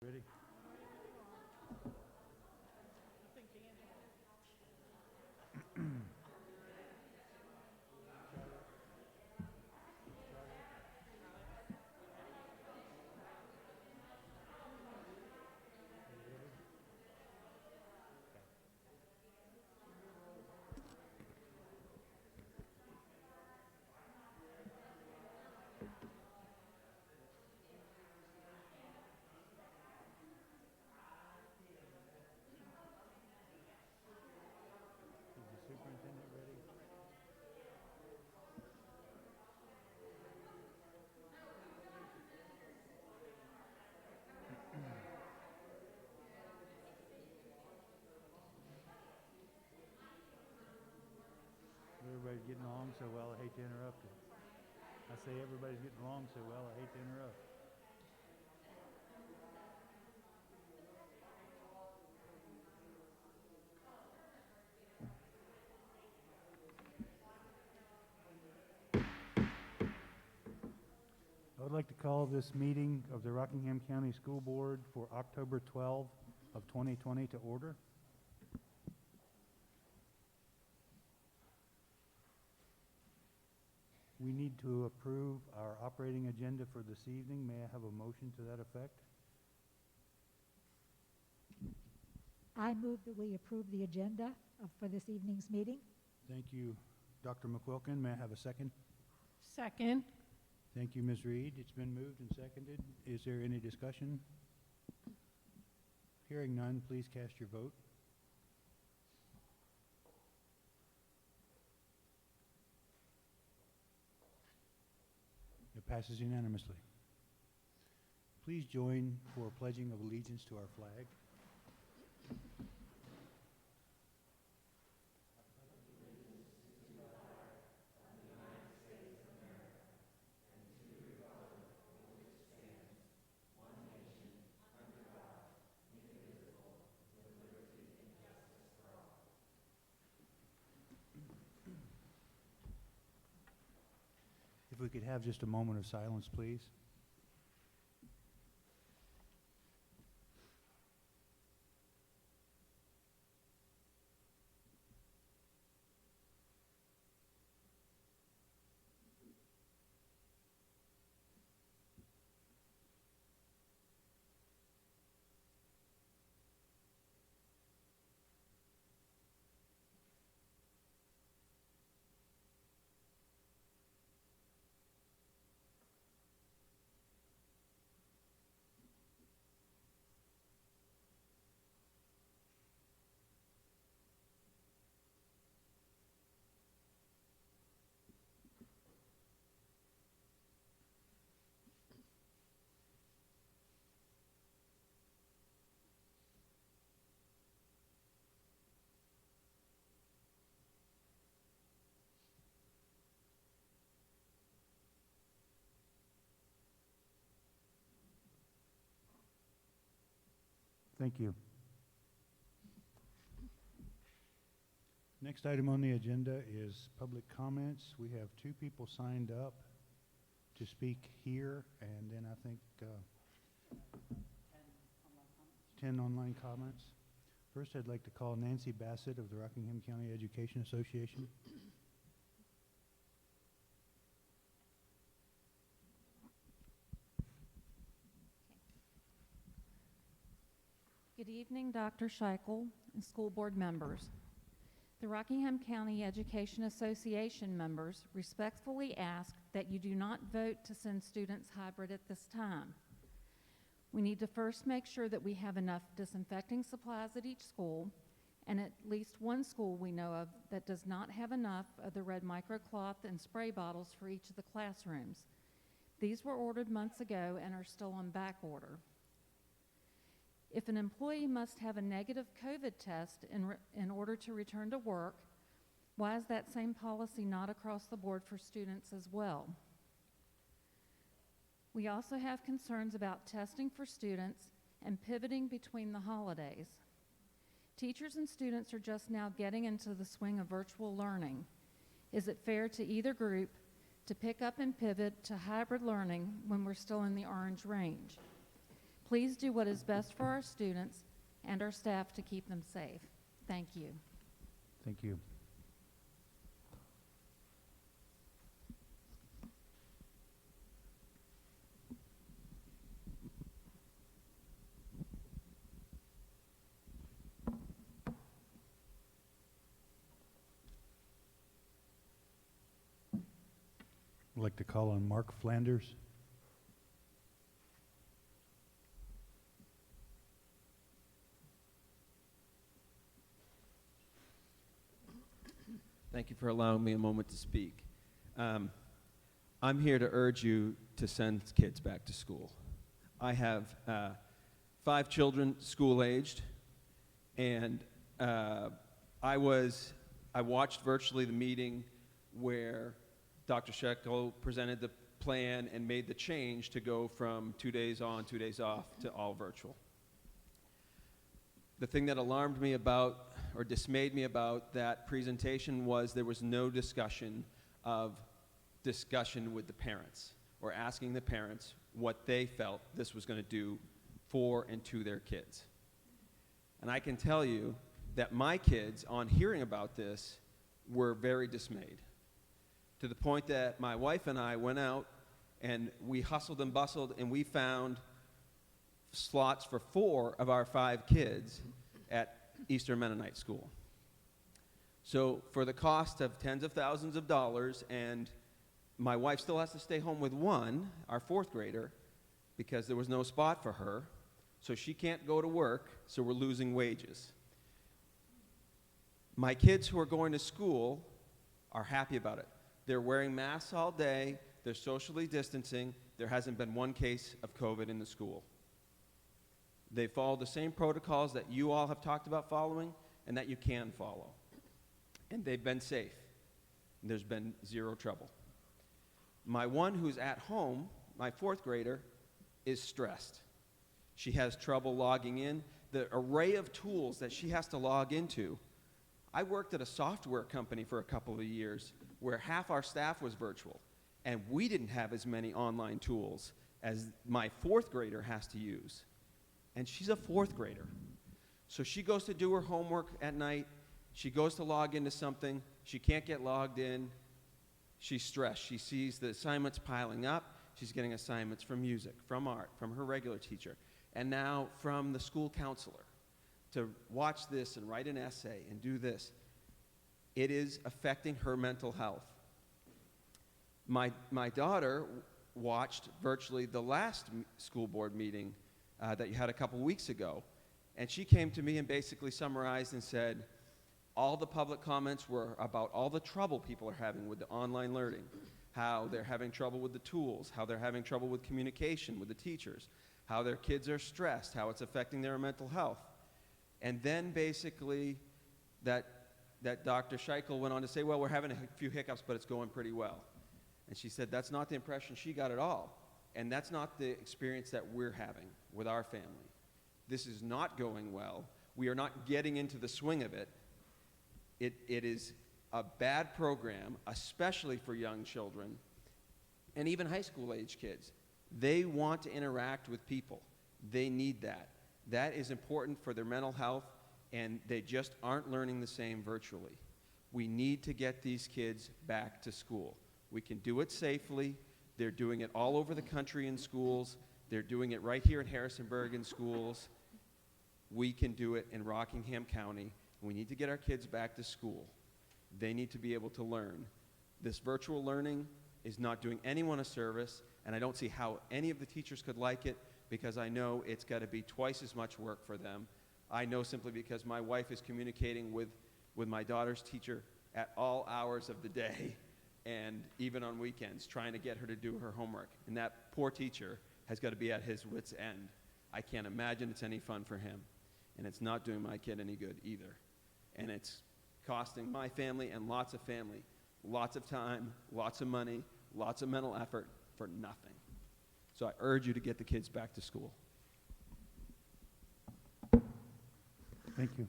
Ready? Is the superintendent ready? Everybody's getting along so well, I hate to interrupt it. I say everybody's getting along so well, I hate to interrupt. I would like to call this meeting of the Rockingham County School Board for October 12 of 2020 to order. We need to approve our operating agenda for this evening. May I have a motion to that effect? I move that we approve the agenda for this evening's meeting. Thank you, Dr. McQuilkin. May I have a second? Second. Thank you, Ms. Reed. It's been moved and seconded. Is there any discussion? Hearing none, please cast your vote. It passes unanimously. Please join for a pledging of allegiance to our flag. If we could have just a moment of silence, please. Thank you. Next item on the agenda is public comments. We have two people signed up to speak here, and then I think 10 online comments. First, I'd like to call Nancy Bassett of the Rockingham County Education Association. Good evening, Dr. Scheichel and school board members. The Rockingham County Education Association members respectfully ask that you do not vote to send students hybrid at this time. We need to first make sure that we have enough disinfecting supplies at each school, and at least one school we know of that does not have enough of the red microcloth and spray bottles for each of the classrooms. These were ordered months ago and are still on back order. If an employee must have a negative COVID test in order to return to work, why is that same policy not across the board for students as well? We also have concerns about testing for students and pivoting between the holidays. Teachers and students are just now getting into the swing of virtual learning. Is it fair to either group to pick up and pivot to hybrid learning when we're still in the orange range? Please do what is best for our students and our staff to keep them safe. Thank you. Thank you. I'd like to call on Mark Flanders. Thank you for allowing me a moment to speak. I'm here to urge you to send kids back to school. I have 5 children school-aged, and I watched virtually the meeting where Dr. Shekel presented the plan and made the change to go from 2 days on, 2 days off to all virtual. The thing that alarmed me about, or dismayed me about that presentation, was there was no discussion with the parents, or asking the parents what they felt this was going to do for and to their kids. And I can tell you that my kids, on hearing about this, were very dismayed, to the point that my wife and I went out and we hustled and bustled, and we found slots for 4 of our 5 kids at Eastern Mennonite School. So for the cost of tens of thousands of dollars, and my wife still has to stay home with one, our 4th grader, because there was no spot for her, so she can't go to work, so we're losing wages. My kids who are going to school are happy about it. They're wearing masks all day, they're socially distancing, there hasn't been one case of COVID in the school. They follow the same protocols that you all have talked about following and that you can follow. And they've been safe. There's been 0 trouble. My one who's at home, my 4th grader, is stressed. She has trouble logging in. The array of tools that she has to log into. I worked at a software company for a couple of years where half our staff was virtual, and we didn't have as many online tools as my 4th grader has to use. And she's a 4th grader. So she goes to do her homework at night, she goes to log into something, she can't get logged in, she's stressed. She sees the assignments piling up, she's getting assignments from music, from art, from her regular teacher, and now from the school counselor to watch this and write an essay and do this. It is affecting her mental health. My daughter watched virtually the last school board meeting that you had a couple weeks ago, and she came to me and basically summarized and said, all the public comments were about all the trouble people are having with the online learning, how they're having trouble with the tools, how they're having trouble with communication with the teachers, how their kids are stressed, how it's affecting their mental health. And then basically that Dr. Scheichel went on to say, well, we're having a few hiccups, but it's going pretty well. And she said that's not the impression she got at all. And that's not the experience that we're having with our family. This is not going well. We are not getting into the swing of it. It is a bad program, especially for young children, and even high school age kids. They want to interact with people. They need that. That is important for their mental health, and they just aren't learning the same virtually. We need to get these kids back to school. We can do it safely. They're doing it all over the country in schools. They're doing it right here in Harrisonburg in schools. We can do it in Rockingham County. We need to get our kids back to school. They need to be able to learn. This virtual learning is not doing anyone a service, and I don't see how any of the teachers could like it, because I know it's got to be twice as much work for them. I know simply because my wife is communicating with my daughter's teacher at all hours of the day, and even on weekends, trying to get her to do her homework. And that poor teacher has got to be at his wit's end. I can't imagine it's any fun for him. And it's not doing my kid any good either. And it's costing my family and lots of family lots of time, lots of money, lots of mental effort for nothing. So I urge you to get the kids back to school. Thank you.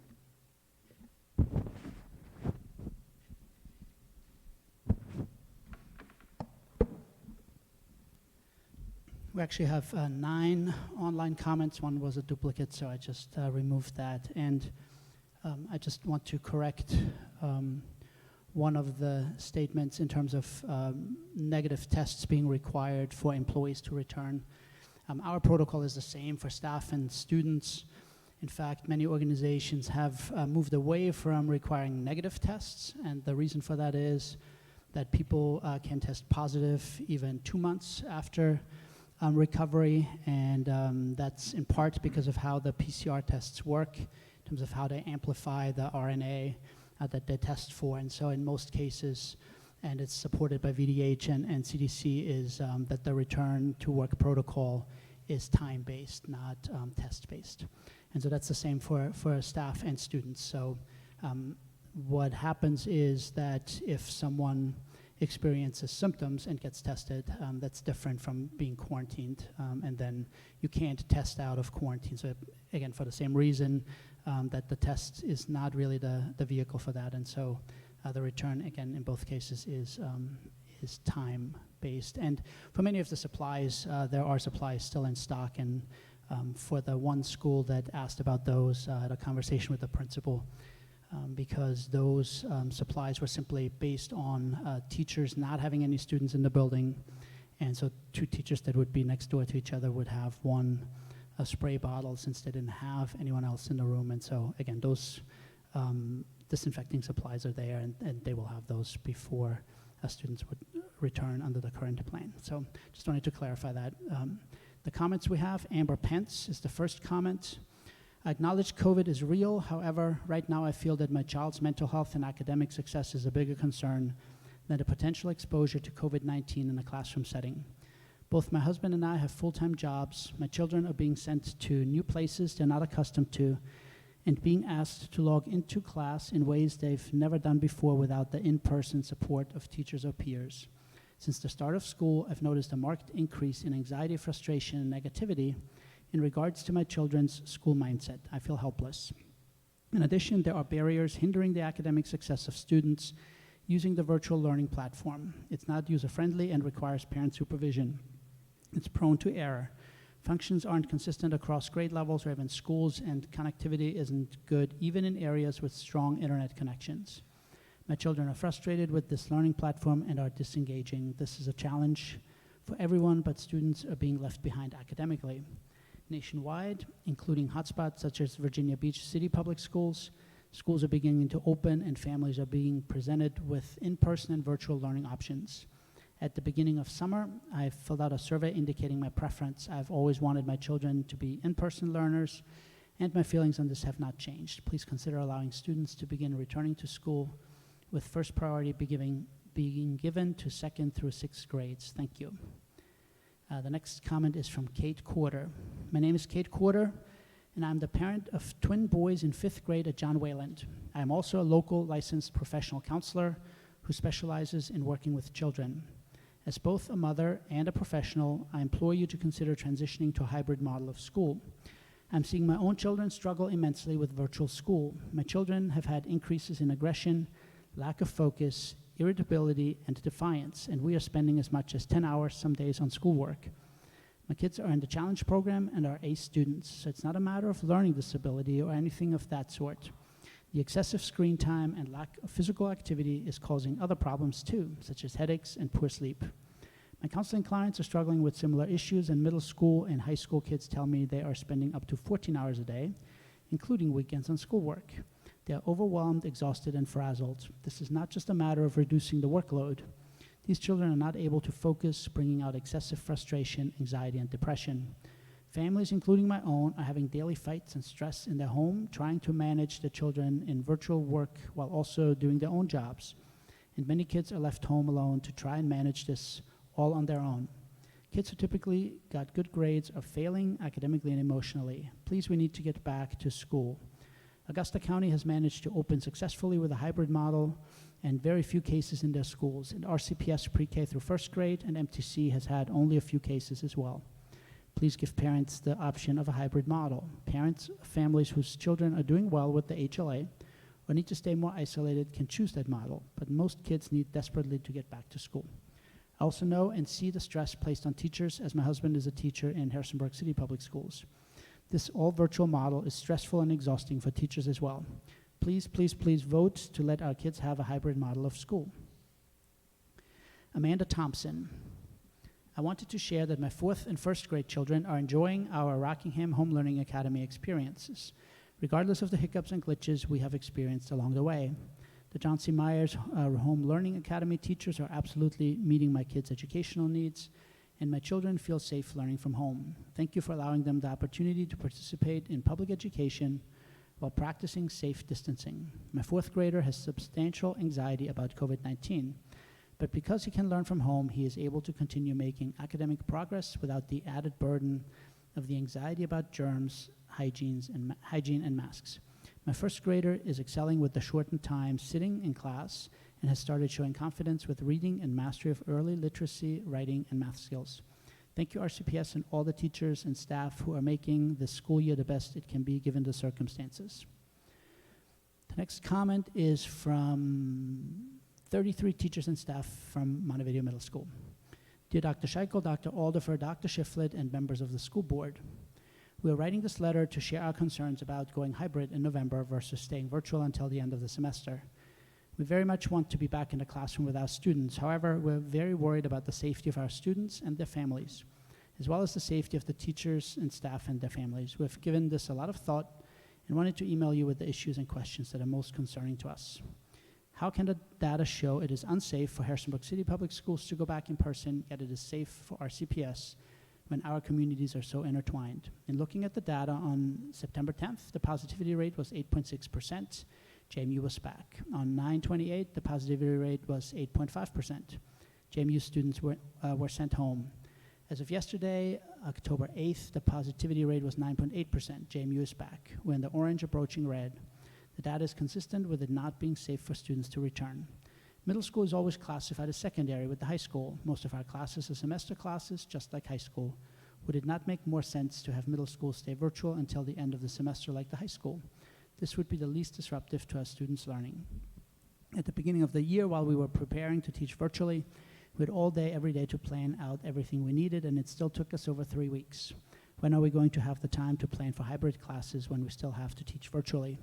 We actually have 9 online comments. One was a duplicate, so I just removed that. And I just want to correct one of the statements in terms of negative tests being required for employees to return. Our protocol is the same for staff and students. In fact, many organizations have moved away from requiring negative tests, and the reason for that is that people can test positive even 2 months after recovery, and that's in part because of how the PCR tests work, in terms of how they amplify the RNA that they test for. And so in most cases, and it's supported by VDH and CDC, is that the return to work protocol is time-based, not test-based. And so that's the same for staff and students. So what happens is that if someone experiences symptoms and gets tested, that's different from being quarantined, and then you can't test out of quarantine. So again, for the same reason that the test is not really the vehicle for that, and so the return, again, in both cases is time-based. And for many of the supplies, there are supplies still in stock, and for the one school that asked about those, I had a conversation with the principal, because those supplies were simply based on teachers not having any students in the building, and so 2 teachers that would be next door to each other would have one spray bottle since they didn't have anyone else in the room. And so again, those disinfecting supplies are there, and they will have those before students would return under the current plan. So just wanted to clarify that. The comments we have, Amber Pence is the first comment. I acknowledge COVID is real. However, right now I feel that my child's mental health and academic success is a bigger concern than the potential exposure to COVID-19 in a classroom setting. Both my husband and I have full-time jobs. My children are being sent to new places they're not accustomed to, and being asked to log into class in ways they've never done before without the in-person support of teachers or peers. Since the start of school, I've noticed a marked increase in anxiety, frustration, and negativity in regards to my children's school mindset. I feel helpless. In addition, there are barriers hindering the academic success of students using the virtual learning platform. It's not user-friendly and requires parent supervision. It's prone to error. Functions aren't consistent across grade levels or even schools, and connectivity isn't good even in areas with strong internet connections. My children are frustrated with this learning platform and are disengaging. This is a challenge for everyone, but students are being left behind academically. Nationwide, including hotspots such as Virginia Beach City Public Schools, schools are beginning to open and families are being presented with in-person and virtual learning options. At the beginning of summer, I filled out a survey indicating my preference. I've always wanted my children to be in-person learners, and my feelings on this have not changed. Please consider allowing students to begin returning to school, with first priority being given to 2nd through 6th grades. Thank you. The next comment is from Kate Quarter. My name is Kate Quarter, and I'm the parent of twin boys in 5th grade at John Wayland. I am also a local licensed professional counselor who specializes in working with children. As both a mother and a professional, I implore you to consider transitioning to a hybrid model of school. I'm seeing my own children struggle immensely with virtual school. My children have had increases in aggression, lack of focus, irritability, and defiance, and we are spending as much as 10 hours some days on schoolwork. My kids are in the challenge program and are ACE students, so it's not a matter of learning disability or anything of that sort. The excessive screen time and lack of physical activity is causing other problems too, such as headaches and poor sleep. My counseling clients are struggling with similar issues, and middle school and high school kids tell me they are spending up to 14 hours a day, including weekends on schoolwork. They are overwhelmed, exhausted, and frazzled. This is not just a matter of reducing the workload. These children are not able to focus, bringing out excessive frustration, anxiety, and depression. Families, including my own, are having daily fights and stress in their home, trying to manage the children in virtual work while also doing their own jobs. And many kids are left home alone to try and manage this all on their own. Kids who typically got good grades are failing academically and emotionally. Please, we need to get back to school. Augusta County has managed to open successfully with a hybrid model and very few cases in their schools. And RCPS pre-K through 1st grade and MTC has had only a few cases as well. Please give parents the option of a hybrid model. Parents, families whose children are doing well with the HLA or need to stay more isolated can choose that model, but most kids need desperately to get back to school. I also know and see the stress placed on teachers, as my husband is a teacher in Harrisonburg City Public Schools. This all-virtual model is stressful and exhausting for teachers as well. Please, please, please vote to let our kids have a hybrid model of school. Amanda Thompson. I wanted to share that my 4th and 1st grade children are enjoying our Rockingham Home Learning Academy experiences, regardless of the hiccups and glitches we have experienced along the way. The John C. Myers Home Learning Academy teachers are absolutely meeting my kids' educational needs, and my children feel safe learning from home. Thank you for allowing them the opportunity to participate in public education while practicing safe distancing. My 4th grader has substantial anxiety about COVID-19, but because he can learn from home, he is able to continue making academic progress without the added burden of the anxiety about germs, hygiene, and masks. My 1st grader is excelling with the shortened time sitting in class and has started showing confidence with reading and mastery of early literacy, writing, and math skills. Thank you, RCPS, and all the teachers and staff who are making this school year the best it can be given the circumstances. The next comment is from 33 teachers and staff from Montevideo Middle School. Dear Dr. Scheichel, Dr. Alderfer, Dr. Shiflett, and members of the school board, we are writing this letter to share our concerns about going hybrid in November versus staying virtual until the end of the semester. We very much want to be back in the classroom with our students. However, we're very worried about the safety of our students and their families, as well as the safety of the teachers and staff and their families. We've given this a lot of thought and wanted to email you with the issues and questions that are most concerning to us. How can the data show it is unsafe for Harrisonburg City Public Schools to go back in person, yet it is safe for RCPS when our communities are so intertwined? In looking at the data on September 10th, the positivity rate was 8.6%. JMU was back. On 9/28, the positivity rate was 8.5%. JMU students were sent home. As of yesterday, October 8th, the positivity rate was 9.8%. JMU is back. We're in the orange approaching red. The data is consistent with it not being safe for students to return. Middle school is always classified as secondary with the high school. Most of our classes are semester classes, just like high school. Would it not make more sense to have middle school stay virtual until the end of the semester like the high school? This would be the least disruptive to our students' learning. At the beginning of the year, while we were preparing to teach virtually, we had all day, every day to plan out everything we needed, and it still took us over 3 weeks. When are we going to have the time to plan for hybrid classes when we still have to teach virtually?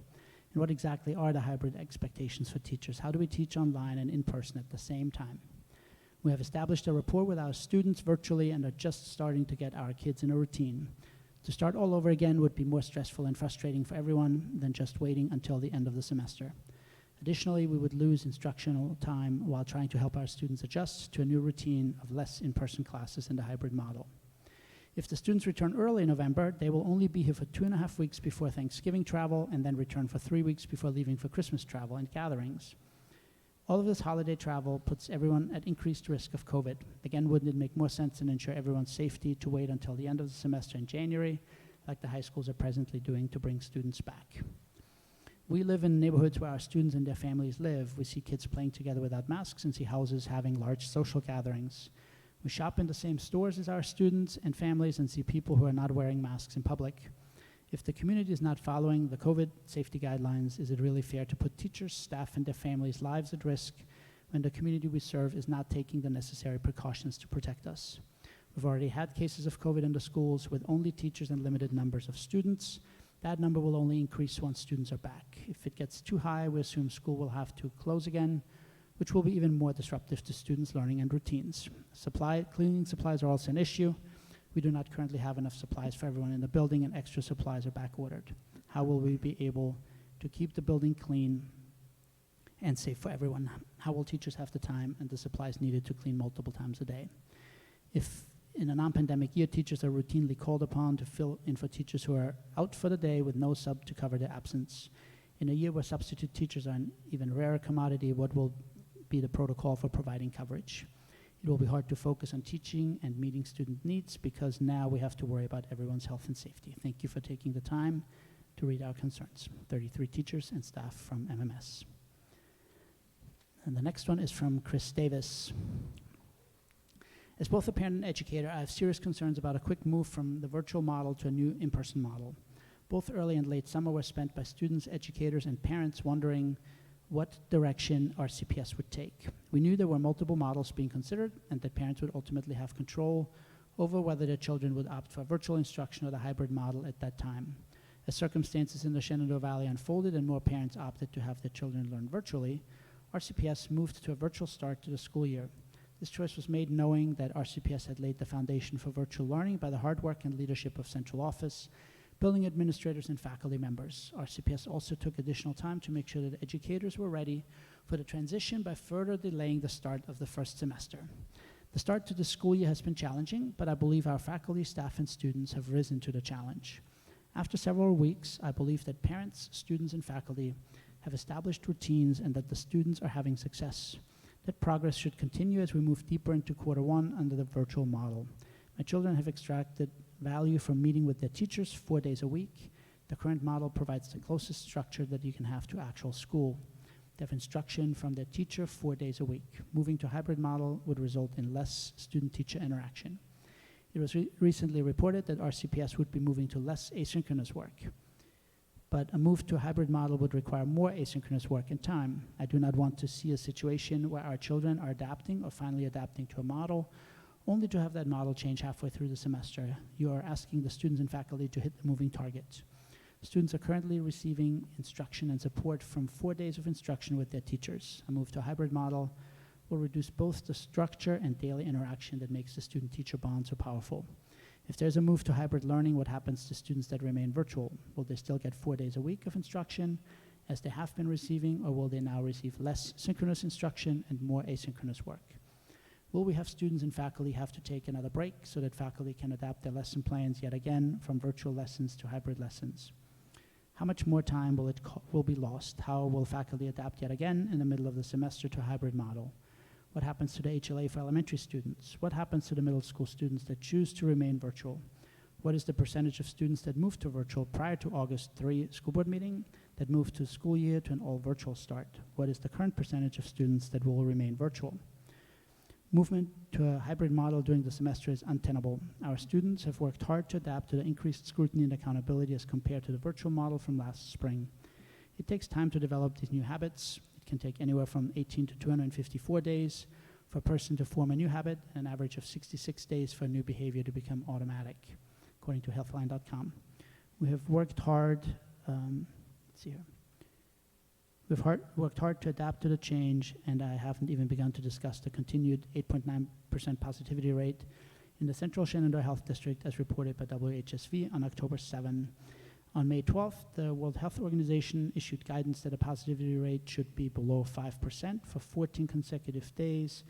And what exactly are the hybrid expectations for teachers? How do we teach online and in person at the same time? We have established a rapport with our students virtually and are just starting to get our kids in a routine. To start all over again would be more stressful and frustrating for everyone than just waiting until the end of the semester. Additionally, we would lose instructional time while trying to help our students adjust to a new routine of less in-person classes in the hybrid model. If the students return early in November, they will only be here for 2.5 weeks before Thanksgiving travel and then return for 3 weeks before leaving for Christmas travel and gatherings. All of this holiday travel puts everyone at increased risk of COVID. Again, wouldn't it make more sense and ensure everyone's safety to wait until the end of the semester in January, like the high schools are presently doing to bring students back? We live in neighborhoods where our students and their families live. We see kids playing together without masks and see houses having large social gatherings. We shop in the same stores as our students and families and see people who are not wearing masks in public. If the community is not following the COVID safety guidelines, is it really fair to put teachers, staff, and their families' lives at risk when the community we serve is not taking the necessary precautions to protect us? We've already had cases of COVID in the schools with only teachers and limited numbers of students. That number will only increase once students are back. If it gets too high, we assume school will have to close again, which will be even more disruptive to students' learning and routines. Cleaning supplies are also an issue. We do not currently have enough supplies for everyone in the building, and extra supplies are back ordered. How will we be able to keep the building clean and safe for everyone? How will teachers have the time and the supplies needed to clean multiple times a day? If in a non-pandemic year, teachers are routinely called upon to fill in for teachers who are out for the day with no sub to cover their absence. In a year where substitute teachers are an even rarer commodity, what will be the protocol for providing coverage? It will be hard to focus on teaching and meeting student needs because now we have to worry about everyone's health and safety. Thank you for taking the time to read our concerns. 33 teachers and staff from MMS. And the next one is from Chris Davis. As both a parent and educator, I have serious concerns about a quick move from the virtual model to a new in-person model. Both early and late summer were spent by students, educators, and parents wondering what direction RCPS would take. We knew there were multiple models being considered and that parents would ultimately have control over whether their children would opt for virtual instruction or the hybrid model at that time. As circumstances in the Shenandoah Valley unfolded and more parents opted to have their children learn virtually, RCPS moved to a virtual start to the school year. This choice was made knowing that RCPS had laid the foundation for virtual learning by the hard work and leadership of central office, building administrators and faculty members. RCPS also took additional time to make sure that educators were ready for the transition by further delaying the start of the first semester. The start to the school year has been challenging, but I believe our faculty, staff, and students have risen to the challenge. After several weeks, I believe that parents, students, and faculty have established routines and that the students are having success. That progress should continue as we move deeper into Q1 under the virtual model. My children have extracted value from meeting with their teachers 4 days a week. The current model provides the closest structure that you can have to actual school. They have instruction from their teacher 4 days a week. Moving to a hybrid model would result in less student-teacher interaction. It was recently reported that RCPS would be moving to less asynchronous work. But a move to a hybrid model would require more asynchronous work and time. I do not want to see a situation where our children are adapting or finally adapting to a model, only to have that model change halfway through the semester. You are asking the students and faculty to hit the moving target. Students are currently receiving instruction and support from 4 days of instruction with their teachers. A move to a hybrid model will reduce both the structure and daily interaction that makes the student-teacher bond so powerful. If there's a move to hybrid learning, what happens to students that remain virtual? Will they still get 4 days a week of instruction as they have been receiving, or will they now receive less synchronous instruction and more asynchronous work? Will we have students and faculty have to take another break so that faculty can adapt their lesson plans yet again from virtual lessons to hybrid lessons? How much more time will be lost? How will faculty adapt yet again in the middle of the semester to a hybrid model? What happens to the HLA for elementary students? What happens to the middle school students that choose to remain virtual? What is the percentage of students that moved to virtual prior to August 3 school board meeting that moved to school year to an all virtual start? What is the current percentage of students that will remain virtual? Movement to a hybrid model during the semester is untenable. Our students have worked hard to adapt to the increased scrutiny and accountability as compared to the virtual model from last spring. It takes time to develop these new habits. It can take anywhere from 18 to 254 days for a person to form a new habit, and an average of 66 days for a new behavior to become automatic, according to healthline.com. We have worked hard, let's see here. We've worked hard to adapt to the change, and I haven't even begun to discuss the continued 8.9% positivity rate in the Central Shenandoah Health District as reported by WHSV on October 7. On May 12th, the World Health Organization issued guidance that a positivity rate should be below 5% for 14 consecutive days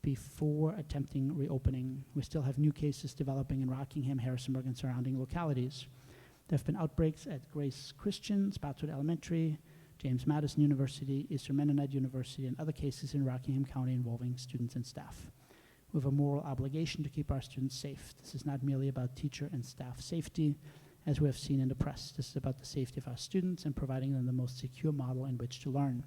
before attempting reopening. We still have new cases developing in Rockingham, Harrisonburg, and surrounding localities. There have been outbreaks at Grace Christian, Spotswood Elementary, James Madison University, Eastern Mennonite University, and other cases in Rockingham County involving students and staff. We have a moral obligation to keep our students safe. This is not merely about teacher and staff safety, as we have seen in the press. This is about the safety of our students and providing them the most secure model in which to learn.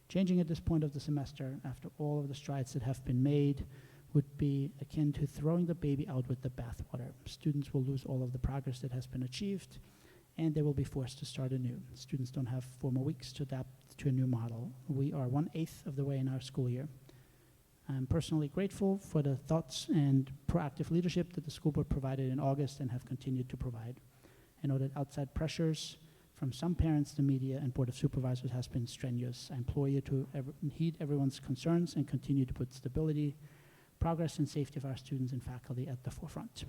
Changing at this point of the semester, after all of the strides that have been made, would be akin to throwing the baby out with the bathwater. Students will lose all of the progress that has been achieved, and they will be forced to start anew. Students don't have 4 more weeks to adapt to a new model. We are 1/8 of the way in our school year. I'm personally grateful for the thoughts and proactive leadership that the school board provided in August and have continued to provide. I know that outside pressures from some parents, the media, and board of supervisors has been strenuous. I implore you to heed everyone's concerns and continue to put stability, progress, and safety of our students and faculty at the forefront.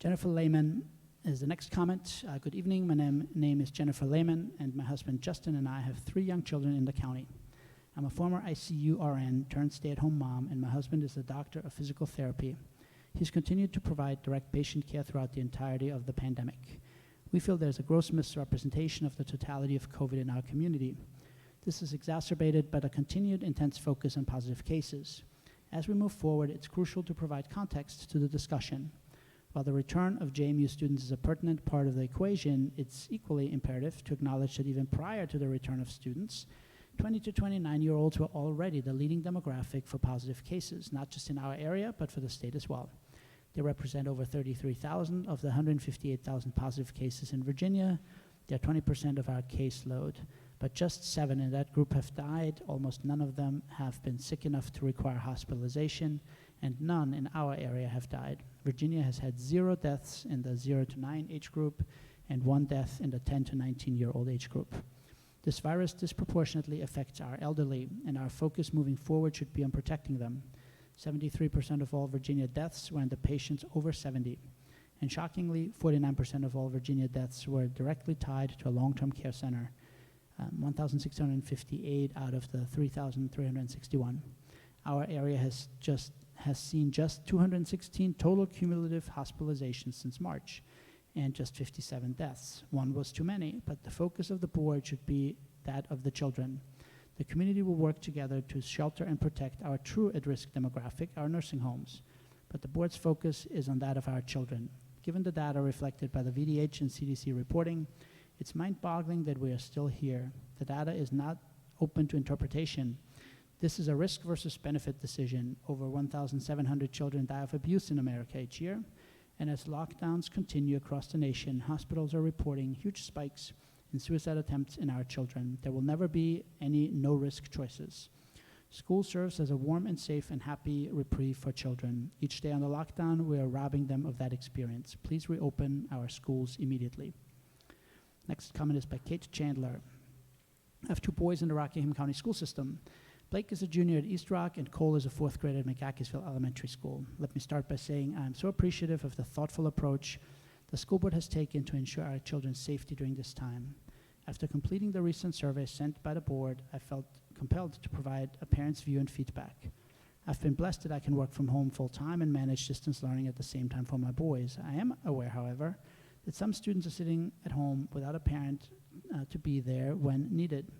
Jennifer Lehman is the next comment. Good evening, my name is Jennifer Lehman, and my husband Justin and I have 3 young children in the county. I'm a former ICU RN turned stay-at-home mom, and my husband is a doctor of physical therapy. He's continued to provide direct patient care throughout the entirety of the pandemic. We feel there's a gross misrepresentation of the totality of COVID in our community. This is exacerbated by the continued intense focus on positive cases. As we move forward, it's crucial to provide context to the discussion. While the return of JMU students is a pertinent part of the equation, it's equally imperative to acknowledge that even prior to the return of students, 20 to 29-year-olds were already the leading demographic for positive cases, not just in our area, but for the state as well. They represent over 33,000 of the 158,000 positive cases in Virginia. They're 20% of our caseload. but just 7 in that group have died. Almost none of them have been sick enough to require hospitalization, and none in our area have died. Virginia has had 0 deaths in the 0 to 9 age group and 1 death in the 10 to 19-year-old age group. This virus disproportionately affects our elderly, and our focus moving forward should be on protecting them. 73% of all Virginia deaths were in the patients over 70. And shockingly, 49% of all Virginia deaths were directly tied to a long-term care center, 1,658 out of the 3,361. Our area has seen just 216 total cumulative hospitalizations since March, and just 57 deaths. One was too many, but the focus of the board should be that of the children. The community will work together to shelter and protect our true at-risk demographic, our nursing homes. But the board's focus is on that of our children. Given the data reflected by the VDH and CDC reporting, it's mind-boggling that we are still here. The data is not open to interpretation. This is a risk versus benefit decision. Over 1,700 children die of abuse in America each year. And as lockdowns continue across the nation, hospitals are reporting huge spikes in suicide attempts in our children. There will never be any no-risk choices. School serves as a warm and safe and happy reprieve for children. Each day on the lockdown, we are robbing them of that experience. Please reopen our schools immediately. Next comment is by Kate Chandler. I have 2 boys in the Rockingham County school system. Blake is a junior at East Rock, and Cole is a 4th grader at McAkisville Elementary School. Let me start by saying I'm so appreciative of the thoughtful approach the school board has taken to ensure our children's safety during this time. After completing the recent survey sent by the board, I felt compelled to provide a parent's view and feedback. I've been blessed that I can work from home full-time and manage distance learning at the same time for my boys. I am aware, however, that some students are sitting at home without a parent to be there when needed.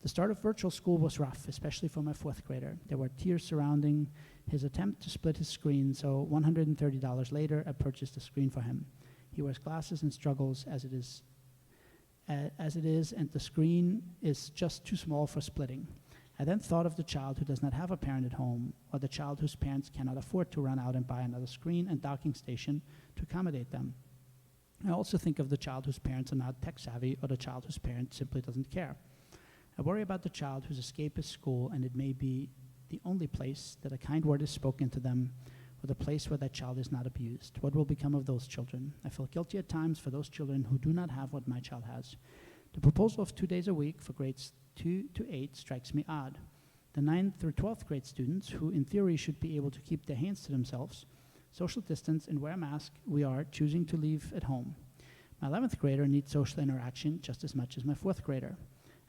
The start of virtual school was rough, especially for my 4th grader. There were tears surrounding his attempt to split his screen, so $130 later, I purchased a screen for him. He wears glasses and struggles as it is, and the screen is just too small for splitting. I then thought of the child who does not have a parent at home, or the child whose parents cannot afford to run out and buy another screen and docking station to accommodate them. I also think of the child whose parents are not tech savvy, or the child whose parent simply doesn't care. I worry about the child whose escape is school, and it may be the only place that a kind word is spoken to them, or the place where that child is not abused. What will become of those children? I feel guilty at times for those children who do not have what my child has. The proposal of 2 days a week for grades 2 to 8 strikes me odd. The 9th through 12th grade students, who in theory should be able to keep their hands to themselves, social distance, and wear a mask, we are choosing to leave at home. My 11th grader needs social interaction just as much as my 4th grader.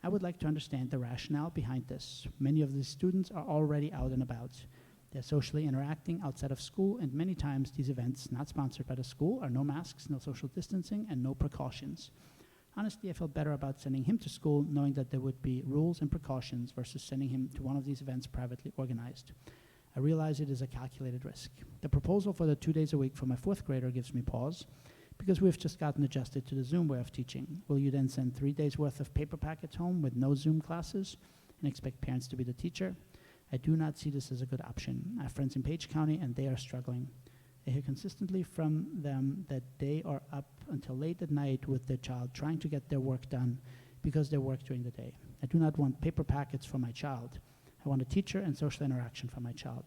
I would like to understand the rationale behind this. Many of these students are already out and about. They're socially interacting outside of school, and many times these events, not sponsored by the school, are no masks, no social distancing, and no precautions. Honestly, I felt better about sending him to school knowing that there would be rules and precautions versus sending him to one of these events privately organized. I realize it is a calculated risk. The proposal for the 2 days a week for my 4th grader gives me pause, because we've just gotten adjusted to the Zoom way of teaching. Will you then send 3 days worth of paper packets home with no Zoom classes and expect parents to be the teacher? I do not see this as a good option. I have friends in Page County, and they are struggling. I hear consistently from them that they are up until late at night with their child trying to get their work done because they work during the day. I do not want paper packets for my child. I want a teacher and social interaction for my child.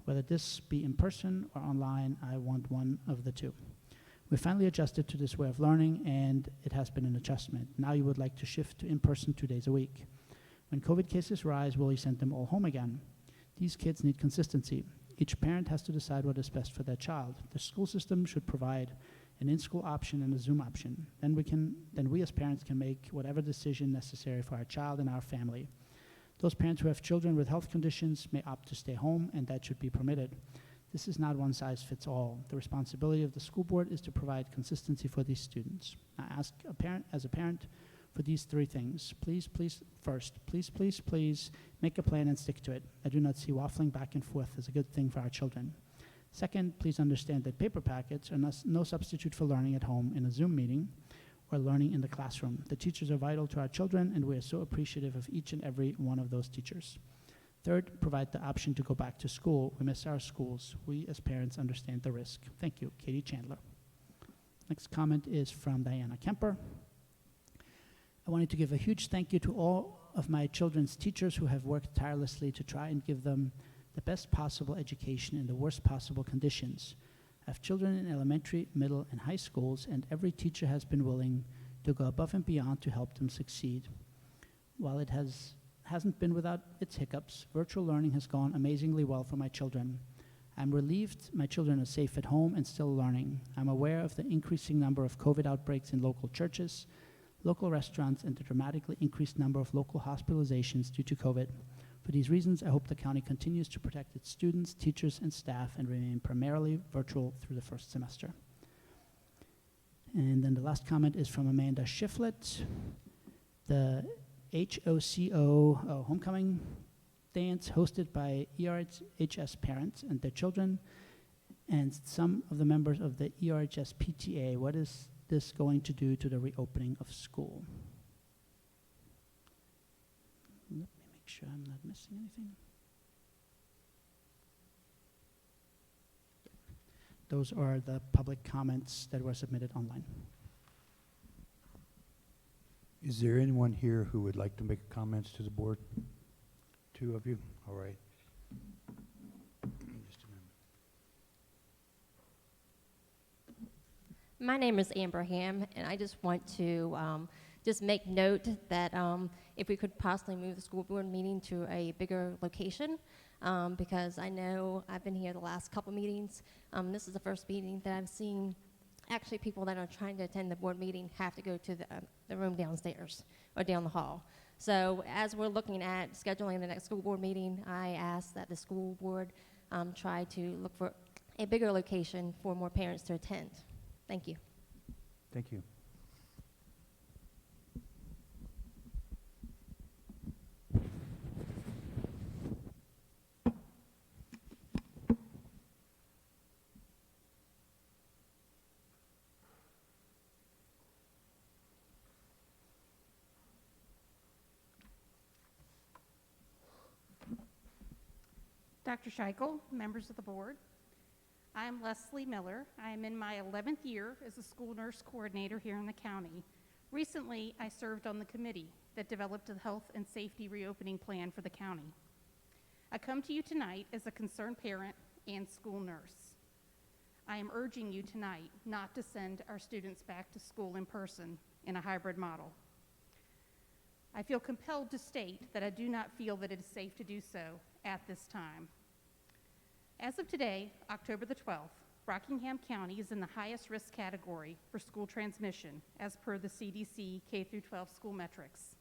Whether this be in person or online, I want one of the two. We finally adjusted to this way of learning, and it has been an adjustment. Now you would like to shift to in-person 2 days a week. When COVID cases rise, will you send them all home again? These kids need consistency. Each parent has to decide what is best for their child. The school system should provide an in-school option and a Zoom option. Then we as parents can make whatever decision necessary for our child and our family. Those parents who have children with health conditions may opt to stay home, and that should be permitted. This is not one size fits all. The responsibility of the school board is to provide consistency for these students. I ask as a parent for these 3 things. Please, make a plan and stick to it. I do not see waffling back and forth as a good thing for our children. Second, please understand that paper packets are no substitute for learning at home in a Zoom meeting or learning in the classroom. The teachers are vital to our children, and we are so appreciative of each and every one of those teachers. Third, provide the option to go back to school. We miss our schools. We as parents understand the risk. Thank you, Katie Chandler. Next comment is from Diana Kemper. I wanted to give a huge thank you to all of my children's teachers who have worked tirelessly to try and give them the best possible education in the worst possible conditions. I have children in elementary, middle, and high schools, and every teacher has been willing to go above and beyond to help them succeed. While it hasn't been without its hiccups, virtual learning has gone amazingly well for my children. I'm relieved my children are safe at home and still learning. I'm aware of the increasing number of COVID outbreaks in local churches, local restaurants, and the dramatically increased number of local hospitalizations due to COVID. For these reasons, I hope the county continues to protect its students, teachers, and staff and remain primarily virtual through the first semester. And then the last comment is from Amanda Shiflett. The HOCO homecoming dance hosted by ERHS parents and their children and some of the members of the ERHS PTA. What is this going to do to the reopening of school? Let me make sure I'm not missing anything. Those are the public comments that were submitted online. Is there anyone here who would like to make comments to the board? Two of you? All right. Just a minute. My name is Amber Ham, and I just want to just make note that if we could possibly move the school board meeting to a bigger location, because I know I've been here the last couple meetings. This is the first meeting that I've seen actually people that are trying to attend the board meeting have to go to the room downstairs or down the hall. So as we're looking at scheduling the next school board meeting, I ask that the school board try to look for a bigger location for more parents to attend. Thank you. Thank you. Dr. Scheichel, members of the board. I'm Leslie Miller. I am in my 11th year as a school nurse coordinator here in the county. Recently, I served on the committee that developed a health and safety reopening plan for the county. I come to you tonight as a concerned parent and school nurse. I am urging you tonight not to send our students back to school in person in a hybrid model. I feel compelled to state that I do not feel that it is safe to do so at this time. As of today, October the 12th, Rockingham County is in the highest risk category for school transmission as per the CDC K-12 school metrics.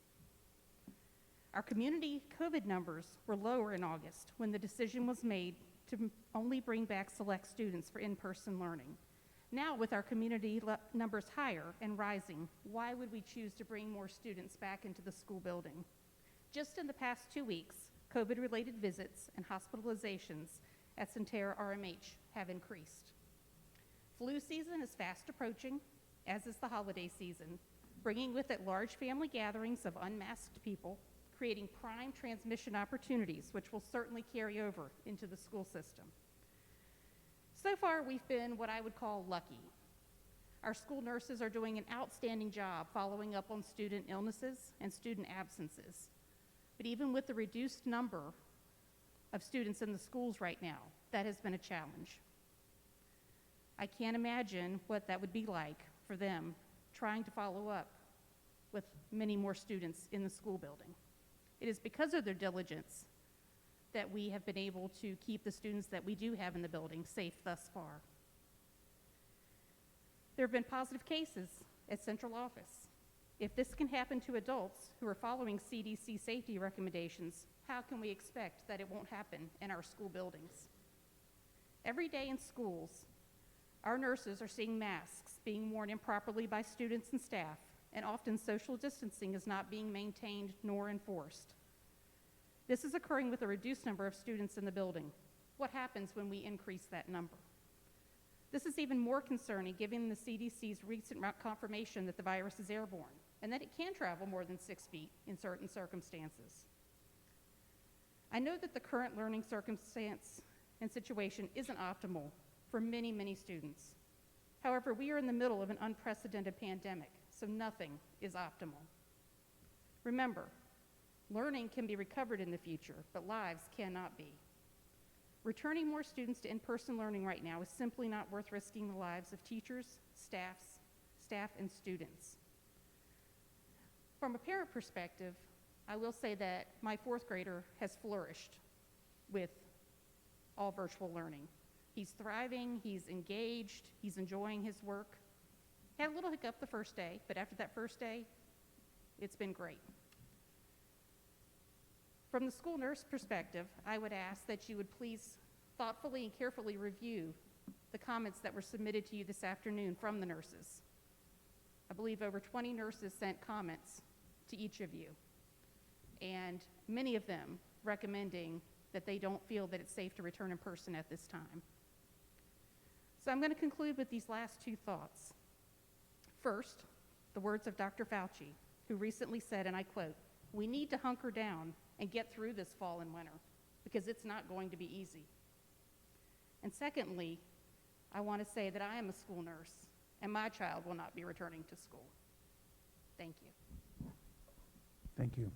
Our community COVID numbers were lower in August when the decision was made to only bring back select students for in-person learning. Now, with our community numbers higher and rising, why would we choose to bring more students back into the school building? Just in the past 2 weeks, COVID-related visits and hospitalizations at Centera RMH have increased. Flu season is fast approaching, as is the holiday season, bringing with it large family gatherings of unmasked people, creating prime transmission opportunities, which will certainly carry over into the school system. So far, we've been what I would call lucky. Our school nurses are doing an outstanding job following up on student illnesses and student absences. But even with the reduced number of students in the schools right now, that has been a challenge. I can't imagine what that would be like for them trying to follow up with many more students in the school building. It is because of their diligence that we have been able to keep the students that we do have in the building safe thus far. There have been positive cases at central office. If this can happen to adults who are following CDC safety recommendations, how can we expect that it won't happen in our school buildings? Every day in schools, our nurses are seeing masks being worn improperly by students and staff, and often social distancing is not being maintained nor enforced. This is occurring with a reduced number of students in the building. What happens when we increase that number? This is even more concerning given the CDC's recent confirmation that the virus is airborne and that it can travel more than 6 feet in certain circumstances. I know that the current learning circumstance and situation isn't optimal for many, many students. However, we are in the middle of an unprecedented pandemic, so nothing is optimal. Remember, learning can be recovered in the future, but lives cannot be. Returning more students to in-person learning right now is simply not worth risking the lives of teachers, staff, and students. From a parent perspective, I will say that my fourth grader has flourished with all virtual learning. He's thriving, he's engaged, he's enjoying his work. Had a little hiccup the first day, but after that first day, it's been great. From the school nurse perspective, I would ask that you would please thoughtfully and carefully review the comments that were submitted to you this afternoon from the nurses. I believe over 20 nurses sent comments to each of you, and many of them recommending that they don't feel that it's safe to return in person at this time. So I'm going to conclude with these last two thoughts. First, the words of Dr. Fauci, who recently said, and I quote, "We need to hunker down and get through this fall and winter because it's not going to be easy." And secondly, I want to say that I am a school nurse and my child will not be returning to school. Thank you. Thank you.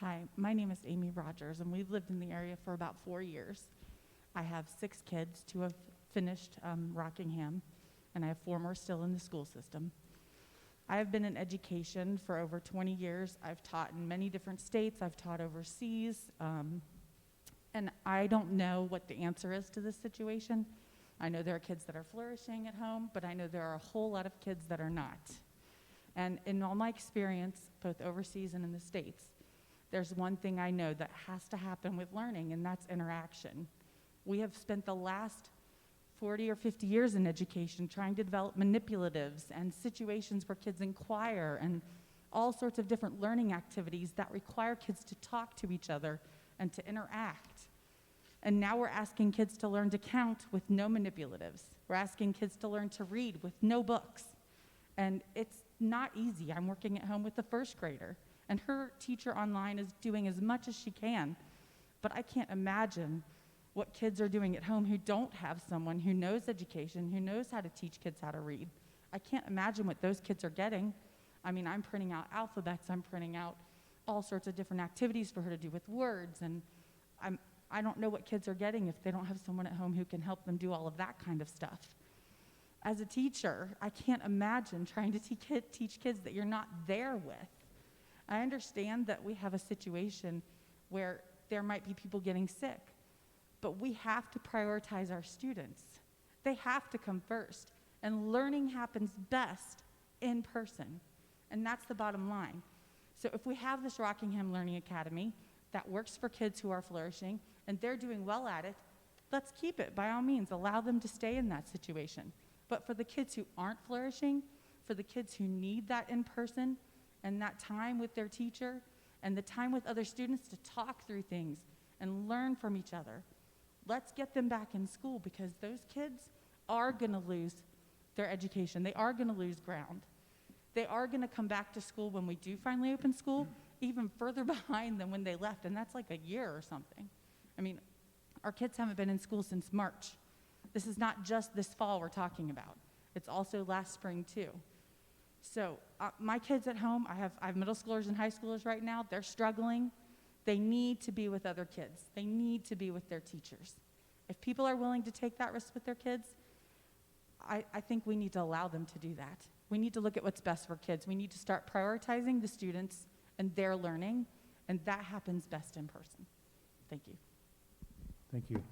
Hi, my name is Amy Rogers, and we've lived in the area for about 4 years. I have 6 kids, 2 have finished Rockingham, and I have 4 more still in the school system. I have been in education for over 20 years. I've taught in many different states. I've taught overseas, and I don't know what the answer is to this situation. I know there are kids that are flourishing at home, but I know there are a whole lot of kids that are not. And in all my experience, both overseas and in the States, there's one thing I know that has to happen with learning, and that's interaction. We have spent the last 40 or 50 years in education trying to develop manipulatives and situations where kids inquire and all sorts of different learning activities that require kids to talk to each other and to interact. And now we're asking kids to learn to count with no manipulatives. We're asking kids to learn to read with no books. And it's not easy. I'm working at home with a first grader, and her teacher online is doing as much as she can, but I can't imagine what kids are doing at home who don't have someone who knows education, who knows how to teach kids how to read. I can't imagine what those kids are getting. I mean, I'm printing out alphabets, I'm printing out all sorts of different activities for her to do with words, and I don't know what kids are getting if they don't have someone at home who can help them do all of that kind of stuff. As a teacher, I can't imagine trying to teach kids that you're not there with. I understand that we have a situation where there might be people getting sick, but we have to prioritize our students. They have to come first, and learning happens best in person, and that's the bottom line. So if we have this Rockingham Learning Academy that works for kids who are flourishing, and they're doing well at it, let's keep it, by all means. Allow them to stay in that situation. But for the kids who aren't flourishing, for the kids who need that in person, and that time with their teacher, and the time with other students to talk through things and learn from each other. Let's get them back in school, because those kids are going to lose their education. They are going to lose ground. They are going to come back to school when we do finally open school, even further behind than when they left, and that's like a year or something. I mean, our kids haven't been in school since March. This is not just this fall we're talking about. It's also last spring too. So my kids at home, I have middle schoolers and high schoolers right now. They're struggling. They need to be with other kids. They need to be with their teachers. If people are willing to take that risk with their kids, I think we need to allow them to do that. We need to look at what's best for kids. We need to start prioritizing the students and their learning, and that happens best in person. Thank you. Thank you.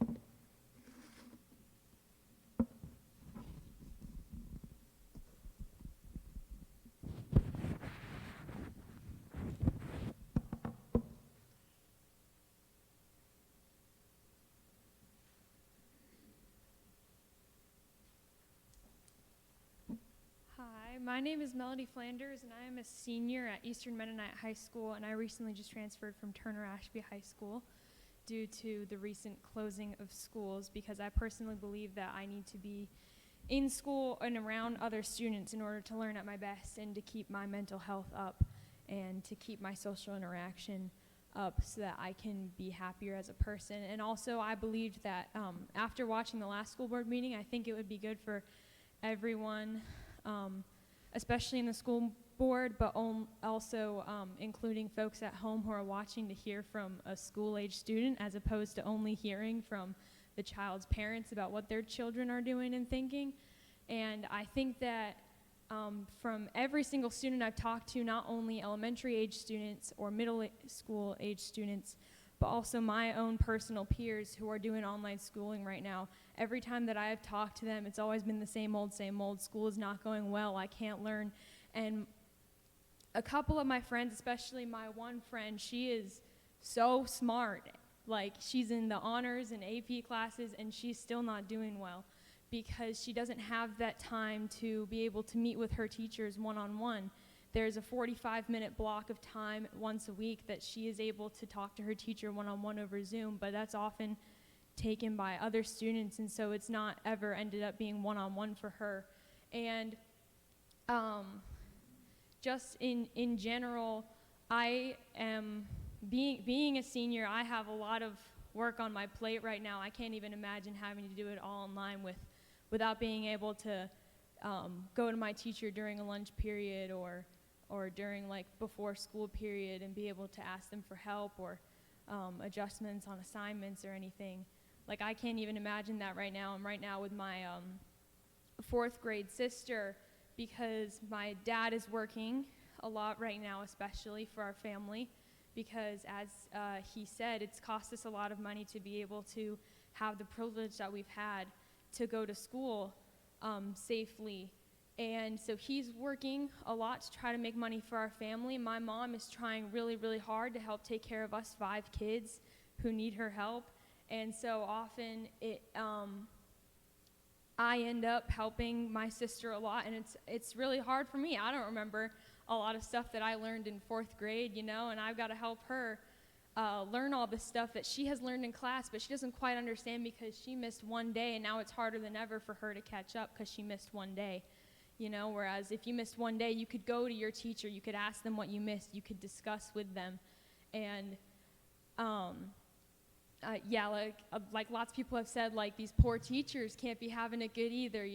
Hi, my name is Melody Flanders, and I am a senior at Eastern Mennonite High School, and I recently just transferred from Turner Ashby High School due to the recent closing of schools, because I personally believe that I need to be in school and around other students in order to learn at my best and to keep my mental health up and to keep my social interaction up so that I can be happier as a person. And also I believed that after watching the last school board meeting, I think it would be good for everyone, especially in the school board, but also including folks at home who are watching, to hear from a school-age student as opposed to only hearing from the child's parents about what their children are doing and thinking. And I think that from every single student I've talked to, not only elementary age students or middle school age students, but also my own personal peers who are doing online schooling right now, every time that I have talked to them, it's always been the same old, school is not going well, I can't learn. And a couple of my friends, especially my one friend, she is so smart. Like, she's in the honors and AP classes, and she's still not doing well because she doesn't have that time to be able to meet with her teachers one-on-one. There's a 45-minute block of time once a week that she is able to talk to her teacher one-on-one over Zoom, but that's often taken by other students, and so it's not ever ended up being one-on-one for her. And just in general, I am, being a senior, I have a lot of work on my plate right now. I can't even imagine having to do it all online without being able to go to my teacher during a lunch period or during like before school period and be able to ask them for help or adjustments on assignments or anything. Like, I can't even imagine that right now. I'm right now with my 4th grade sister because my dad is working a lot right now, especially for our family, because as he said, it's cost us a lot of money to be able to have the privilege that we've had to go to school safely. And so he's working a lot to try to make money for our family. My mom is trying really, really hard to help take care of us 5 kids who need her help. And so often I end up helping my sister a lot, and it's really hard for me. I don't remember a lot of stuff that I learned in 4th grade, and I've got to help her learn all the stuff that she has learned in class, but she doesn't quite understand because she missed one day, and now it's harder than ever for her to catch up because she missed one day. Whereas if you missed one day, you could go to your teacher, you could ask them what you missed, you could discuss with them. And like lots of people have said, like, these poor teachers can't be having it good either,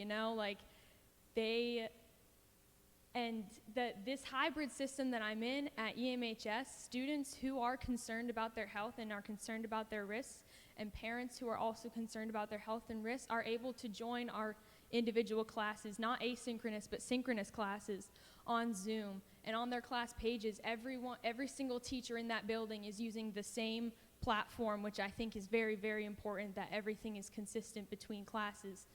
this hybrid system that I'm in at EMHS, students who are concerned about their health and are concerned about their risks, and parents who are also concerned about their health and risks are able to join our individual classes, not asynchronous, but synchronous classes on Zoom. And on their class pages, every single teacher in that building is using the same platform, which I think is very, very important, that everything is consistent between classes.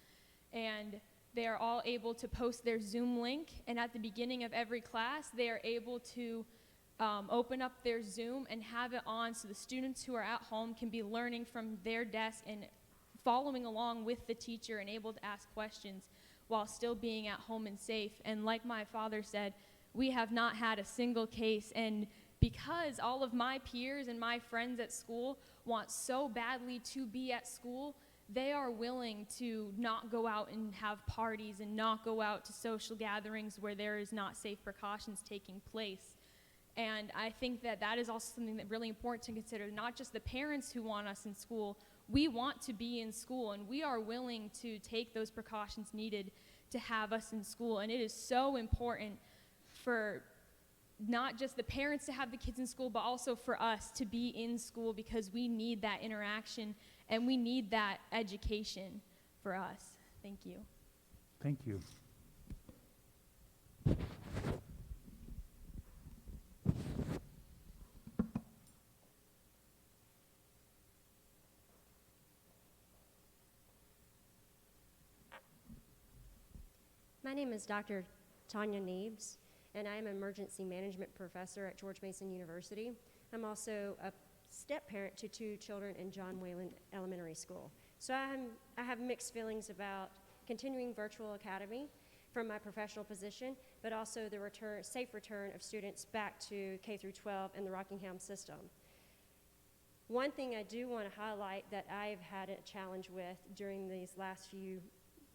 And they are all able to post their Zoom link, and at the beginning of every class, they are able to open up their Zoom and have it on so the students who are at home can be learning from their desk and following along with the teacher and able to ask questions while still being at home and safe. And like my father said, we have not had a single case, and because all of my peers and my friends at school want so badly to be at school, they are willing to not go out and have parties and not go out to social gatherings where there is not safe precautions taking place. And I think that that is also something that really important to consider, not just the parents who want us in school. We want to be in school, and we are willing to take those precautions needed to have us in school. And it is so important for not just the parents to have the kids in school, but also for us to be in school, because we need that interaction and we need that education for us. Thank you. Thank you. My name is Dr. Tanya Neves, and I am an emergency management professor at George Mason University. I'm also a step-parent to 2 children in John Wayland Elementary School. So I have mixed feelings about continuing virtual academy from my professional position, but also the safe return of students back to K through 12 in the Rockingham system. One thing I do want to highlight that I've had a challenge with during these last few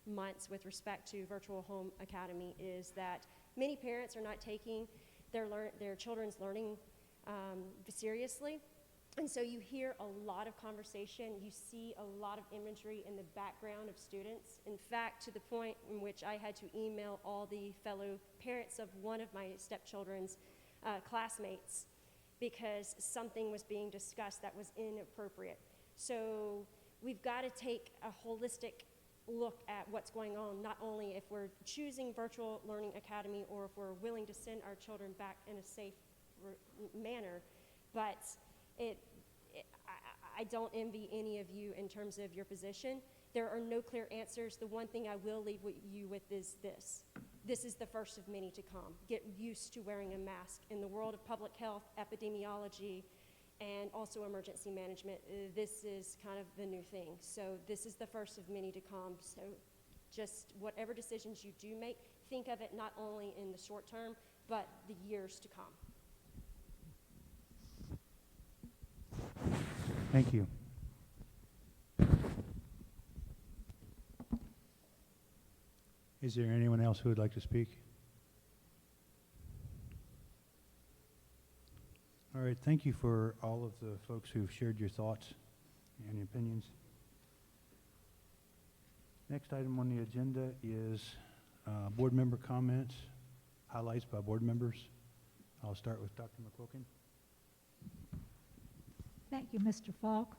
months with respect to Virtual Home Academy is that many parents are not taking their children's learning seriously. And so you hear a lot of conversation, you see a lot of imagery in the background of students. In fact, to the point in which I had to email all the fellow parents of one of my stepchildren's classmates because something was being discussed that was inappropriate. So we've got to take a holistic look at what's going on, not only if we're choosing Virtual Learning Academy or if we're willing to send our children back in a safe manner, but I don't envy any of you in terms of your position. There are no clear answers. The one thing I will leave you with is this. This is the first of many to come. Get used to wearing a mask. In the world of public health, epidemiology, and also emergency management, this is kind of the new thing. So this is the first of many to come. So just whatever decisions you do make, think of it not only in the short term, but the years to come. Thank you. Is there anyone else who would like to speak? All right, thank you for all of the folks who've shared your thoughts and opinions. Next item on the agenda is board member comments, highlights by board members. I'll start with Dr. McQuilkin. Thank you, Mr. Falk.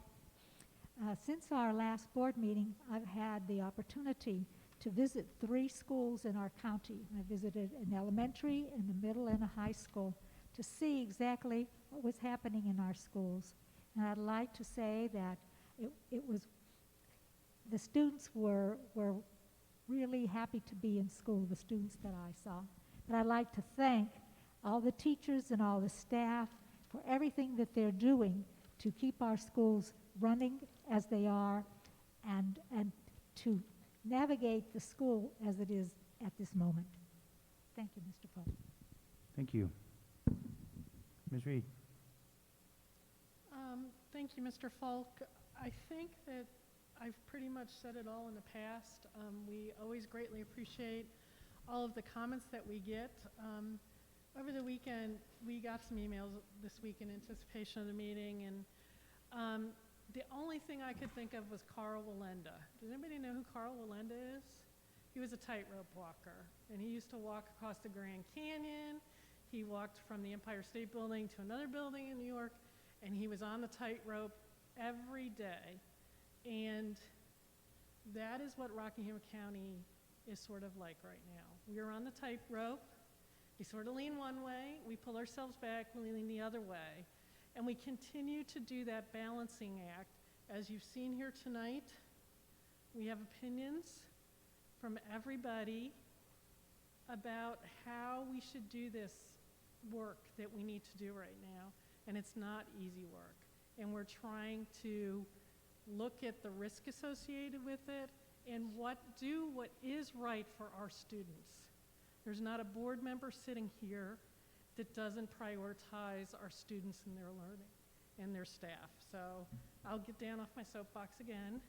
Since our last board meeting, I've had the opportunity to visit 3 schools in our county. I visited an elementary, and a middle, and a high school to see exactly what was happening in our schools. And I'd like to say that the students were really happy to be in school, the students that I saw. But I'd like to thank all the teachers and all the staff for everything that they're doing to keep our schools running as they are and to navigate the school as it is at this moment. Thank you, Mr. Falk. Thank you. Ms. Reed. Thank you, Mr. Falk. I think that I've pretty much said it all in the past. We always greatly appreciate all of the comments that we get. Over the weekend, we got some emails this week in anticipation of the meeting, and the only thing I could think of was Carl Walenda. Does anybody know who Carl Walenda is? He was a tightrope walker, and he used to walk across the Grand Canyon. He walked from the Empire State Building to another building in New York, and he was on the tightrope every day. And that is what Rockingham County is sort of like right now. We are on the tightrope. We sort of lean one way, we pull ourselves back, we lean the other way. And we continue to do that balancing act. As you've seen here tonight, we have opinions from everybody about how we should do this work that we need to do right now. And it's not easy work. And we're trying to look at the risk associated with it and what is right for our students. There's not a board member sitting here that doesn't prioritize our students and their learning and their staff. So I'll get down off my soapbox again.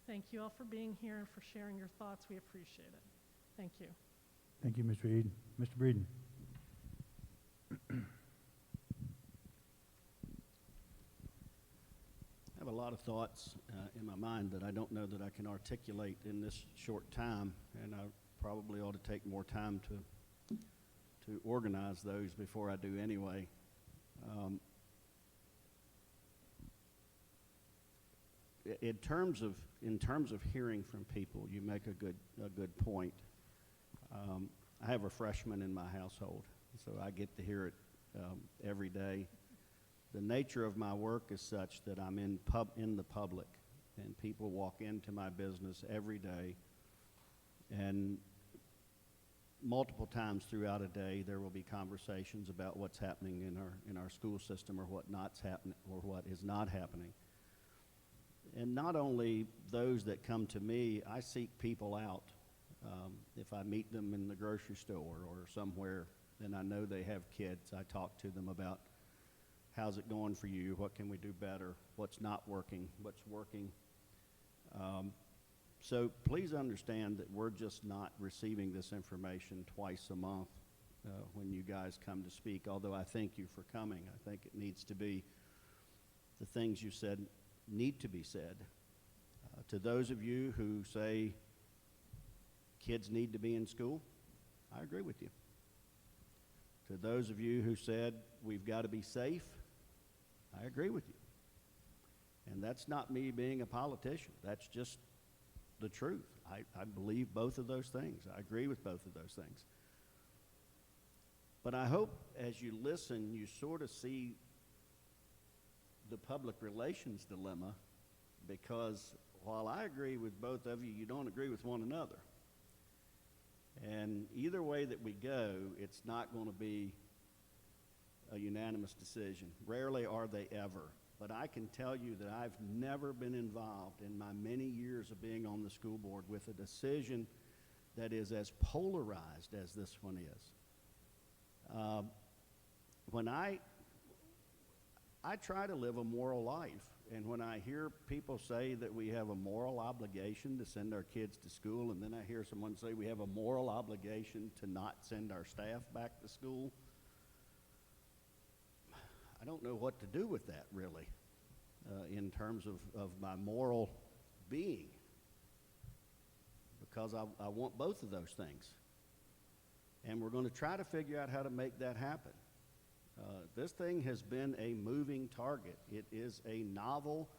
Thank you all for being here and for sharing your thoughts. We appreciate it. Thank you. Thank you, Ms. Reed. Mr. Breeden. I have a lot of thoughts in my mind that I don't know that I can articulate in this short time, and I probably ought to take more time to organize those before I do anyway. In terms of hearing from people, you make a good point. I have a freshman in my household, so I get to hear it every day. The nature of my work is such that I'm in the public, and people walk into my business every day, and multiple times throughout a day there will be conversations about what's happening in our school system or what is not happening. And not only those that come to me, I seek people out. If I meet them in the grocery store or somewhere, and I know they have kids, I talk to them about how's it going for you, what can we do better, what's not working, what's working. So please understand that we're just not receiving this information twice a month when you guys come to speak, although I thank you for coming. I think it needs to be, the things you said need to be said. To those of you who say kids need to be in school, I agree with you. To those of you who said we've got to be safe, I agree with you. And that's not me being a politician. That's just the truth. I believe both of those things. I agree with both of those things. But I hope as you listen, you sort of see the public relations dilemma, because while I agree with both of you, you don't agree with one another. And either way that we go, it's not going to be a unanimous decision. Rarely are they ever. But I can tell you that I've never been involved in my many years of being on the school board with a decision that is as polarized as this one is. When I try to live a moral life, and when I hear people say that we have a moral obligation to send our kids to school, and then I hear someone say we have a moral obligation to not send our staff back to school, I don't know what to do with that, really, in terms of my moral being, because I want both of those things. And we're going to try to figure out how to make that happen. This thing has been a moving target. It is a novel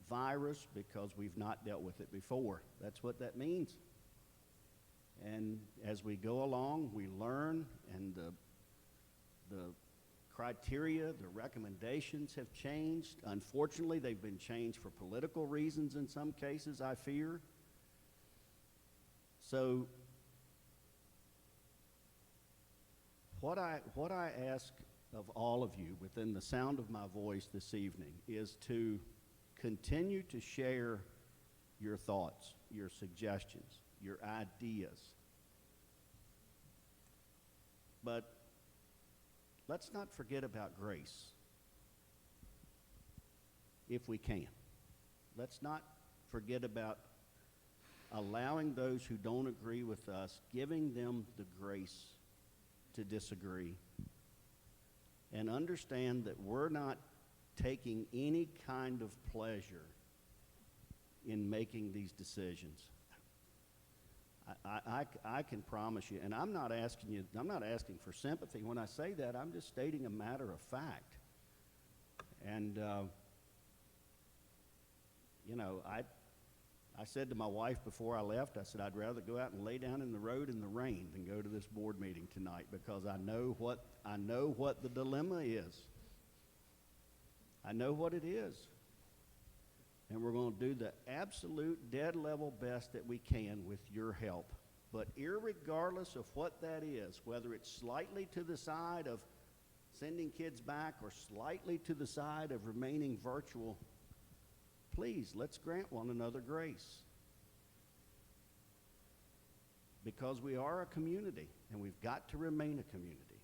virus because we've not dealt with it before. That's what that means. And as we go along, we learn, and the criteria, the recommendations have changed. Unfortunately, they've been changed for political reasons in some cases, I fear. So what I ask of all of you within the sound of my voice this evening is to continue to share your thoughts, your suggestions, your ideas. But let's not forget about grace, if we can. Let's not forget about allowing those who don't agree with us, giving them the grace to disagree, and understand that we're not taking any kind of pleasure in making these decisions. I can promise you, and I'm not asking for sympathy. When I say that, I'm just stating a matter of fact. And, I said to my wife before I left, I said, I'd rather go out and lay down in the road in the rain than go to this board meeting tonight, because I know what the dilemma is. I know what it is. And we're going to do the absolute dead level best that we can with your help. But irregardless of what that is, whether it's slightly to the side of sending kids back or slightly to the side of remaining virtual, please, let's grant one another grace. Because we are a community, and we've got to remain a community.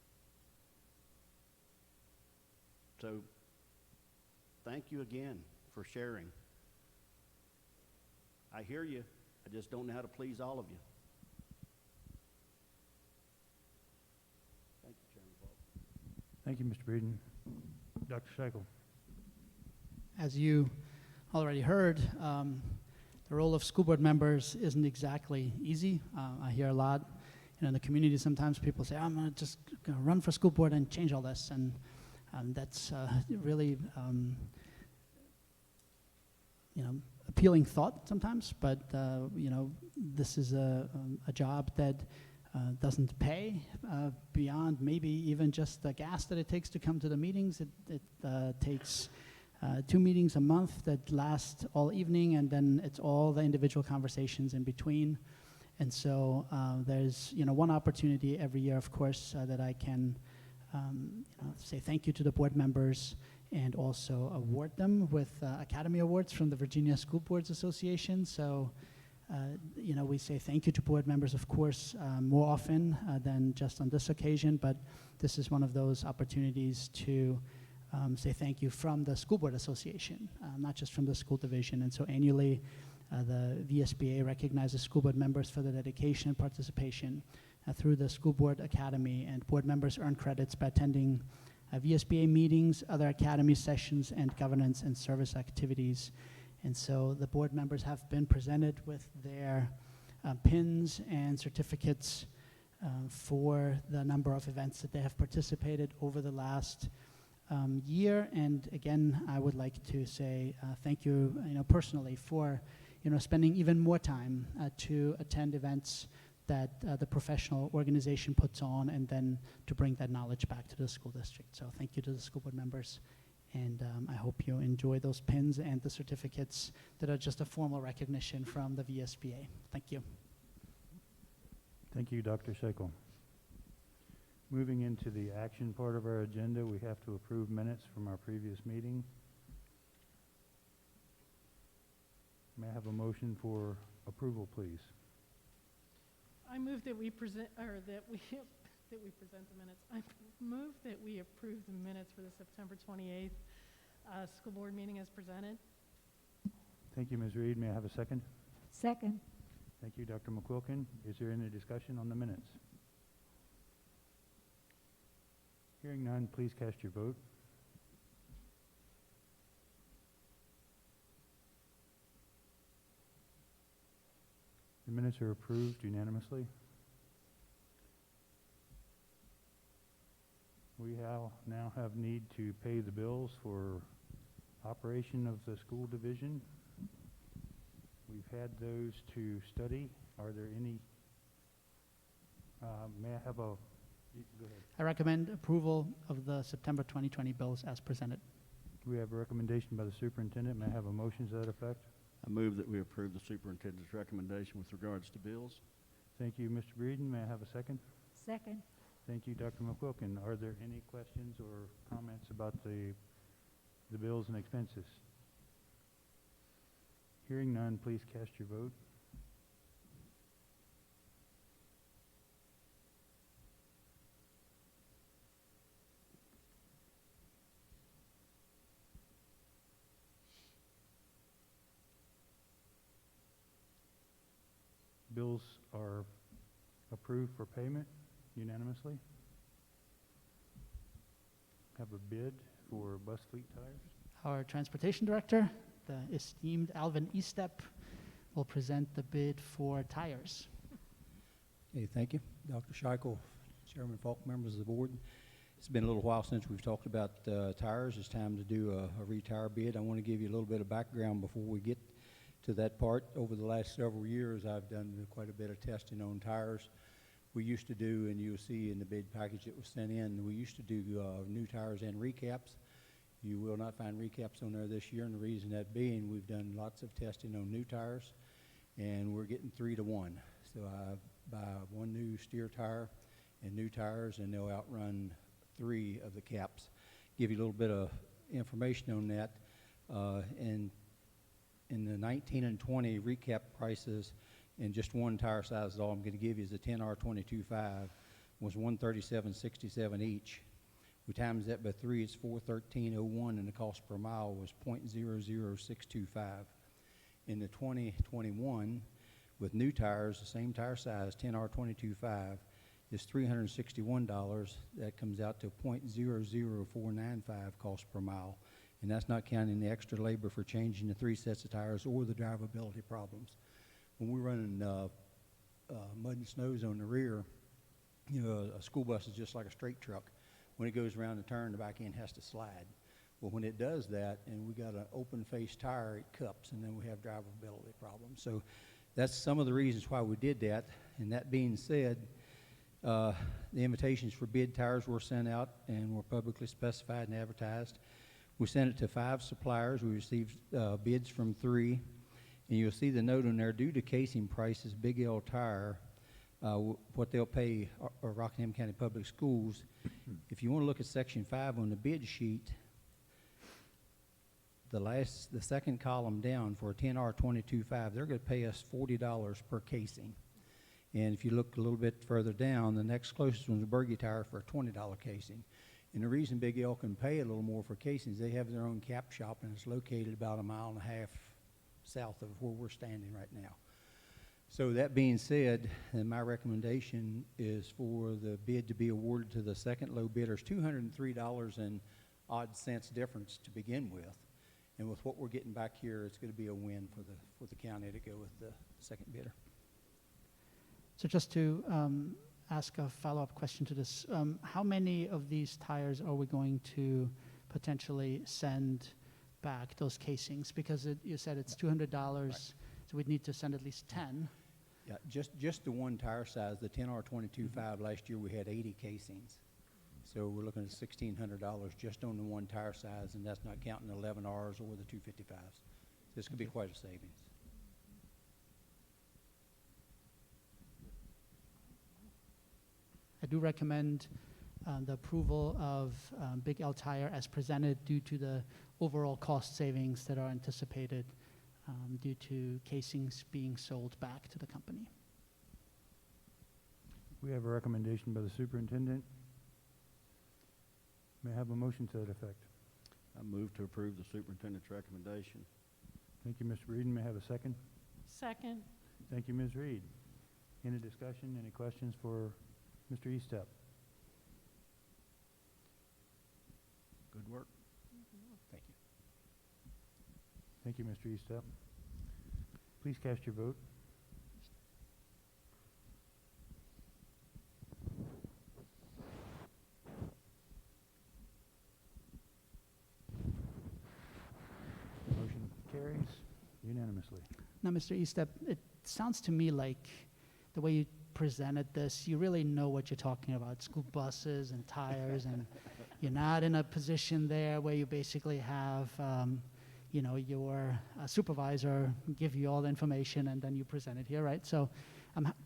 So, thank you again for sharing. I hear you. I just don't know how to please all of you. Thank you, Chairman Falk. Thank you, Mr. Breeden. Dr. Scheichel. As you already heard, the role of school board members isn't exactly easy. I hear a lot, in the community sometimes people say, I'm going to run for school board and change all this, and that's really, appealing thought sometimes, but this is a job that doesn't pay beyond maybe even just the gas that it takes to come to the meetings. It takes 2 meetings a month that last all evening, and then it's all the individual conversations in between. And so there's one opportunity every year, of course, that I can say thank you to the board members and also award them with Academy Awards from the Virginia School Boards Association. So we say thank you to board members, of course, more often than just on this occasion, but this is one of those opportunities to say thank you from the School Board Association, not just from the school division. And so annually, The VSBA recognizes school board members for their dedication and participation through the School Board Academy, and board members earn credits by attending VSBA meetings, other academy sessions, and governance and service activities. And so the board members have been presented with their pins and certificates for the number of events that they have participated over the last year. And again, I would like to say thank you, personally for, spending even more time to attend events that the professional organization puts on, and then to bring that knowledge back to the school district. So thank you to the school board members, and I hope you enjoy those pins and the certificates that are just a formal recognition from the VSBA. Thank you. Thank you, Dr. Scheikel. Moving into the action part of our agenda, we have to approve minutes from our previous meeting. May I have a motion for approval, please? I move that we present, or that we that we present the minutes. I move that we approve the minutes for the September 28th school board meeting as presented. Thank you, Ms. Reed. May I have a second? Second. Thank you, Dr. McQuilkin. Is there any discussion on the minutes? Hearing none, please cast your vote. The minutes are approved unanimously. We now have need to pay the bills for operation of the school division. We've had those to study. Are there any, may I have a, go ahead. I recommend approval of the September 2020 bills as presented. We have a recommendation by the superintendent. May I have a motion to that effect? I move that we approve the superintendent's recommendation with regards to bills. Thank you, Mr. Breeden. May I have a second? Second. Thank you, Dr. McQuilkin. Are there any questions or comments about the bills and expenses? Hearing none, please cast your vote. Bills are approved for payment unanimously. Have a bid for bus fleet tires. Our transportation director, the esteemed Alvin Estep, will present the bid for tires. Okay, thank you. Dr. Scheikel, Chairman Falk, members of the board. It's been a little while since we've talked about tires. It's time to do a retire bid. I want to give you a little bit of background before we get to that part. Over the last several years, I've done quite a bit of testing on tires. We used to do, and you'll see in the bid package that was sent in, we used to do new tires and recaps. You will not find recaps on there this year, and the reason that being, we've done lots of testing on new tires, and we're getting 3 to 1. So I buy one new steer tire and new tires, and they'll outrun 3 of the caps. Give you a little bit of information on that. And in the 19 and 20 recap prices, and just one tire size is all I'm going to give you, is a 10R22.5, was $137.67 each. We times that by 3, it's $413.01, and the cost per mile was .00625. In the 2021, with new tires, the same tire size, 10R22.5, is $361. That comes out to .00495 cost per mile, and that's not counting the extra labor for changing the 3 sets of tires or the drivability problems. When we're running mud and snows on the rear, a school bus is just like a straight truck. When it goes around the turn, the back end has to slide. Well, when it does that, and we got an open face tire, it cups, and then we have drivability problems. So that's some of the reasons why we did that. And that being said, the invitations for bid tires were sent out and were publicly specified and advertised. We sent it to 5 suppliers. We received bids from 3. And you'll see the note on there, due to casing prices, Big L Tire, what they'll pay Rockingham County Public Schools. If you want to look at Section 5 on the bid sheet, the second column down for a 10R22.5, they're going to pay us $40 per casing. And if you look a little bit further down, the next closest one's a Berge Tire for a $20 casing. And the reason Big L can pay a little more for casings, they have their own cap shop, and it's located about 1.5 miles south of where we're standing right now. So that being said, and my recommendation is for the bid to be awarded to the second low bidder. It's $203 and odd cents difference to begin with. And with what we're getting back here, it's going to be a win for the county to go with the second bidder. So just to ask a follow-up question to this, how many of these tires are we going to potentially send back, those casings? Because you said it's $200, right. So we'd need to send at least 10. Yeah, just the one tire size, the 10R22.5, last year we had 80 casings. So we're looking at $1,600 just on the one tire size, and that's not counting the 11Rs or the 255s. This could be quite a savings. I do recommend the approval of Big L Tire as presented due to the overall cost savings that are anticipated due to casings being sold back to the company. We have a recommendation by the superintendent. May I have a motion to that effect? I move to approve the superintendent's recommendation. Thank you, Mr. Reed. May I have a second? Second. Thank you, Ms. Reed. Any discussion, any questions for Mr. Eastep? Good work. Thank you. Thank you, Mr. Eastep. Please cast your vote. Motion carries unanimously. Now, Mr. Eastep, it sounds to me like the way you presented this, you really know what you're talking about, school buses and tires, and you're not in a position there where you basically have, you know, your supervisor give you all the information and then you present it here, right? So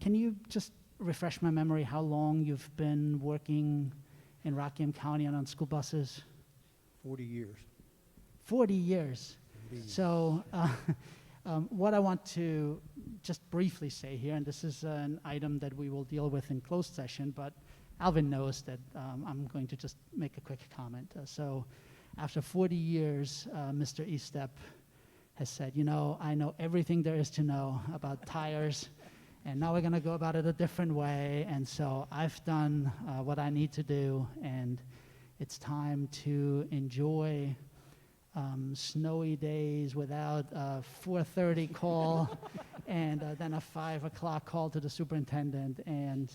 can you just refresh my memory how long you've been working in Rockingham County and on school buses? 40 years. 40 years. 40 years. So what I want to just briefly say here, and this is an item that we will deal with in closed session, but Alvin knows that I'm going to just make a quick comment. So after 40 years, Mr. Eastep has said, you know, I know everything there is to know about tires, and now we're going to go about it a different way, and so I've done what I need to do, and it's time to enjoy snowy days without a 4:30 call and then a 5 o'clock call to the superintendent. And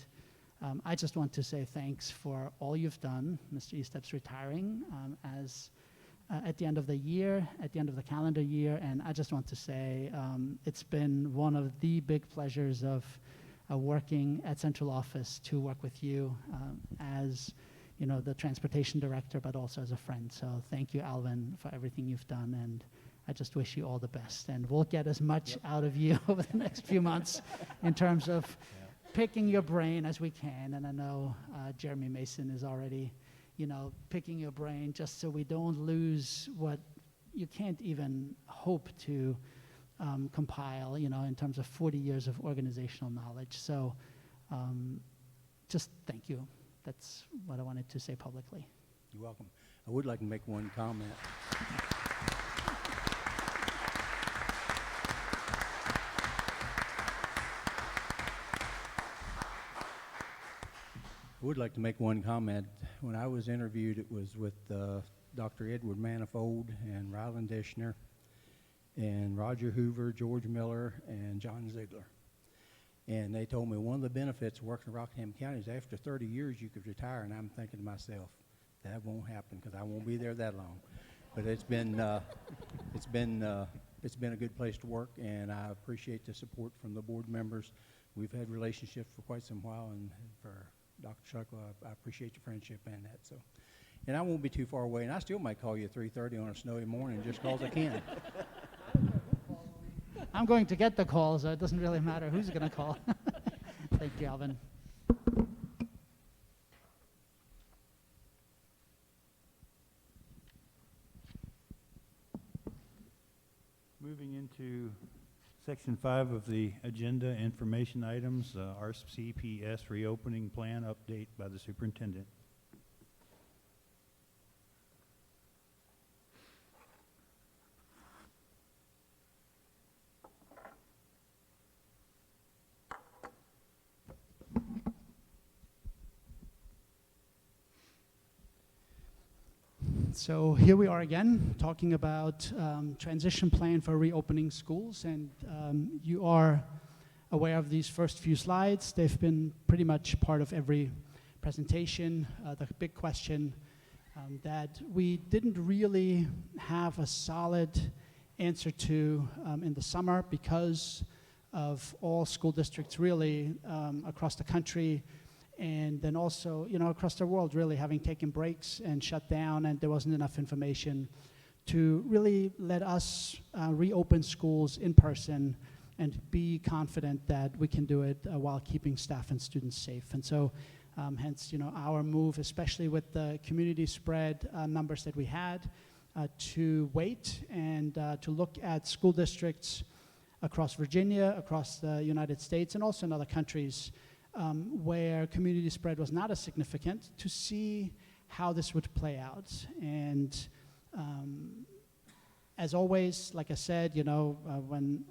I just want to say thanks for all you've done. Mr. Eastep's retiring at the end of the year, at the end of the calendar year, and I just want to say it's been one of the big pleasures of working at central office to work with you as you know, the transportation director, but also as a friend. So thank you, Alvin, for everything you've done, and I just wish you all the best. And we'll get as much out of you over the next few months in terms of picking your brain as we can. And I know Jeremy Mason is already, you know, picking your brain just so we don't lose what you can't even hope to compile, you know, in terms of 40 years of organizational knowledge. So just thank you. That's what I wanted to say publicly. You're welcome. I would like to make one comment. When I was interviewed, it was with Dr. Edward Manifold and Ryland Dishner and Roger Hoover, George Miller, and John Ziegler. And they told me one of the benefits of working in Rockingham County is after 30 years you could retire. And I'm thinking to myself, that won't happen because I won't be there that long. But it's been a good place to work, and I appreciate the support from the board members. We've had relationships for quite some while, and for Dr. Shuckle, I appreciate your friendship and that. So, and I won't be too far away, and I still might call you at 3:30 on a snowy morning just because I can. I'm going to get the call, so it doesn't really matter who's going to call. Thank you, Alvin. Moving into section 5 of the agenda, information items, RCPS reopening plan update by the superintendent. So here we are again, talking about transition plan for reopening schools, and you are aware of these first few slides. They've been pretty much part of every presentation. The big question that we didn't really have a solid answer to in the summer because of all school districts really across the country, and then also, you know, across the world really having taken breaks and shut down, and there wasn't enough information to really let us reopen schools in person and be confident that we can do it while keeping staff and students safe. And so hence, you know, our move, especially with the community spread numbers that we had, to wait and to look at school districts across Virginia, across the United States, and also in other countries where community spread was not as significant, to see how this would play out. And as always, like I said, you know, when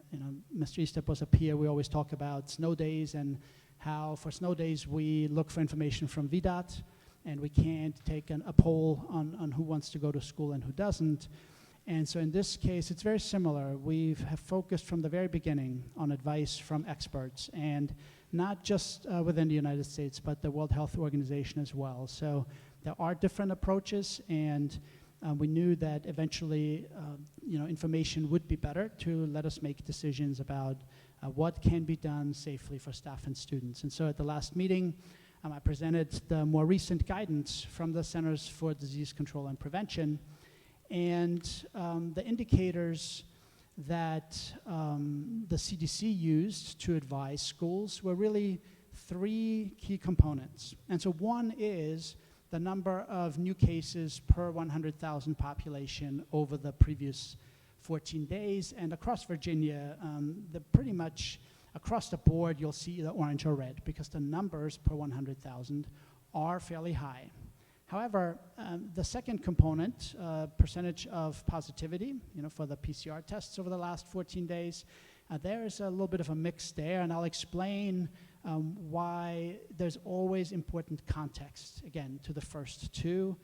Mr. Eastep was up here, we always talk about snow days and how for snow days we look for information from VDOT, and we can't take a poll on who wants to go to school and who doesn't. And so in this case, it's very similar. We have focused from the very beginning on advice from experts, and not just within the United States, but the World Health Organization as well. So there are different approaches, and we knew that eventually, information would be better to let us make decisions about what can be done safely for staff and students. And so at the last meeting, I presented the more recent guidance from the Centers for Disease Control and Prevention, and the indicators that the CDC used to advise schools were really three key components. And so one is the number of new cases per 100,000 population over the previous 14 days. And across Virginia, pretty much across the board, you'll see the orange or red because the numbers per 100,000 are fairly high. However, the second component, percentage of positivity, for the PCR tests over the last 14 days, there is a little bit of a mix there, and I'll explain why there's always important context, again, to the first two.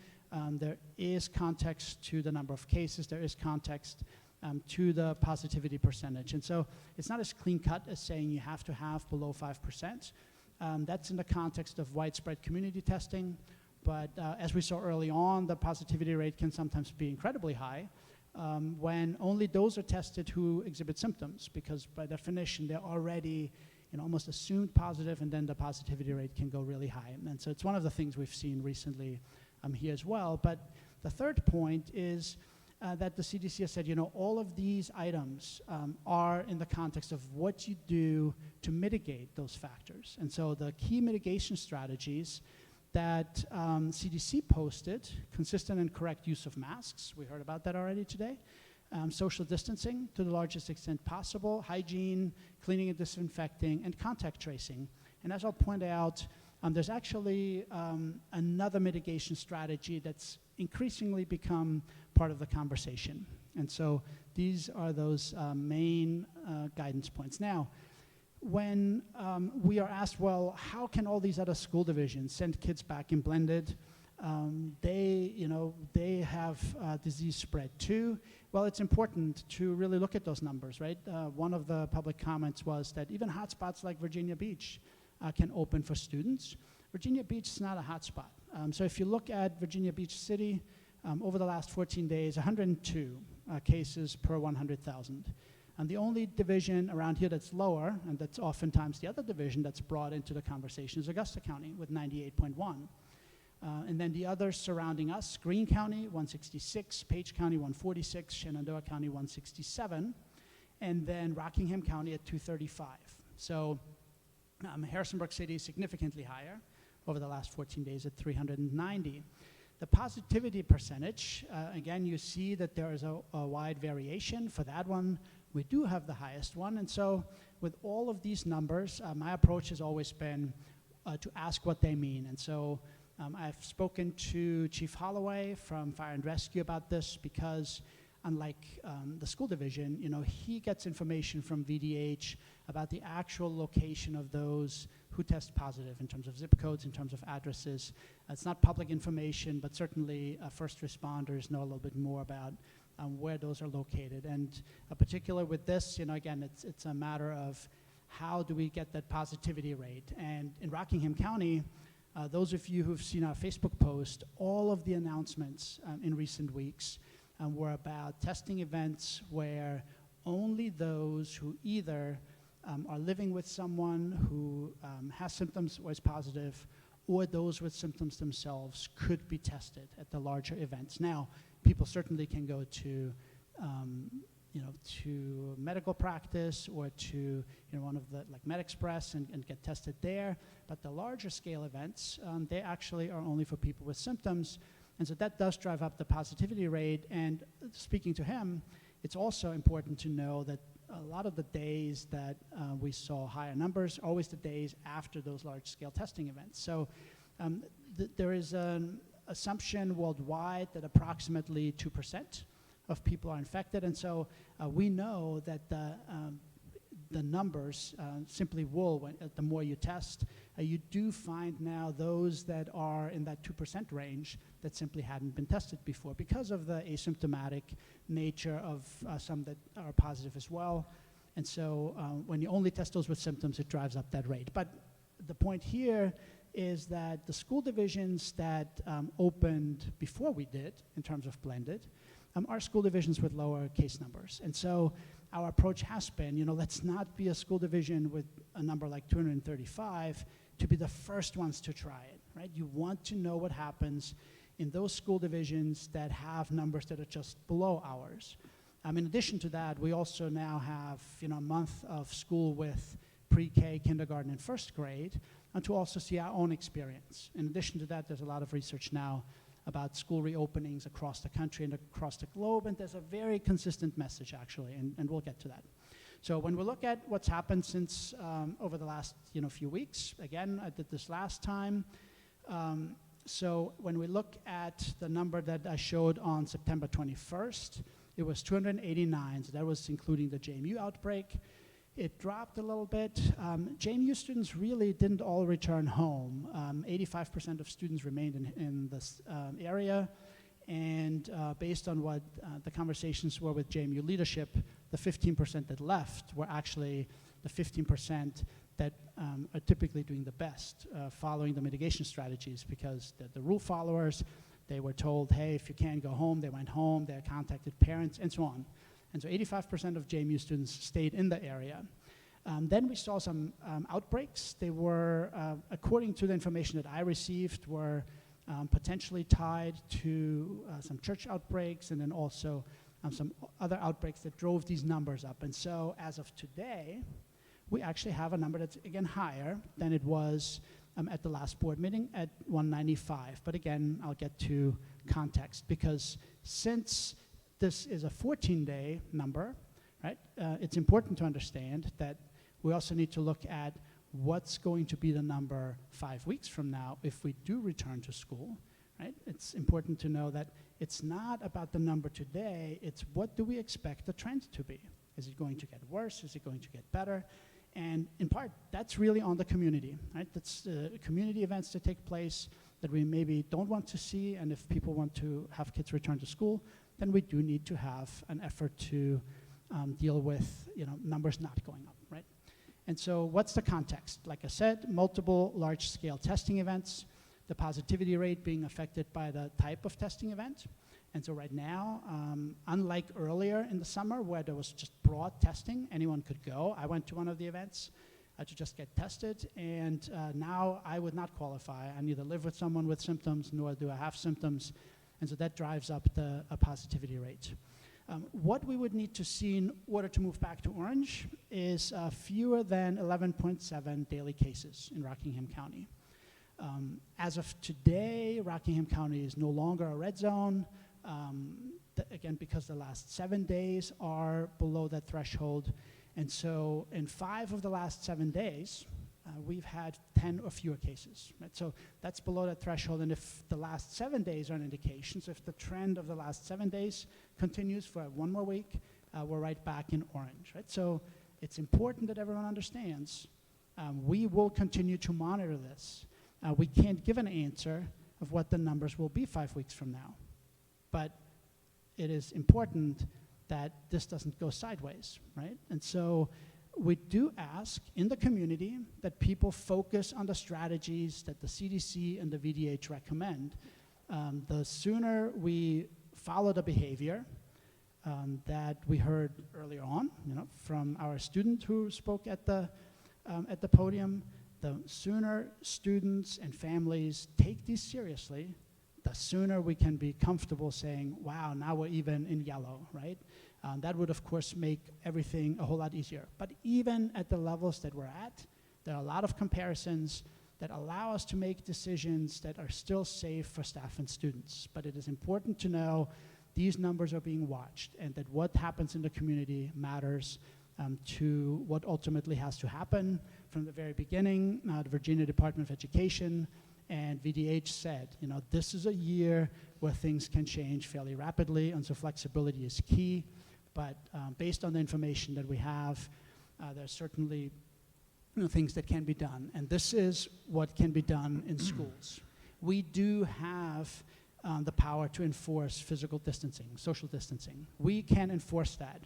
There is context to the number of cases, there is context to the positivity percentage. And so it's not as clean cut as saying you have to have below 5%. That's in the context of widespread community testing. But as we saw early on, the positivity rate can sometimes be incredibly high when only those are tested who exhibit symptoms, because by definition, they're already almost assumed positive, and then the positivity rate can go really high. And so it's one of the things we've seen recently here as well. But the third point is that the CDC has said, all of these items are in the context of what you do to mitigate those factors. And so the key mitigation strategies that CDC posted: consistent and correct use of masks. We heard about that already today. Social distancing to the largest extent possible, hygiene, cleaning and disinfecting, and contact tracing. And as I'll point out, there's actually another mitigation strategy that's increasingly become part of the conversation. And so these are those main guidance points. Now, when we are asked, well, how can all these other school divisions send kids back in blended? They have disease spread too. Well, it's important to really look at those numbers, right? One of the public comments was that even hotspots like Virginia Beach can open for students. Virginia Beach is not a hotspot. So if you look at Virginia Beach City, over the last 14 days, 102 cases per 100,000. And the only division around here that's lower, and that's oftentimes the other division that's brought into the conversation, is Augusta County with 98.1. And then the others surrounding us: Greene County, 166, Page County, 146, Shenandoah County, 167, and then Rockingham County at 235. So Harrisonburg City is significantly higher over the last 14 days at 390. The positivity percentage, again, you see that there is a wide variation. For that one, we do have the highest one. And so with all of these numbers, my approach has always been to ask what they mean. And so I've spoken to Chief Holloway from Fire and Rescue about this, because unlike the school division, he gets information from VDH about the actual location of those who test positive in terms of zip codes, in terms of addresses. It's not public information, but certainly first responders know a little bit more about where those are located. And particular with this, again, it's a matter of how do we get that positivity rate. And in Rockingham County, those of you who've seen our Facebook post, all of the announcements in recent weeks were about testing events where only those who either are living with someone who has symptoms or is positive, or those with symptoms themselves could be tested at the larger events. Now, people certainly can go to to medical practice or to one of the like MedExpress and get tested there. But the larger scale events, they actually are only for people with symptoms. And so that does drive up the positivity rate. And speaking to him, it's also important to know that a lot of the days that we saw higher numbers, always the days after those large scale testing events. So there is an assumption worldwide that approximately 2% of people are infected, and so we know that the numbers simply will, the more you test, you do find now those that are in that 2% range that simply hadn't been tested before because of the asymptomatic nature of some that are positive as well. And so when you only test those with symptoms, it drives up that rate. But the point here is that the school divisions that opened before we did, in terms of blended, are school divisions with lower case numbers. And so our approach has been, let's not be a school division with a number like 235 to be the first ones to try it, right? You want to know what happens in those school divisions that have numbers that are just below ours. In addition to that, we also now have, a month of school with pre-K, kindergarten, and first grade, and to also see our own experience. In addition to that, there's a lot of research now about school reopenings across the country and across the globe, and there's a very consistent message, actually, and we'll get to that. So when we look at what's happened since over the last few weeks, again, I did this last time. So when we look at the number that I showed on September 21st, it was 289, so that was including the JMU outbreak. It dropped a little bit. JMU students really didn't all return home. 85% of students remained in this area, and based on what the conversations were with JMU leadership, the 15% that left were actually the 15% that are typically doing the best following the mitigation strategies, because the rule followers, they were told, hey, if you can't go home, they went home, they contacted parents, and so on. And so 85% of JMU students stayed in the area. Then we saw some outbreaks. They were, according to the information that I received, were potentially tied to some church outbreaks, and then also some other outbreaks that drove these numbers up. And so as of today, we actually have a number that's, again, higher than it was at the last board meeting at 195. But again, I'll get to context, because since this is a 14-day number, right, it's important to understand that we also need to look at what's going to be the number 5 weeks from now if we do return to school, right? It's important to know that it's not about the number today, it's what do we expect the trend to be? Is it going to get worse? Is it going to get better? And in part, that's really on the community, right? That's community events that take place that we maybe don't want to see, and if people want to have kids return to school, then we do need to have an effort to deal with numbers not going up, right? And so what's the context? Like I said, multiple large-scale testing events, the positivity rate being affected by the type of testing event. And so right now, unlike earlier in the summer where there was just broad testing, anyone could go. I went to one of the events to just get tested, and now I would not qualify. I neither live with someone with symptoms nor do I have symptoms, and so that drives up the positivity rate. What we would need to see in order to move back to orange is fewer than 11.7 daily cases in Rockingham County. As of today, Rockingham County is no longer a red zone, again, because the last 7 days are below that threshold. And so in 5 of the last 7 days, we've had 10 or fewer cases, right? So that's below that threshold, and if the last 7 days are an indication, so if the trend of the last 7 days continues for one more week, we're right back in orange, right? So it's important that everyone understands we will continue to monitor this. We can't give an answer of what the numbers will be 5 weeks from now, but it is important that this doesn't go sideways, right? And so we do ask in the community that people focus on the strategies that the CDC and the VDH recommend. The sooner we follow the behavior that we heard earlier on, from our student who spoke at the podium, the sooner students and families take these seriously, the sooner we can be comfortable saying, wow, now we're even in yellow, right? That would, of course, make everything a whole lot easier. But even at the levels that we're at, there are a lot of comparisons that allow us to make decisions that are still safe for staff and students. But it is important to know these numbers are being watched and that what happens in the community matters to what ultimately has to happen. From the very beginning, the Virginia Department of Education and VDH said, this is a year where things can change fairly rapidly, and so flexibility is key. But based on the information that we have, there's certainly things that can be done. And this is what can be done in schools. We do have the power to enforce physical distancing, social distancing. We can enforce that.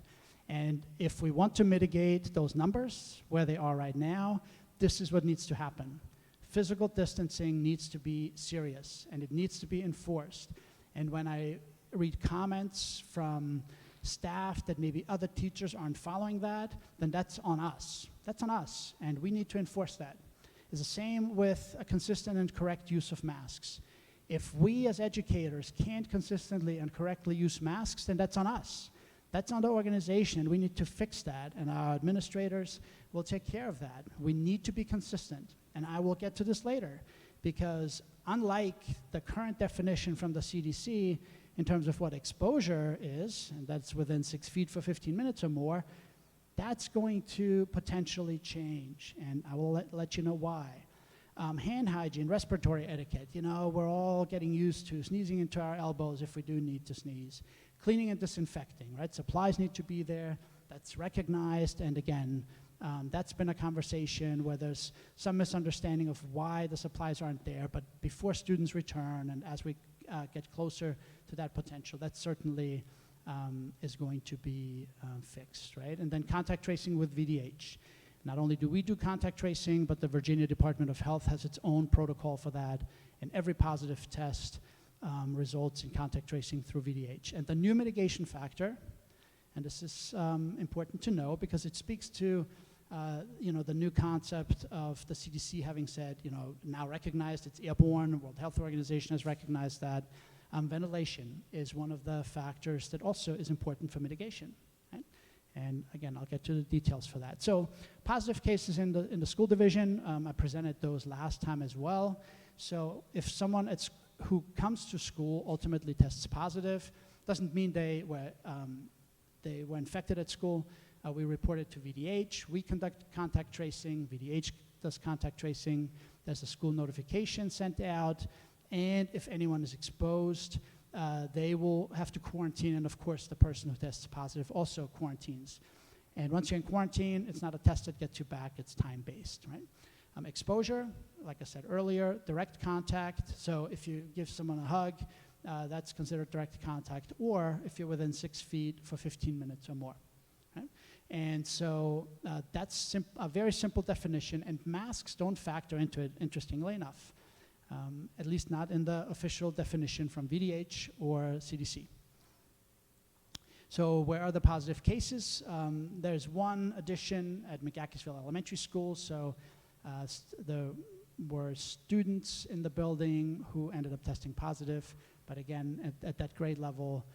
And if we want to mitigate those numbers where they are right now, this is what needs to happen. Physical distancing needs to be serious, and it needs to be enforced. And when I read comments from staff that maybe other teachers aren't following that, then that's on us. That's on us, and we need to enforce that. It's the same with a consistent and correct use of masks. If we as educators can't consistently and correctly use masks, then that's on us. That's on the organization, and we need to fix that, and our administrators will take care of that. We need to be consistent, and I will get to this later, because unlike the current definition from the CDC in terms of what exposure is, and that's within 6 feet for 15 minutes or more, that's going to potentially change, and I will let you know why. Hand hygiene, respiratory etiquette, we're all getting used to sneezing into our elbows if we do need to sneeze. Cleaning and disinfecting, right? Supplies need to be there. That's recognized, and again, that's been a conversation where there's some misunderstanding of why the supplies aren't there, but before students return and as we get closer to that potential, that certainly is going to be fixed, right? And then contact tracing with VDH. Not only do we do contact tracing, but the Virginia Department of Health has its own protocol for that, and every positive test results in contact tracing through VDH. And the new mitigation factor, and this is important to know because it speaks to the new concept of the CDC having said, now recognized it's airborne, the World Health Organization has recognized that. Ventilation is one of the factors that also is important for mitigation. Right? And again, I'll get to the details for that. So positive cases in the school division, I presented those last time as well. So if someone who comes to school ultimately tests positive, doesn't mean they were infected at school. We report it to VDH. We conduct contact tracing. VDH does contact tracing. There's a school notification sent out. And if anyone is exposed, they will have to quarantine. And of course, the person who tests positive also quarantines. And once you're in quarantine, it's not a test that gets you back. It's time-based, right? Exposure, like I said earlier, direct contact. So if you give someone a hug, that's considered direct contact, or if you're within 6 feet for 15 minutes or more. Right? And so that's a very simple definition, and masks don't factor into it, interestingly enough, at least not in the official definition from VDH or CDC. So where are the positive cases? There's one addition at McGackisville Elementary School, so there were students in the building who ended up testing positive, but again, at that grade level,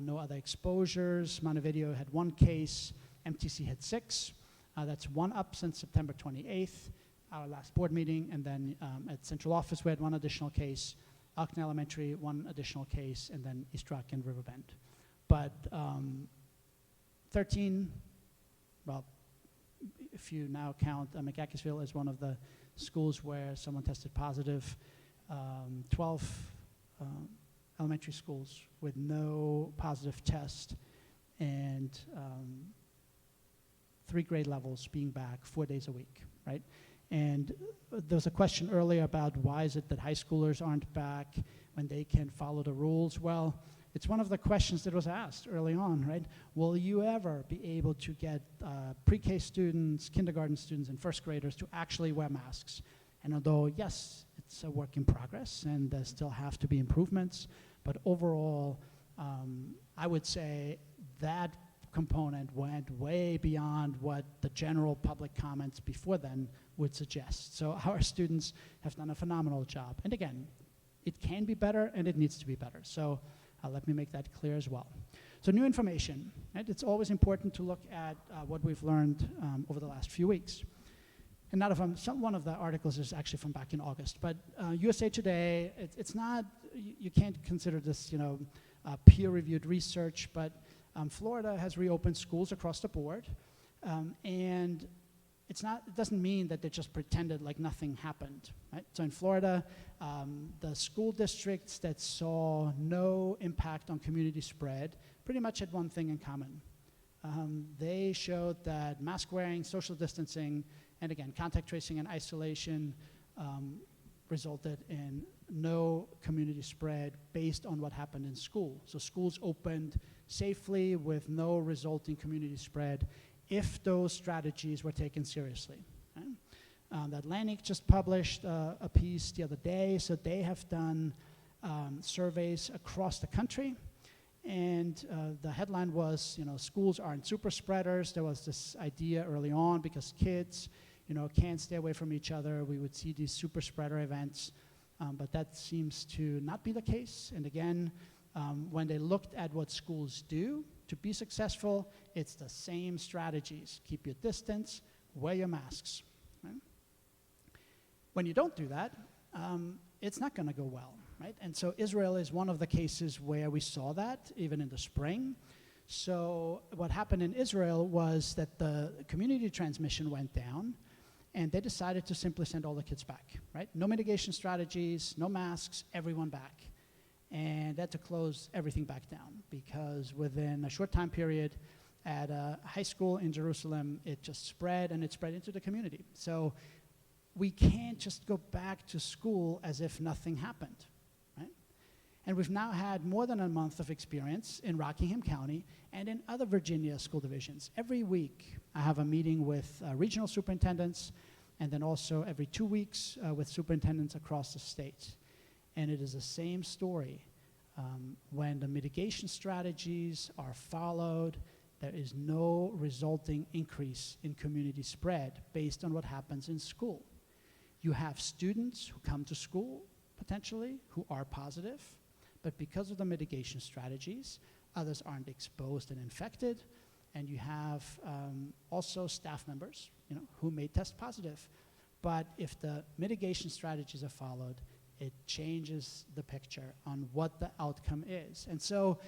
no other exposures. Montevideo had 1 case, MTC had 6. That's 1 up since September 28th, our last board meeting, and then at central office we had 1 additional case, Elkton Elementary 1 additional case, and then East Rock and Riverbend. But 13, well, if you now count McGackisville as one of the schools where someone tested positive, 12 elementary schools with no positive test, and 3 grade levels being back 4 days a week, right? And there was a question earlier about why is it that high schoolers aren't back when they can follow the rules? Well, it's one of the questions that was asked early on, right? Will you ever be able to get pre-K students, kindergarten students, and first graders to actually wear masks? And although, yes, it's a work in progress and there still have to be improvements, but overall, I would say that component went way beyond what the general public comments before then would suggest. So our students have done a phenomenal job. And again, it can be better and it needs to be better. So let me make that clear as well. So new information, right? It's always important to look at what we've learned over the last few weeks. And not one of the articles is actually from back in August, but USA Today, it's not, you can't consider this, peer-reviewed research, but Florida has reopened schools across the board, and it doesn't mean that they just pretended like nothing happened, right? So in Florida, the school districts that saw no impact on community spread pretty much had one thing in common. They showed that mask wearing, social distancing, and again, contact tracing and isolation resulted in no community spread based on what happened in school. So schools opened safely with no resulting community spread if those strategies were taken seriously. Right? The Atlantic just published a piece the other day, so they have done surveys across the country, and the headline was, schools aren't super spreaders. There was this idea early on because kids, can't stay away from each other. We would see these super spreader events, but that seems to not be the case. And again, when they looked at what schools do to be successful, it's the same strategies. Keep your distance, wear your masks. Right? When you don't do that, it's not going to go well. Right? And so Israel is one of the cases where we saw that, even in the spring. So what happened in Israel was that the community transmission went down, and they decided to simply send all the kids back. Right? No mitigation strategies, no masks, everyone back. And that to close everything back down, because within a short time period at a high school in Jerusalem, it just spread, and it spread into the community. So we can't just go back to school as if nothing happened, right? And we've now had more than a month of experience in Rockingham County and in other Virginia school divisions. Every week I have a meeting with regional superintendents, and then also every 2 weeks with superintendents across the state. And it is the same story. When the mitigation strategies are followed, there is no resulting increase in community spread based on what happens in school. You have students who come to school, potentially, who are positive, but because of the mitigation strategies, others aren't exposed and infected, and you have also staff members, who may test positive. But if the mitigation strategies are followed, it changes the picture on what the outcome is. And so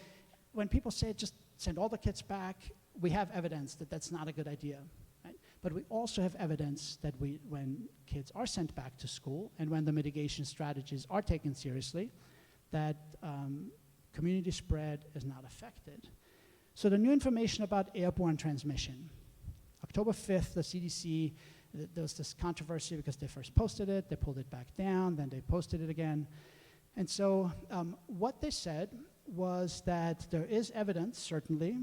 when people say just send all the kids back, we have evidence that that's not a good idea. Right? But we also have evidence that when kids are sent back to school and when the mitigation strategies are taken seriously, that community spread is not affected. So the new information about airborne transmission. October 5th, the CDC, there was this controversy because they first posted it, they pulled it back down, then they posted it again. And so what they said was that there is evidence, certainly,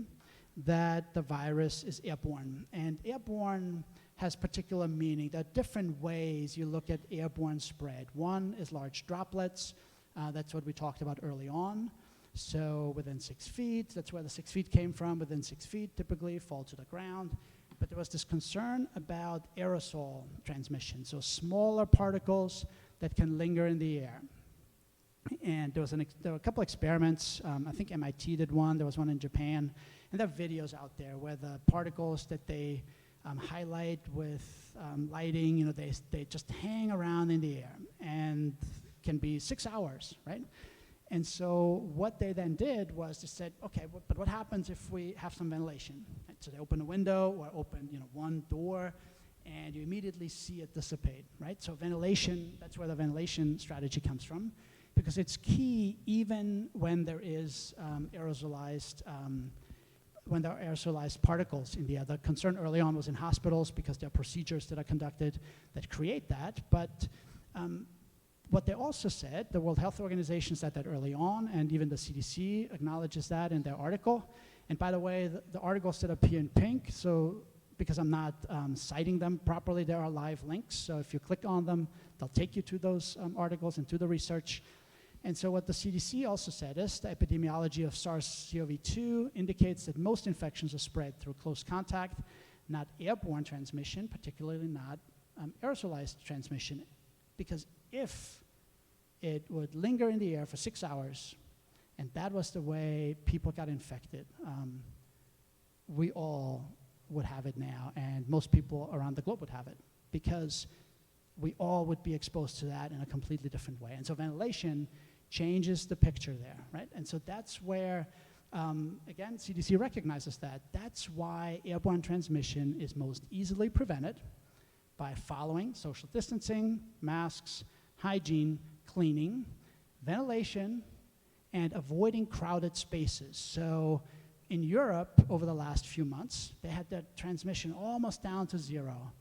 that the virus is airborne. And airborne has particular meaning. There are different ways you look at airborne spread. One is large droplets. That's what we talked about early on. So within 6 feet, that's where the 6 feet came from. Within 6 feet, typically fall to the ground. But there was this concern about aerosol transmission, so smaller particles that can linger in the air. And there were a couple experiments. I think MIT did one. There was one in Japan. And there are videos out there where the particles that they highlight with lighting, they just hang around in the air and can be 6 hours, right? And so what they then did was they said, okay, but what happens if we have some ventilation? Right? So they open a window or open one door, and you immediately see it dissipate, right? So ventilation, that's where the ventilation strategy comes from, because it's key even when there is when there are aerosolized particles in the air. The concern early on was in hospitals because there are procedures that are conducted that create that. But what they also said, the World Health Organization said that early on, and even the CDC acknowledges that in their article. And by the way, the article set up here in pink, so because I'm not citing them properly, there are live links. So if you click on them, they'll take you to those articles and to the research. And so what the CDC also said is the epidemiology of SARS-CoV-2 indicates that most infections are spread through close contact, not airborne transmission, particularly not aerosolized transmission. Because if it would linger in the air for 6 hours, and that was the way people got infected, we all would have it now, and most people around the globe would have it, because we all would be exposed to that in a completely different way. And so ventilation changes the picture there, right? And so that's where, again, CDC recognizes that. That's why airborne transmission is most easily prevented by following social distancing, masks, hygiene, cleaning, ventilation, and avoiding crowded spaces. So in Europe, over the last few months, they had their transmission almost down to 0.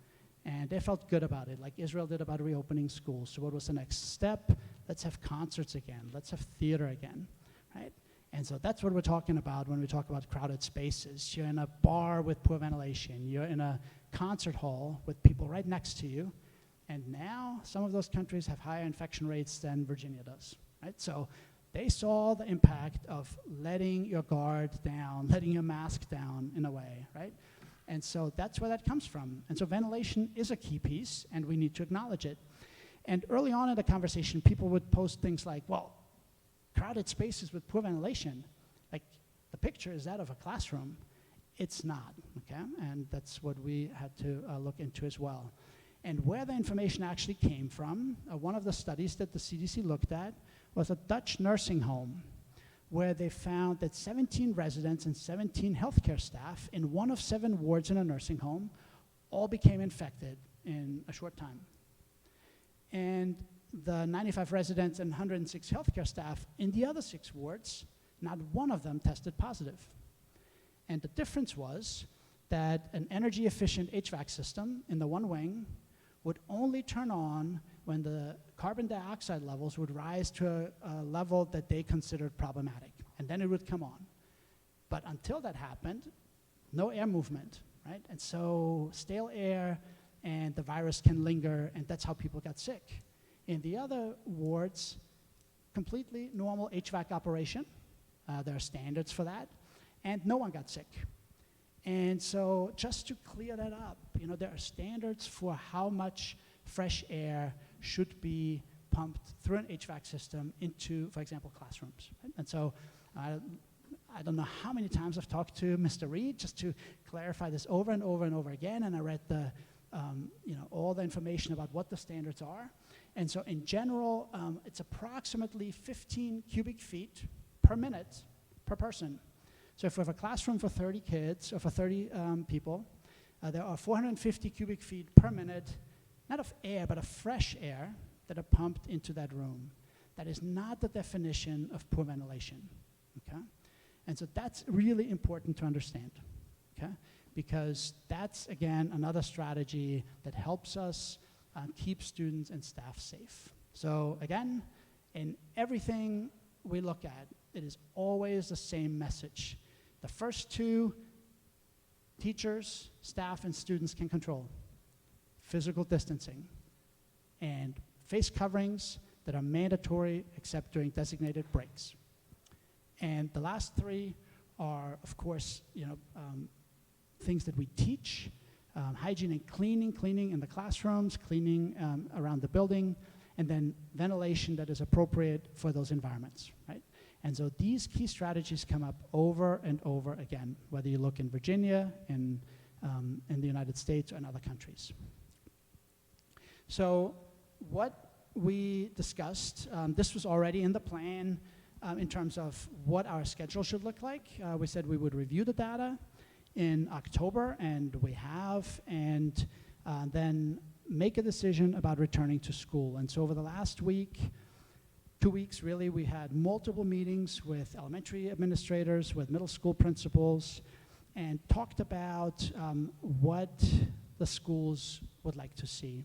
And they felt good about it, like Israel did about reopening schools. So what was the next step? Let's have concerts again. Let's have theater again, right? And so that's what we're talking about when we talk about crowded spaces. You're in a bar with poor ventilation. You're in a concert hall with people right next to you. And now some of those countries have higher infection rates than Virginia does, right? So they saw the impact of letting your guard down, letting your mask down in a way, right? And so that's where that comes from. And so ventilation is a key piece, and we need to acknowledge it. And early on in the conversation, people would post things like, well, crowded spaces with poor ventilation, like the picture is that of a classroom. It's not, okay? And that's what we had to look into as well. And where the information actually came from, one of the studies that the CDC looked at was a Dutch nursing home, where they found that 17 residents and 17 healthcare staff in one of 7 wards in a nursing home all became infected in a short time. And the 95 residents and 106 healthcare staff in the other 6 wards, not one of them tested positive. And the difference was that an energy-efficient HVAC system in the one wing would only turn on when the carbon dioxide levels would rise to a level that they considered problematic, and then it would come on. But until that happened, no air movement, right? And so stale air and the virus can linger, and that's how people got sick. In the other wards, completely normal HVAC operation. There are standards for that, and no one got sick. And so just to clear that up, you know, there are standards for how much fresh air should be pumped through an HVAC system into, for example, classrooms. Right? And so I don't know how many times I've talked to Mr. Reed just to clarify this over and over and over again, and I read the, all the information about what the standards are. And so in general, it's approximately 15 cubic feet per minute per person. So if we have a classroom for 30 kids, or for 30 people, there are 450 cubic feet per minute, not of air, but of fresh air that are pumped into that room. That is not the definition of poor ventilation, okay? And so that's really important to understand, okay? Because that's, again, another strategy that helps us keep students and staff safe. So again, in everything we look at, it is always the same message. The first 2, teachers, staff, and students can control. Physical distancing and face coverings that are mandatory except during designated breaks. And the last 3 are, of course, things that we teach, hygiene and cleaning in the classrooms, cleaning around the building, and then ventilation that is appropriate for those environments, right? And so these key strategies come up over and over again, whether you look in Virginia, in the United States, or in other countries. So what we discussed, this was already in the plan in terms of what our schedule should look like. We said we would review the data in October, and we have, and then make a decision about returning to school. And so over the last week, 2 weeks really, we had multiple meetings with elementary administrators, with middle school principals, and talked about what the schools would like to see.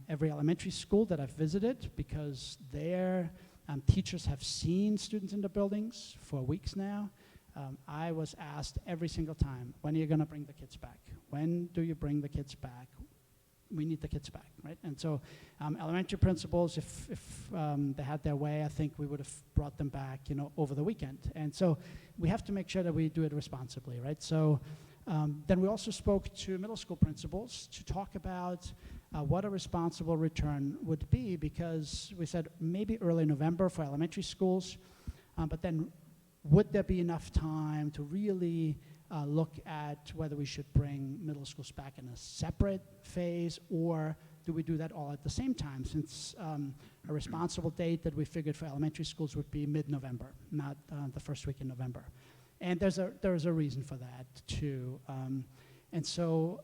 Every elementary school that I've visited, because their teachers have seen students in the buildings for weeks now, I was asked every single time, when are you going to bring the kids back? When do you bring the kids back? We need the kids back, right? And so elementary principals, if they had their way, I think we would have brought them back, over the weekend. And so we have to make sure that we do it responsibly, right? So then we also spoke to middle school principals to talk about what a responsible return would be, because we said maybe early November for elementary schools, but then would there be enough time to really look at whether we should bring middle schools back in a separate phase, or do we do that all at the same time, since a responsible date that we figured for elementary schools would be mid-November, not the first week in November. And there's a reason for that, too. And so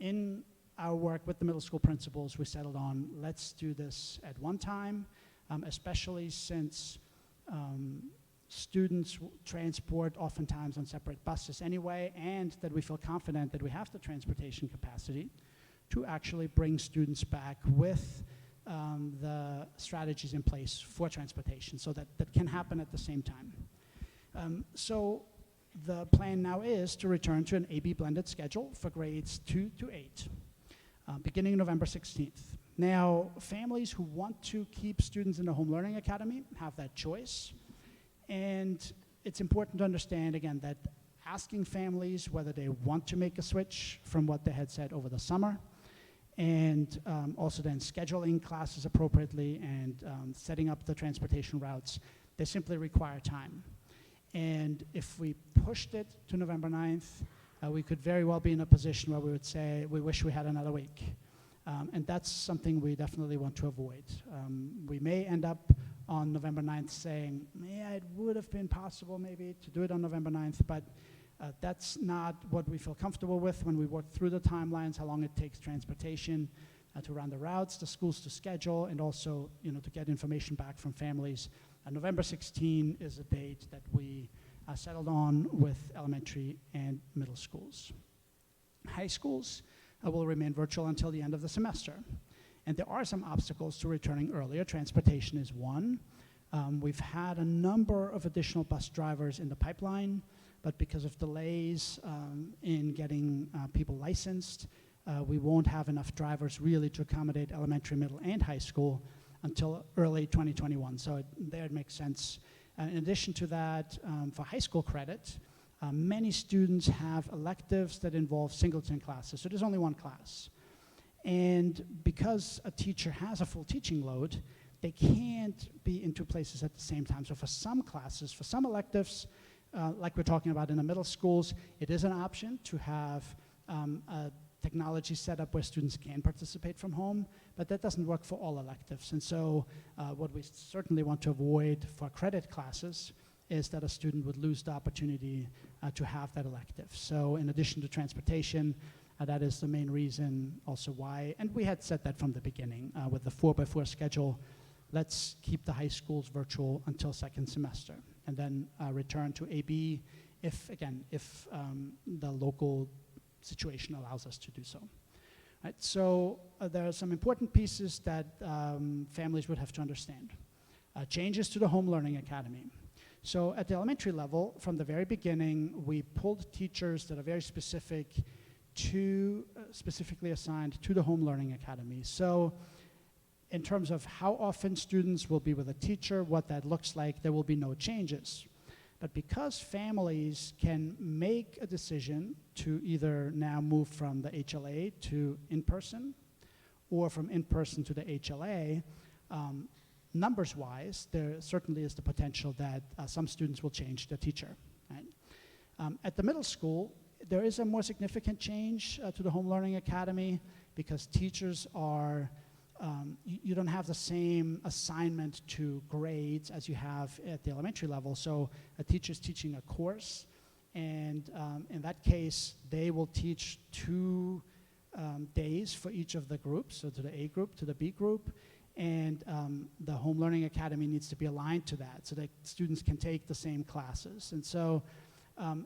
in our work with the middle school principals, we settled on let's do this at one time, especially since students transport oftentimes on separate buses anyway, and that we feel confident that we have the transportation capacity to actually bring students back with the strategies in place for transportation, so that can happen at the same time. So the plan now is to return to an AB blended schedule for grades 2 to 8, beginning November 16th. Now, families who want to keep students in the Home Learning Academy have that choice. And it's important to understand, again, that asking families whether they want to make a switch from what they had said over the summer, and also then scheduling classes appropriately and setting up the transportation routes, they simply require time. And if we pushed it to November 9th, we could very well be in a position where we would say, we wish we had another week. And that's something we definitely want to avoid. We may end up on November 9th saying, yeah, it would have been possible maybe to do it on November 9th, but that's not what we feel comfortable with when we work through the timelines, how long it takes transportation to run the routes, the schools to schedule, and also to get information back from families. November 16 is a date that we settled on with elementary and middle schools. High schools will remain virtual until the end of the semester. And there are some obstacles to returning earlier. Transportation is one. We've had a number of additional bus drivers in the pipeline, but because of delays in getting people licensed, we won't have enough drivers really to accommodate elementary, middle, and high school until early 2021. So there it makes sense. In addition to that, for high school credit, many students have electives that involve singleton classes, so there's only one class. And because a teacher has a full teaching load, they can't be in two places at the same time. So for some classes, for some electives, like we're talking about in the middle schools, it is an option to have a technology set up where students can participate from home, but that doesn't work for all electives. And so what we certainly want to avoid for credit classes is that a student would lose the opportunity to have that elective. So in addition to transportation, that is the main reason also why, and we had said that from the beginning with the 4x4 schedule, let's keep the high schools virtual until second semester, and then return to AB if the local situation allows us to do so. Right, so there are some important pieces that families would have to understand. Changes to the Home Learning Academy. So at the elementary level, from the very beginning, we pulled teachers that are very specific to, specifically assigned to the Home Learning Academy. So in terms of how often students will be with a teacher, what that looks like, there will be no changes. But because families can make a decision to either now move from the HLA to in-person, or from in-person to the HLA, numbers-wise, there certainly is the potential that some students will change the teacher. Right? At the middle school, there is a more significant change to the Home Learning Academy because teachers are, you don't have the same assignment to grades as you have at the elementary level. So a teacher's teaching a course, and in that case, they will teach two days for each of the groups, so to the A group, to the B group, and the Home Learning Academy needs to be aligned to that so that students can take the same classes. And so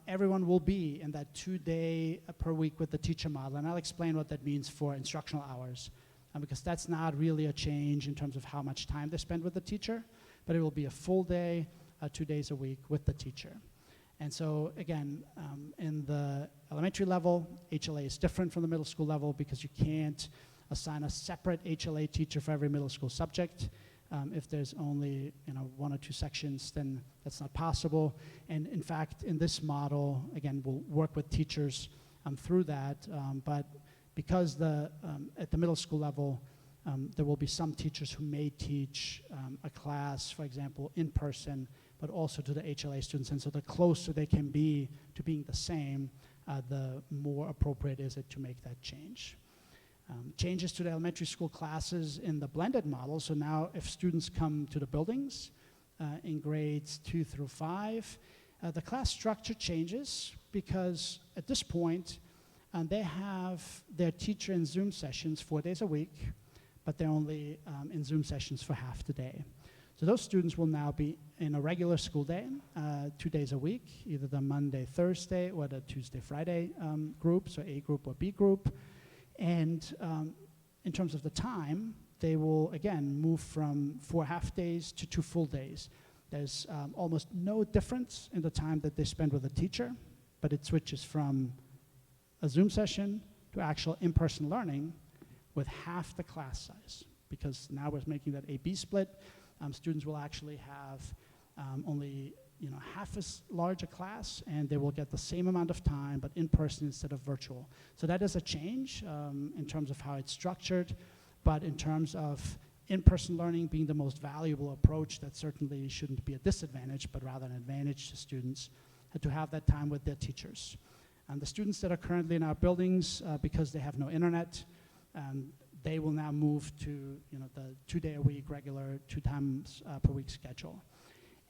everyone will be in that 2-day per week with the teacher model, and I'll explain what that means for instructional hours, because that's not really a change in terms of how much time they spend with the teacher, but it will be a full day, 2 days a week with the teacher. And so again, in the elementary level, HLA is different from the middle school level because you can't assign a separate HLA teacher for every middle school subject. If there's only 1 or 2 sections, then that's not possible. And in fact, in this model, again, we'll work with teachers through that. But because at the middle school level, there will be some teachers who may teach a class, for example, in person, but also to the HLA students. And so the closer they can be to being the same, the more appropriate is it to make that change. Changes to the elementary school classes in the blended model. So now if students come to the buildings in grades 2 through 5, the class structure changes because at this point, they have their teacher in Zoom sessions 4 days a week, but they're only in Zoom sessions for half the day. So those students will now be in a regular school day, 2 days a week, either the Monday, Thursday, or the Tuesday, Friday group, so A group or B group. And in terms of the time, they will, again, move from 4 half days to 2 full days. There's almost no difference in the time that they spend with a teacher, but it switches from a Zoom session to actual in-person learning with half the class size, because now we're making that A-B split. Students will actually have only half as large a class, and they will get the same amount of time, but in person instead of virtual. So that is a change in terms of how it's structured, but in terms of in-person learning being the most valuable approach, that certainly shouldn't be a disadvantage, but rather an advantage to students to have that time with their teachers. And the students that are currently in our buildings, because they have no internet, they will now move to the 2-day-a-week regular 2 times per week schedule.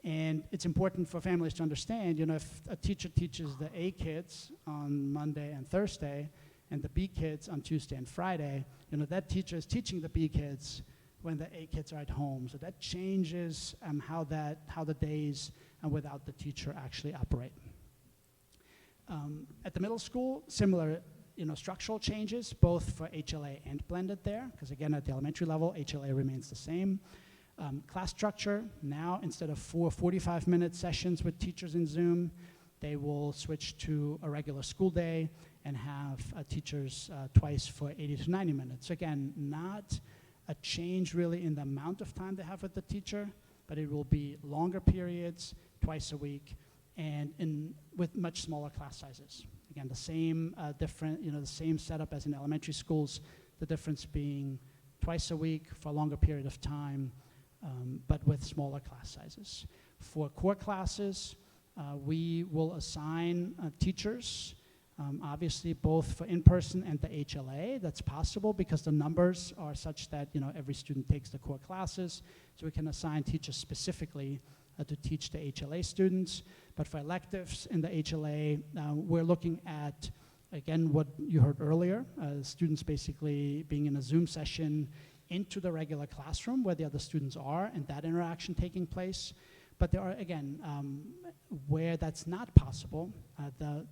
And it's important for families to understand, if a teacher teaches the A kids on Monday and Thursday and the B kids on Tuesday and Friday, that teacher is teaching the B kids when the A kids are at home. So that changes how the days without the teacher actually operate. At the middle school, similar structural changes, both for HLA and blended there, because again, at the elementary level, HLA remains the same. Class structure, now instead of 4 45-minute sessions with teachers in Zoom, they will switch to a regular school day and have teachers twice for 80 to 90 minutes. So again, not a change really in the amount of time they have with the teacher, but it will be longer periods, twice a week, and with much smaller class sizes. Again, the same the same setup as in elementary schools, the difference being twice a week for a longer period of time, but with smaller class sizes. For core classes, we will assign teachers, obviously both for in-person and the HLA. That's possible because the numbers are such that every student takes the core classes, so we can assign teachers specifically to teach the HLA students. But for electives in the HLA, we're looking at, again, what you heard earlier, students basically being in a Zoom session into the regular classroom where the other students are and that interaction taking place. But there are, again, where that's not possible,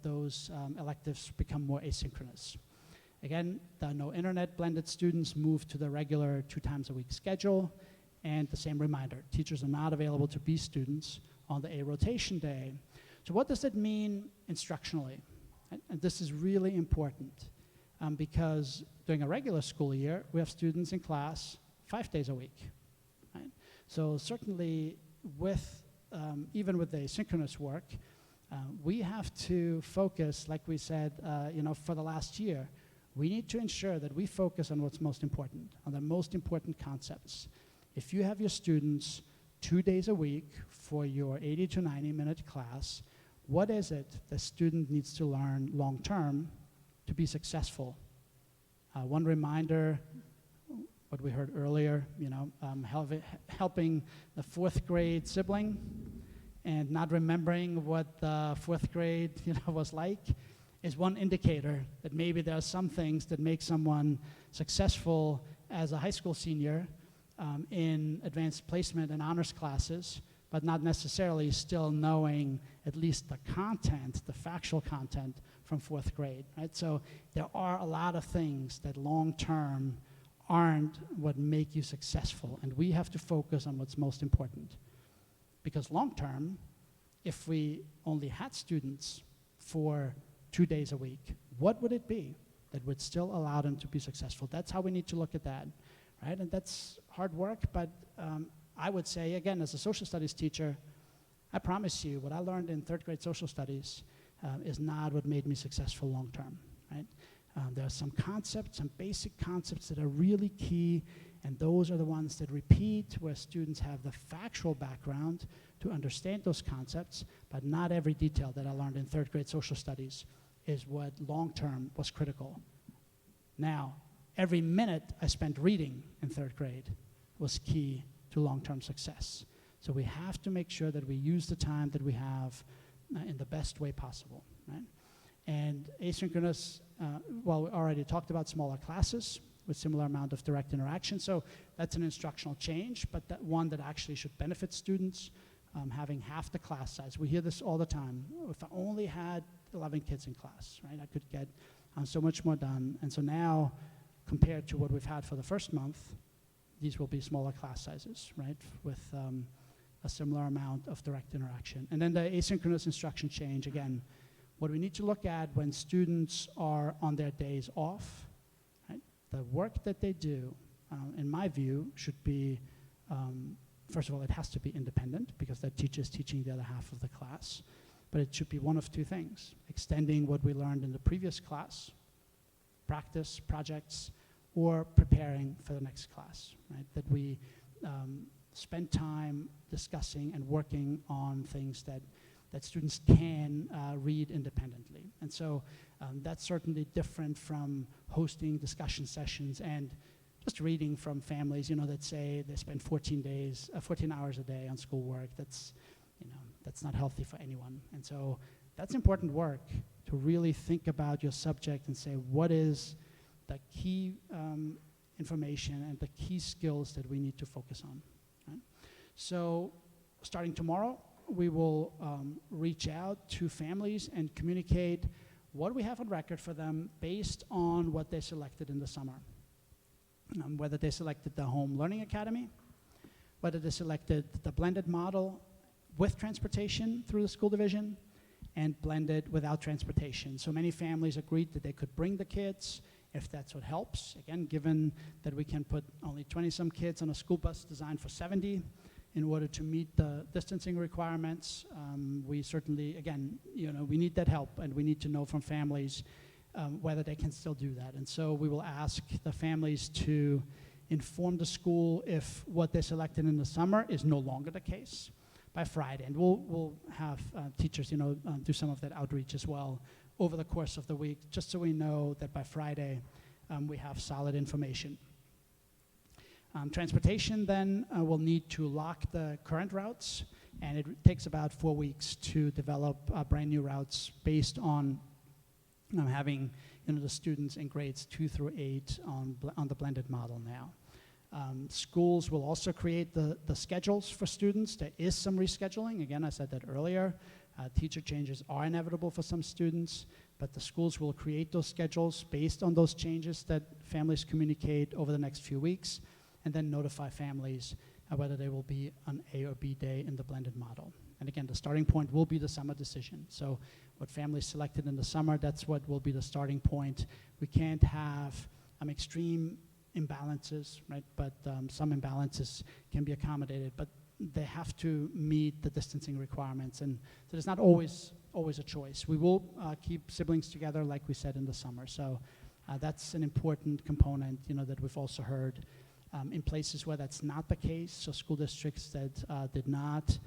those electives become more asynchronous. Again, the no internet blended students move to the regular 2 times a week schedule. And the same reminder, teachers are not available to B students on the A rotation day. So what does it mean instructionally? And this is really important because during a regular school year, we have students in class 5 days a week. Right? So certainly even with the asynchronous work, we have to focus, like we said, for the last year, we need to ensure that we focus on what's most important, on the most important concepts. If you have your students 2 days a week for your 80 to 90-minute class, what is it the student needs to learn long-term to be successful? One reminder, what we heard earlier, helping the 4th grade sibling and not remembering what the 4th grade was like. is one indicator that maybe there are some things that make someone successful as a high school senior in advanced placement and honors classes, but not necessarily still knowing at least the content, the factual content from 4th grade, right? So there are a lot of things that long-term aren't what make you successful, and we have to focus on what's most important. Because long-term, if we only had students for 2 days a week, what would it be that would still allow them to be successful? That's how we need to look at that, right? And that's hard work, but I would say, again, as a social studies teacher, I promise you, what I learned in 3rd grade social studies is not what made me successful long-term, right? There are some concepts, some basic concepts that are really key, and those are the ones that repeat, where students have the factual background to understand those concepts, but not every detail that I learned in 3rd grade social studies is what long-term was critical. Now, every minute I spent reading in 3rd grade was key to long-term success. So we have to make sure that we use the time that we have in the best way possible, right? And asynchronous, well, we already talked about smaller classes with similar amount of direct interaction. So that's an instructional change, but that one that actually should benefit students, having half the class size. We hear this all the time. If I only had 11 kids in class, right, I could get so much more done. And so now, compared to what we've had for the first month, these will be smaller class sizes, right, with a similar amount of direct interaction. And then the asynchronous instruction change, again, what we need to look at when students are on their days off, right, the work that they do, in my view, should be, first of all, it has to be independent because that teacher is teaching the other half of the class. But it should be one of two things: extending what we learned in the previous class, practice, projects, or preparing for the next class, right? That we spend time discussing and working on things that students can read independently. And so that's certainly different from hosting discussion sessions and just reading from families, that say they spend 14 hours a day on schoolwork. That's not healthy for anyone. And so that's important work, to really think about your subject and say, what is the key information and the key skills that we need to focus on, right? So starting tomorrow, we will reach out to families and communicate what we have on record for them based on what they selected in the summer. Whether they selected the Home Learning Academy, whether they selected the blended model with transportation through the school division, and blended without transportation. So many families agreed that they could bring the kids if that's what helps. Again, given that we can put only 20-some kids on a school bus designed for 70 in order to meet the distancing requirements, we certainly, again, we need that help, and we need to know from families whether they can still do that. And so we will ask the families to inform the school if what they selected in the summer is no longer the case by Friday. And we'll have teachers, do some of that outreach as well over the course of the week, just so we know that by Friday we have solid information. Transportation then will need to lock the current routes, and it takes about 4 weeks to develop brand new routes based on having the students in grades 2 through 8 on the blended model now. Schools will also create the schedules for students. There is some rescheduling. Again, I said that earlier. Teacher changes are inevitable for some students, but the schools will create those schedules based on those changes that families communicate over the next few weeks, and then notify families whether they will be on A or B day in the blended model. And again, the starting point will be the summer decision. So what families selected in the summer, that's what will be the starting point. We can't have extreme imbalances, right? But some imbalances can be accommodated, but they have to meet the distancing requirements. And so there's not always a choice. We will keep siblings together like we said in the summer. So that's an important component, that we've also heard in places where that's not the case. So school districts that did not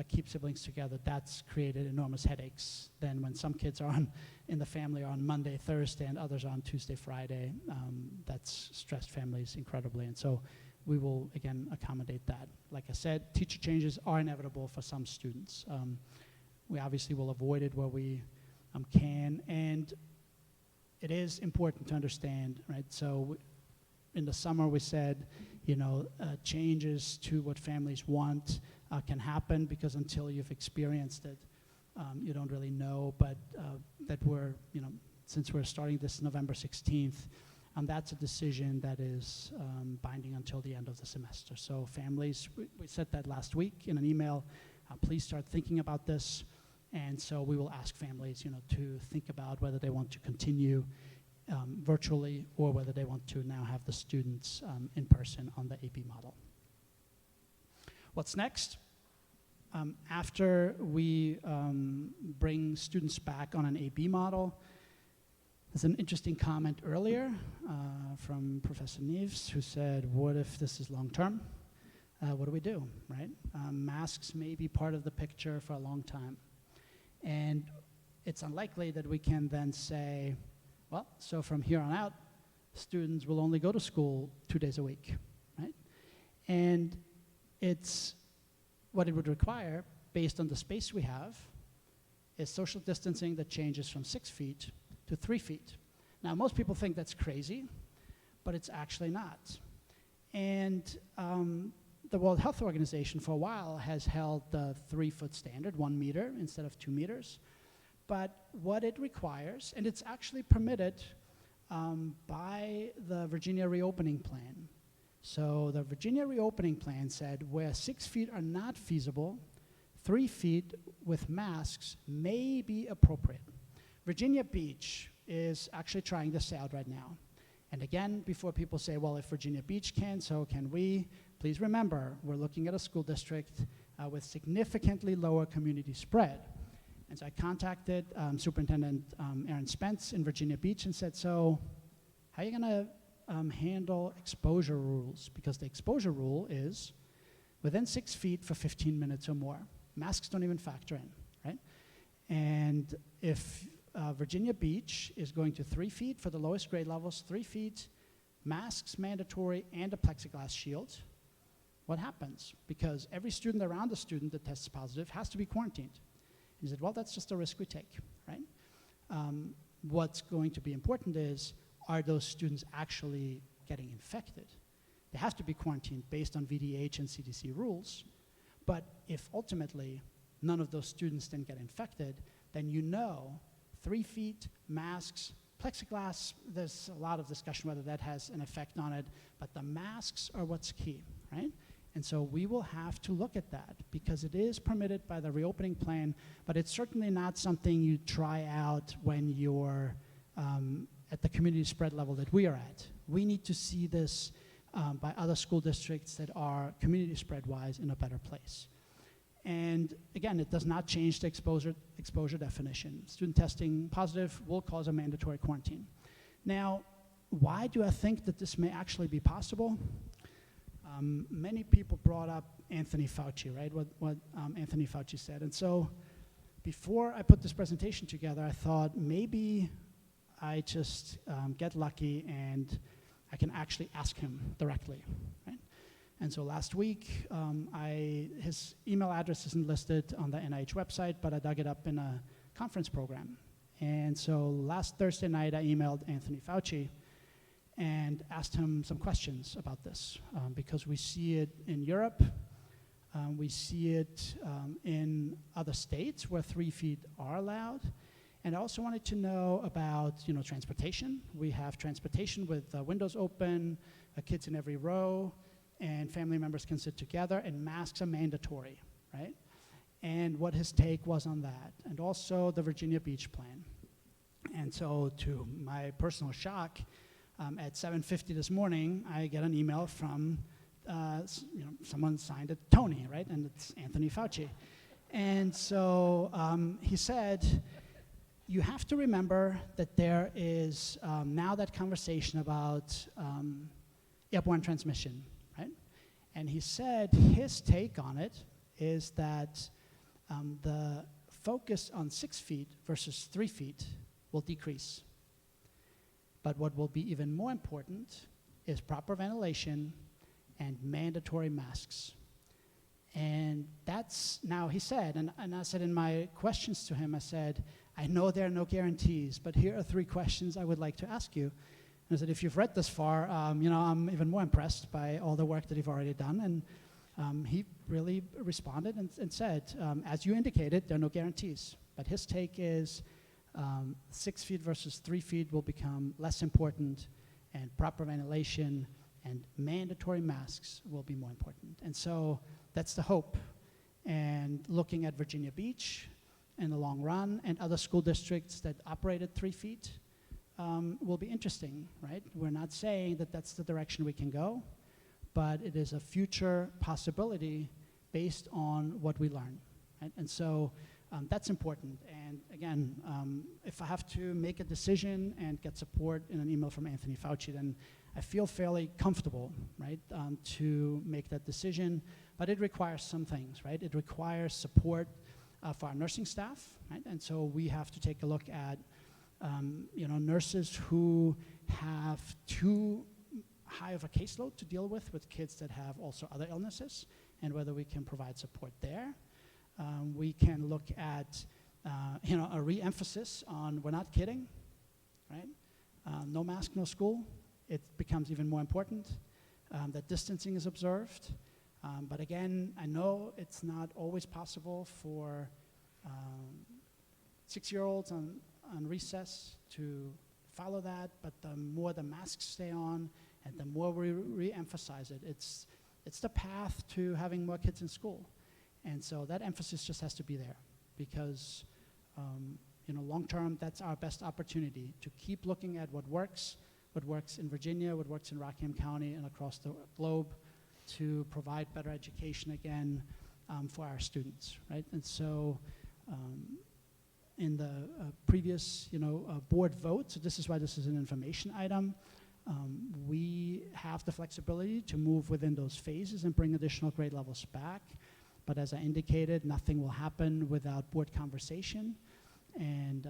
keep siblings together, that's created enormous headaches. Then when some kids are in the family are on Monday, Thursday, and others are on Tuesday, Friday, that's stressed families incredibly. And so we will, again, accommodate that. Like I said, teacher changes are inevitable for some students. We obviously will avoid it where we can. And it is important to understand, right? So in the summer we said, changes to what families want can happen, because until you've experienced it, you don't really know. But that we're, since we're starting this November 16th, that's a decision that is binding until the end of the semester. So families, we said that last week in an email, please start thinking about this. And so we will ask families, to think about whether they want to continue virtually, or whether they want to now have the students in person on the AB model. What's next? After we bring students back on an AB model, there's an interesting comment earlier from Professor Neves, who said, what if this is long-term? What do we do, right? Masks may be part of the picture for a long time. And it's unlikely that we can then say, well, so from here on out, students will only go to school 2 days a week, right? And it's what it would require, based on the space we have, is social distancing that changes from 6 feet to 3 feet. Now, most people think that's crazy, but it's actually not. And the World Health Organization for a while has held the 3-foot standard, 1 meter instead of 2 meters. But what it requires, and it's actually permitted by the Virginia Reopening Plan. So the Virginia Reopening Plan said where 6 feet are not feasible, 3 feet with masks may be appropriate. Virginia Beach is actually trying this out right now. And again, before people say, well, if Virginia Beach can, so can we, please remember, we're looking at a school district with significantly lower community spread. And so I contacted Superintendent Aaron Spence in Virginia Beach and said, so how are you going to handle exposure rules? Because the exposure rule is within 6 feet for 15 minutes or more. Masks don't even factor in, right? And if Virginia Beach is going to 3 feet for the lowest grade levels, 3 feet, masks mandatory, and a plexiglass shield, what happens? Because every student around the student that tests positive has to be quarantined. He said, well, that's just a risk we take, right? What's going to be important is, are those students actually getting infected? They have to be quarantined based on VDH and CDC rules. But if ultimately none of those students then get infected, then 3 feet, masks, plexiglass, there's a lot of discussion whether that has an effect on it, but the masks are what's key, right? And so we will have to look at that, because it is permitted by the reopening plan, but it's certainly not something you try out when you're at the community spread level that we are at. We need to see this by other school districts that are community spread-wise in a better place. And again, it does not change the exposure definition. Student testing positive will cause a mandatory quarantine. Now, why do I think that this may actually be possible? Many people brought up Anthony Fauci, right? What Anthony Fauci said. And so before I put this presentation together, I thought maybe I just get lucky and I can actually ask him directly, right? And so last week, his email address isn't listed on the NIH website, but I dug it up in a conference program. And so last Thursday night, I emailed Anthony Fauci and asked him some questions about this, because we see it in Europe, we see it in other states where 3 feet are allowed. And I also wanted to know about, transportation. We have transportation with windows open, kids in every row, and family members can sit together, and masks are mandatory, right? And what his take was on that, and also the Virginia Beach plan. And so, to my personal shock, at 7:50 this morning, I get an email from someone signed it Tony, right? And it's Anthony Fauci. And so he said, you have to remember that there is now that conversation about airborne transmission, right? And he said his take on it is that the focus on 6 feet versus 3 feet will decrease. But what will be even more important is proper ventilation and mandatory masks. And that's, now he said, and I said in my questions to him, I said, I know there are no guarantees, but here are 3 questions I would like to ask you. And I said, if you've read this far, I'm even more impressed by all the work that you've already done. And he really responded and said, as you indicated, there are no guarantees. But his take is 6 feet versus 3 feet will become less important, and proper ventilation and mandatory masks will be more important. And so that's the hope. And looking at Virginia Beach in the long run and other school districts that operate at 3 feet will be interesting, right? We're not saying that that's the direction we can go, but it is a future possibility based on what we learn, right? And so that's important. And again, if I have to make a decision and get support in an email from Anthony Fauci, then I feel fairly comfortable, right, to make that decision. But it requires some things, right? It requires support for our nursing staff, right? And so we have to take a look at, nurses who have too high of a caseload to deal with kids that have also other illnesses, and whether we can provide support there. We can look at, a re-emphasis on we're not kidding, right? No mask, no school. It becomes even more important that distancing is observed. But again, I know it's not always possible for 6-year-olds on recess to follow that, but the more the masks stay on and the more we re-emphasize it, it's the path to having more kids in school. And so that emphasis just has to be there because, long term, that's our best opportunity to keep looking at what works in Virginia, what works in Rockingham County and across the globe to provide better education again for our students, right? And so in the previous, board vote, so this is why this is an information item, we have the flexibility to move within those phases and bring additional grade levels back. But as I indicated, nothing will happen without board conversation. And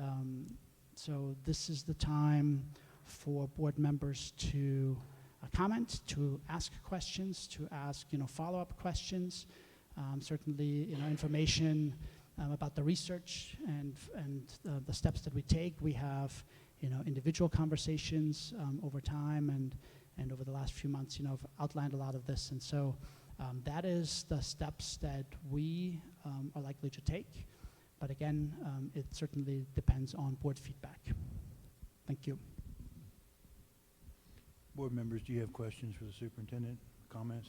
so this is the time for board members to comment, to ask questions, to ask, follow-up questions. Certainly, information about the research and the steps that we take. We have, individual conversations over time and over the last few months, I've outlined a lot of this. And so that is the steps that we are likely to take. But again, it certainly depends on board feedback. Thank you. Board members, do you have questions for the superintendent? Comments?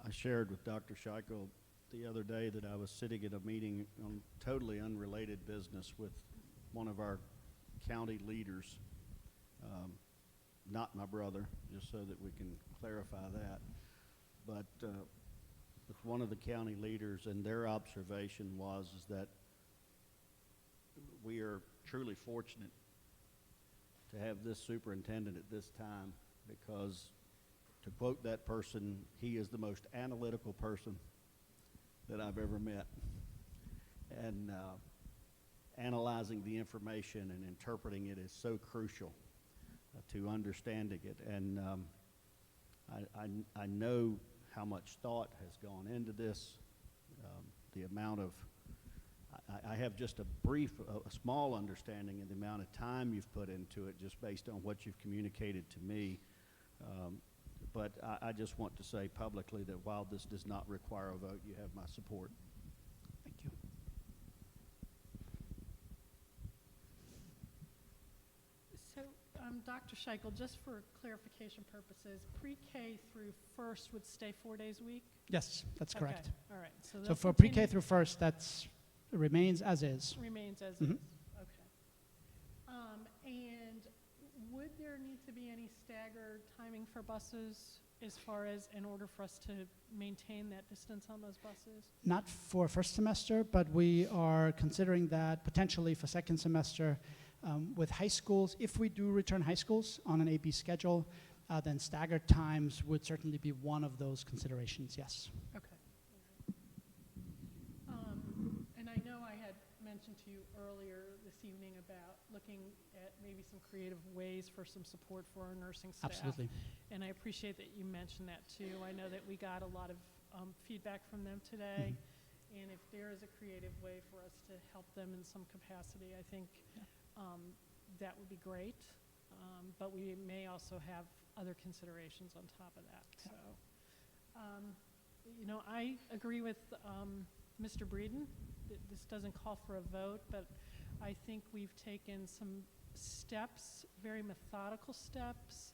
I shared with Dr. Scheichel the other day that I was sitting at a meeting on totally unrelated business with one of our county leaders, not my brother, just so that we can clarify that, but with one of the county leaders, and their observation was that we are truly fortunate to have this superintendent at this time because, to quote that person, he is the most analytical person that I've ever met. And analyzing the information and interpreting it is so crucial to understanding it. And I know how much thought has gone into this, the amount of, I have just a small understanding of the amount of time you've put into it just based on what you've communicated to me. But I just want to say publicly that while this does not require a vote, you have my support. Thank you. So, Dr. Scheichel, just for clarification purposes, pre-K through first would stay 4 days a week? Yes, that's correct. Okay. All right. So, So they'll for continue- pre-K through first, that's remains as is. Remains as Mhm. is. Okay. And would there need to be any staggered timing for buses as far as in order for us to maintain that distance on those buses? Not for first semester, but we are considering that potentially for second semester with high schools. If we do return high schools on an AB schedule, then staggered times would certainly be one of those considerations, yes. Okay. And I know I had mentioned to you earlier this evening about looking at maybe some creative ways for some support for our nursing staff. Absolutely. And I appreciate that you mentioned that too. I know that we got a lot of feedback from them today. And if there is a creative way for us to help them in some capacity, I think that would be great. But we may also have other considerations on top of that. So, you know, I agree with Mr. Breeden. This doesn't call for a vote, but I think we've taken some steps, very methodical steps,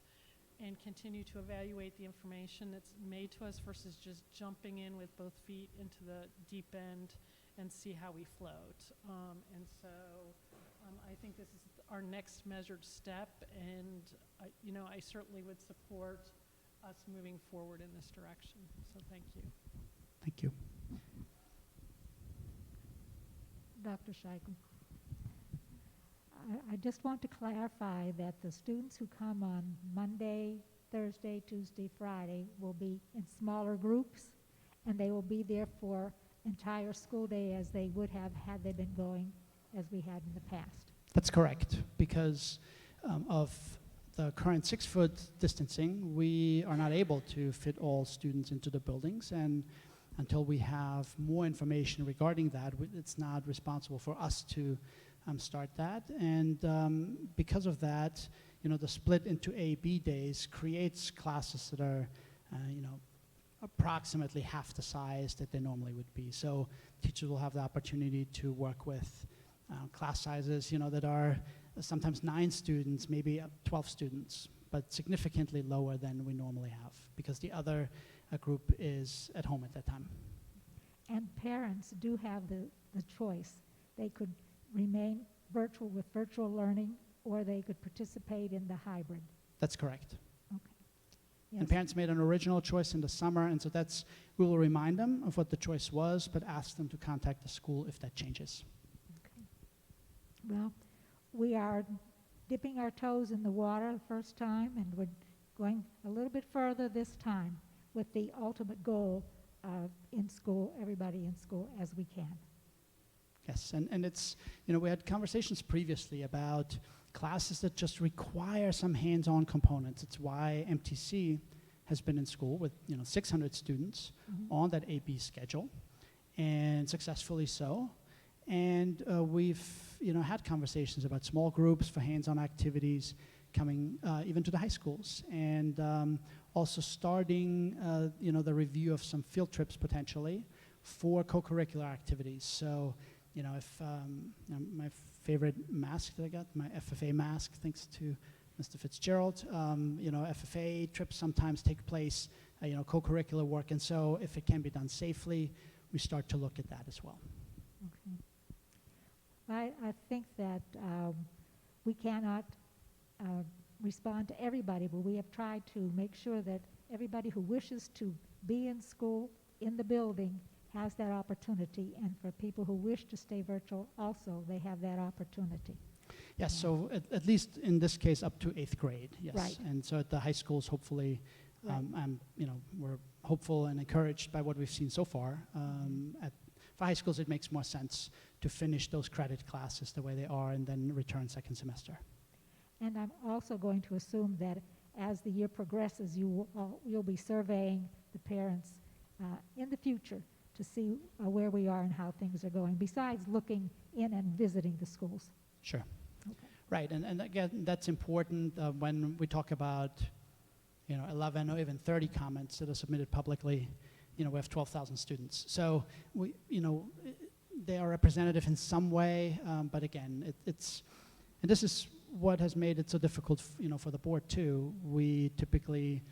and continue to evaluate the information that's made to us versus just jumping in with both feet into the deep end and see how we float. And so I think this is our next measured step, and you know, I certainly would support us moving forward in this direction. So thank you. Thank you. Dr. Scheichel. I just want to clarify that the students who come on Monday, Thursday, Tuesday, Friday will be in smaller groups, and they will be there for entire school day as they would have had they been going as we had in the past. That's correct. Because of the current 6-foot distancing, we are not able to fit all students into the buildings, and until we have more information regarding that, it's not responsible for us to start that. And because of that, you know, the split into A, B days creates classes that are, you know, approximately half the size that they normally would be. So teachers will have the opportunity to work with class sizes, you know, that are sometimes 9 students, maybe 12 students, but significantly lower than we normally have because the other group is at home at that time. And parents do have the choice. They could remain virtual with virtual learning, or they could participate in the hybrid. That's correct. Okay. Yes. And parents made an original choice in the summer, and so we will remind them of what the choice was, but ask them to contact the school if that changes. Okay. Well, we are dipping our toes in the water the first time, and we're going a little bit further this time with the ultimate goal of in school, everybody in school as we can. Yes, and it's, you know, we had conversations previously about classes that just require some hands-on components. It's why MTC has been in school with, you know, 600 students on that AB schedule, and successfully so. And we've, you know, had conversations about small groups for hands-on activities coming even to the high schools, and also starting, you know, the review of some field trips potentially for co-curricular activities. So, you know, if my favorite mask that I got, my FFA mask, thanks to Mr. Fitzgerald, you know, FFA trips sometimes take place, you know, co-curricular work, and so if it can be done safely, we start to look at that as well. Okay. I think that we cannot respond to everybody, but we have tried to make sure that everybody who wishes to be in school, in the building, has that opportunity, and for people who wish to stay virtual also, they have that opportunity. Yes, so at least in this case up to 8th grade, yes. Right. And so at the high schools, hopefully, Right. you know, we're hopeful and encouraged by what we've seen so far. For high schools, it makes more sense to finish those credit classes the way they are and then return second semester. And I'm also going to assume that as the year progresses, you'll be surveying the parents in the future to see where we are and how things are going, besides looking in and visiting the schools. Sure. Okay. Right, and again, that's important when we talk about, you know, 11 or even 30 comments that are submitted publicly. You know, we have 12,000 students. So, we, you know, they are representative in some way, but again, and this is what has made it so difficult, you know, for the board too. We typically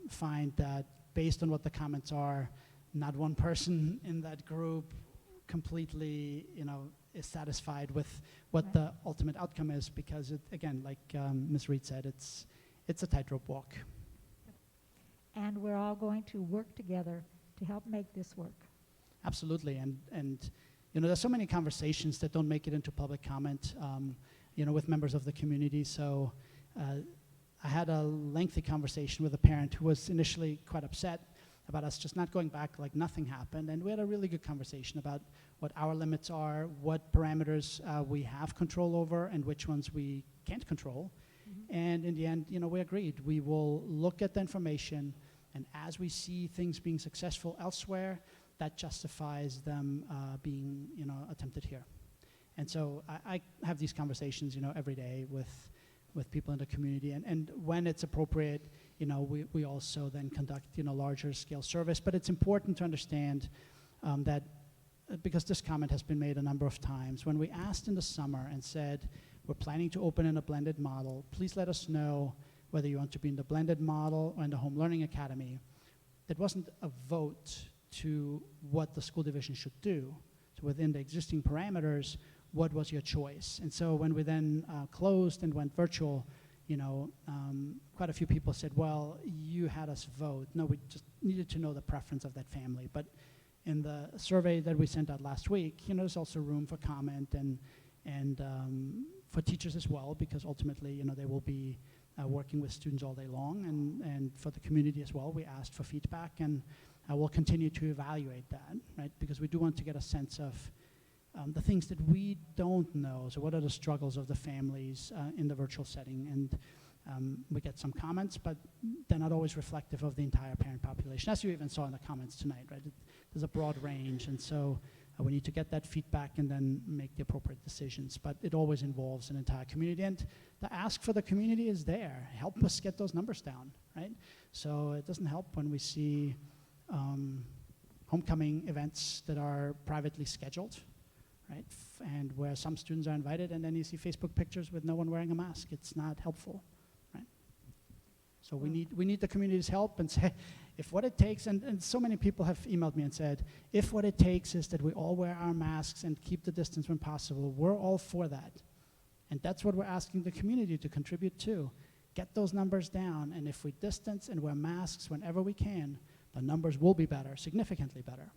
find that based on what the comments are, not one person in that group completely, you know, is satisfied with what Right. the ultimate outcome is, because it, again, like Ms. Reed said, it's a tightrope walk. And we're all going to work together to help make this work. Absolutely, and you know, there's so many conversations that don't make it into public comment, you know, with members of the community. So I had a lengthy conversation with a parent who was initially quite upset about us just not going back like nothing happened. And we had a really good conversation about what our limits are, what parameters we have control over, and which ones we can't control. And in the end, we agreed. We will look at the information, and as we see things being successful elsewhere, that justifies them being, attempted here. And so I have these conversations, every day with people in the community. And when it's appropriate, we also then conduct, larger scale service. But it's important to understand that, because this comment has been made a number of times, when we asked in the summer and said, we're planning to open in a blended model, please let us know whether you want to be in the blended model or in the home learning academy. That wasn't a vote to what the school division should do. So within the existing parameters, what was your choice? And so when we then closed and went virtual, quite a few people said, well, you had us vote. No, we just needed to know the preference of that family. But in the survey that we sent out last week, there's also room for comment and for teachers as well, because ultimately, they will be working with students all day long, and for the community as well. We asked for feedback, and we'll continue to evaluate that, right? Because we do want to get a sense of the things that we don't know. So what are the struggles of the families in the virtual setting? And we get some comments, but they're not always reflective of the entire parent population, as you even saw in the comments tonight, right? There's a broad range, and so we need to get that feedback and then make the appropriate decisions. But it always involves an entire community, and the ask for the community is there. Help us get those numbers down, right? So it doesn't help when we see homecoming events that are privately scheduled, right? And where some students are invited, and then you see Facebook pictures with no one wearing a mask. It's not helpful, right? So we need the community's help, and say, if what it takes, and so many people have emailed me and said, if what it takes is that we all wear our masks and keep the distance when possible, we're all for that. And that's what we're asking the community to contribute to. Get those numbers down, and if we distance and wear masks whenever we can, the numbers will be better, significantly better.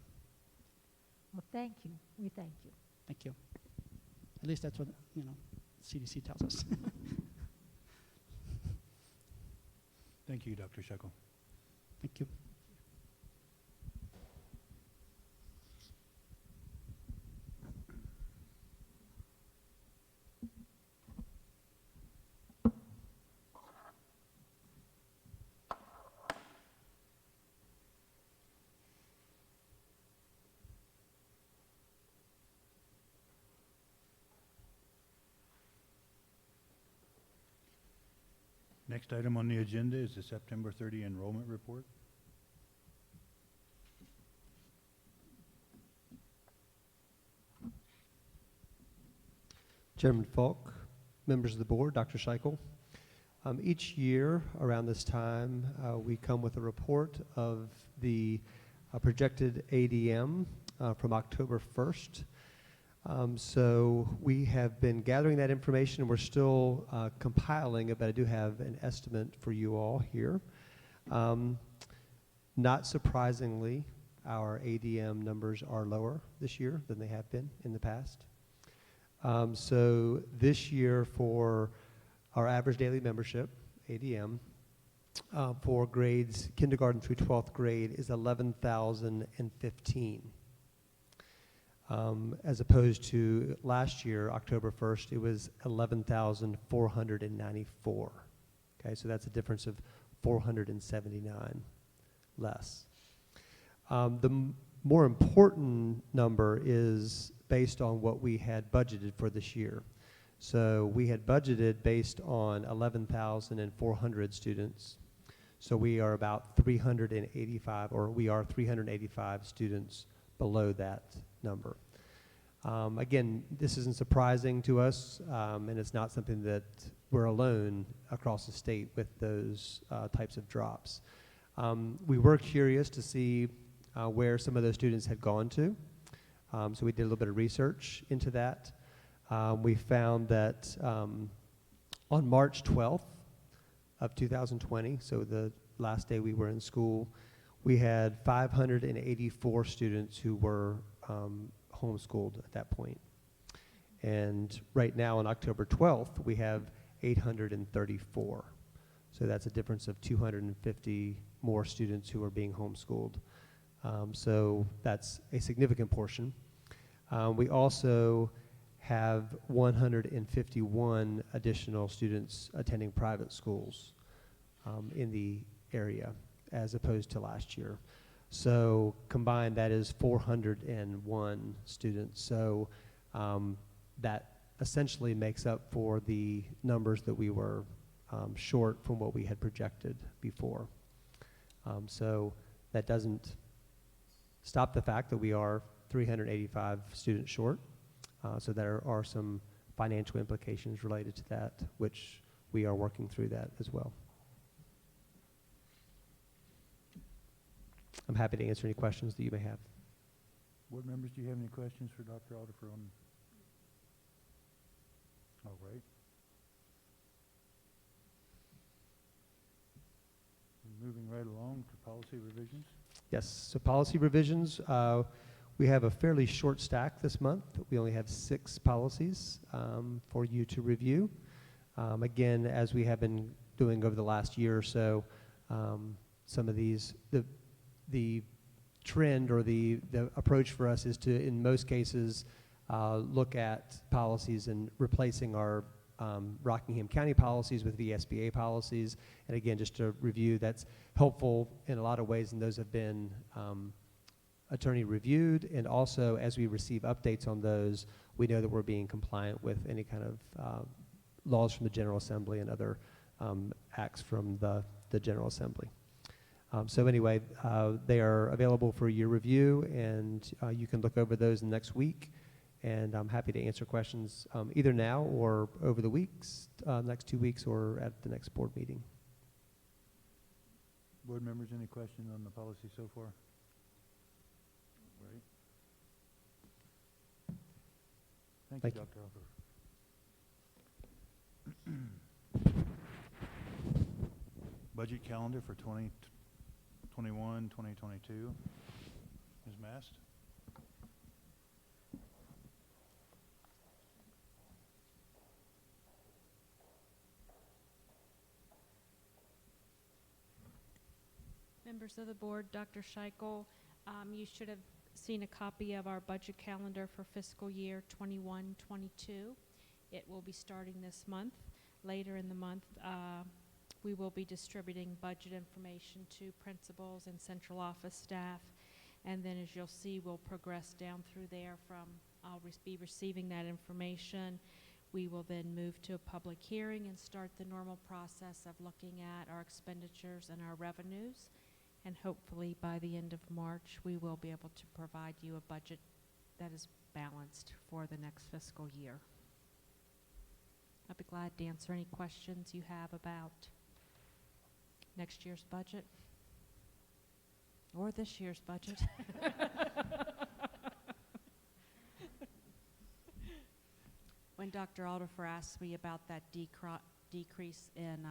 Well, thank you. We thank you. Thank you. At least that's what, CDC tells us. Thank you, Dr. Scheckel. Thank you. Next item on the agenda is the September 30 enrollment report. Chairman Falk, members of the board, Dr. Scheichel. Each year around this time, we come with a report of the projected ADM from October 1st. So we have been gathering that information. We're still compiling it, but I do have an estimate for you all here. Not surprisingly, our ADM numbers are lower this year than they have been in the past. So this year, for our average daily membership, ADM, for grades kindergarten through 12th grade is 11,015. As opposed to last year, October 1st, it was 11,494. Okay, so that's a difference of 479 less. The more important number is based on what we had budgeted for this year. So we had budgeted based on 11,400 students. So we are about 385, or we are 385 students below that number. Again, this isn't surprising to us, and it's not something that we're alone across the state with those types of drops. We were curious to see where some of those students had gone to. So we did a little bit of research into that. We found that on March 12th of 2020, so the last day we were in school, we had 584 students who were homeschooled at that point. And right now on October 12th, we have 834. So that's a difference of 250 more students who are being homeschooled. So that's a significant portion. We also have 151 additional students attending private schools in the area as opposed to last year. So combined, that is 401 students. So that essentially makes up for the numbers that we were short from what we had projected before. So that doesn't stop the fact that we are 385 students short. So there are some financial implications related to that, which we are working through that as well. I'm happy to answer any questions that you may have. Board members, do you have any questions for Dr. Alderfer on? All right. Moving right along to policy revisions. Yes, so policy revisions. We have a fairly short stack this month. We only have 6 policies for you to review. Again, as we have been doing over the last year or so, some of these, the trend or the approach for us is to, in most cases, look at policies and replacing our Rockingham County policies with VSBA policies. And again, just to review, that's helpful in a lot of ways, and those have been attorney reviewed. And also, as we receive updates on those, we know that we're being compliant with any kind of laws from the General Assembly and other acts from the General Assembly. So anyway, they are available for your review, and you can look over those next week. And I'm happy to answer questions either now or over the weeks, next 2 weeks, or at the next board meeting. Board members, any questions on the policy so far? Right. Thank you, Dr. Alfer. Budget calendar for 2021, 2022. Ms. Mast? Members of the board, Dr. Scheichel, you should have seen a copy of our budget calendar for fiscal year 21-22. It will be starting this month. Later in the month, we will be distributing budget information to principals and central office staff. And then, as you'll see, we'll progress down through there from I'll be receiving that information. We will then move to a public hearing and start the normal process of looking at our expenditures and our revenues. And hopefully by the end of March, we will be able to provide you a budget that is balanced for the next fiscal year. I'll be glad to answer any questions you have about next year's budget or this year's budget. When Dr. Alderfer asked me about that decrease in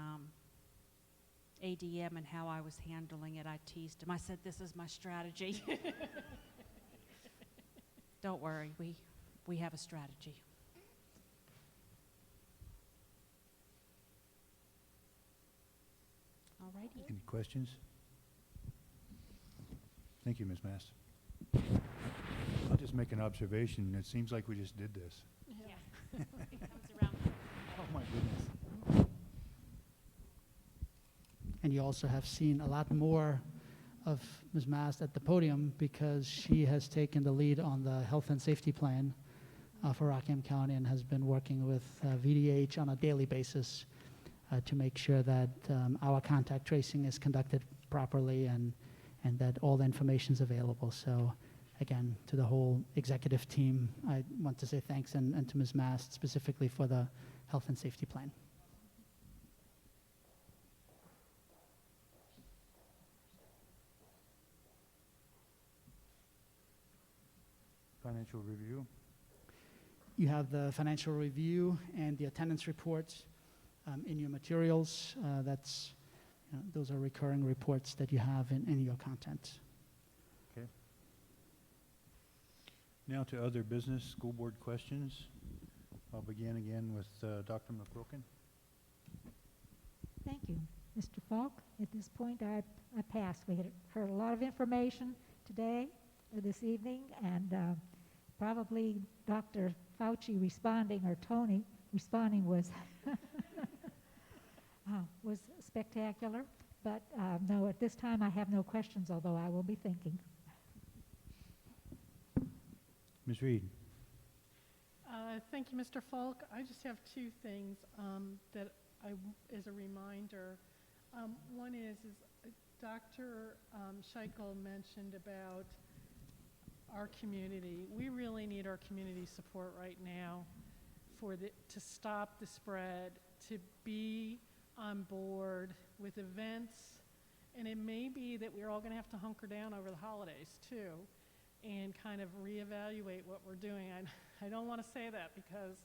ADM and how I was handling it, I teased him. I said, "This is my strategy." Don't worry, we have a strategy. All righty. Any questions? Thank you, Ms. Mast. I'll just make an observation. It seems like we just did this. Yeah. It comes around. Oh, my goodness. And you also have seen a lot more of Ms. Mast at the podium because she has taken the lead on the health and safety plan for Rockingham County and has been working with VDH on a daily basis to make sure that our contact tracing is conducted properly and that all the information is available. So again, to the whole executive team, I want to say thanks, and to Ms. Mast specifically for the health and safety plan. Financial review. You have the financial review and the attendance reports in your materials. Those are recurring reports that you have in your content. Okay. Now to other business, school board questions. I'll begin again with Dr. McQuilkin. Thank you. Mr. Falk, at this point, I pass. We had heard a lot of information today, or this evening, and probably Dr. Fauci responding, or Tony responding was was spectacular. But no, at this time I have no questions, although I will be thinking. Ms. Reed? Thank you, Mr. Falk. I just have two things that as a reminder. One is Dr. Scheichel mentioned about our community. We really need our community support right now to stop the spread, to be on board with events, and it may be that we're all going to have to hunker down over the holidays too and kind of reevaluate what we're doing. I don't want to say that because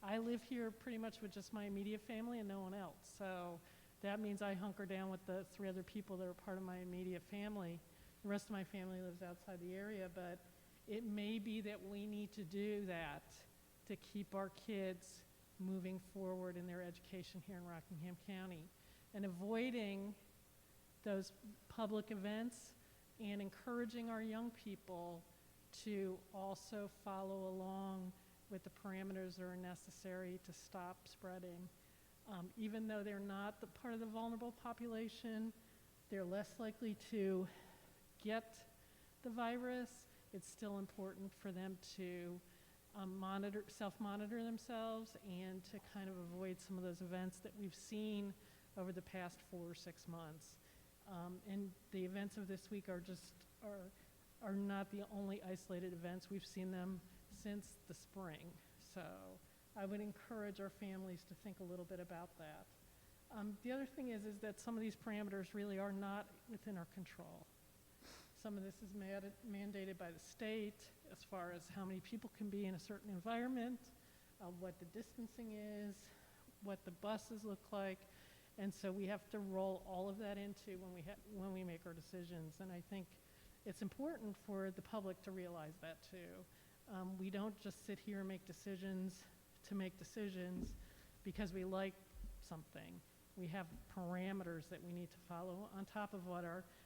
I live here pretty much with just my immediate family and no one else. So that means I hunker down with the 3 other people that are part of my immediate family. The rest of my family lives outside the area, but it may be that we need to do that to keep our kids moving forward in their education here in Rockingham County, and avoiding those public events and encouraging our young people to also follow along with the parameters that are necessary to stop spreading. Even though they're not the part of the vulnerable population, they're less likely to get the virus. It's still important for them to self-monitor themselves and to kind of avoid some of those events that we've seen over the past 4 or 6 months. And the events of this week are not the only isolated events. We've seen them since the spring. So I would encourage our families to think a little bit about that. The other thing is that some of these parameters really are not within our control. Some of this is mandated by the state as far as how many people can be in a certain environment, what the distancing is, what the buses look like, and so we have to roll all of that into when we make our decisions. And I think it's important for the public to realize that too. We don't just sit here and make decisions to make decisions because we like something. We have parameters that we need to follow on top of what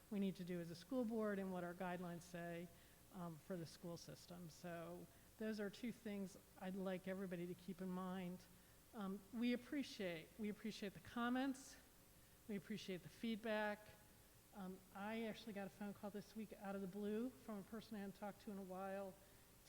we need to do as a school board and what our guidelines say for the school system. So those are 2 things I'd like everybody to keep in mind. We appreciate the comments. We appreciate the feedback. I actually got a phone call this week out of the blue from a person I hadn't talked to in a while,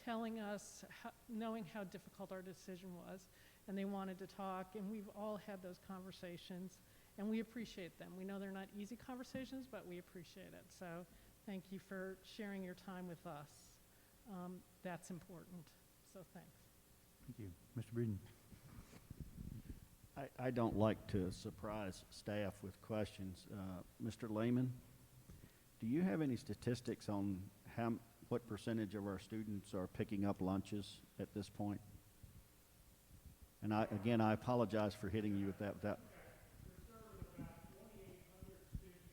telling us, knowing how difficult our decision was, and they wanted to talk, and we've all had those conversations, and we appreciate them. We know they're not easy conversations, but we appreciate it. So thank you for sharing your time with us. That's important. So thanks. Thank you. Mr. Breeden? I don't like to surprise staff with questions. Mr. Lehman, do you have any statistics on what percentage of our students are picking up lunches at this point? And again, I apologize for hitting you with that. We're serving about 2,800 students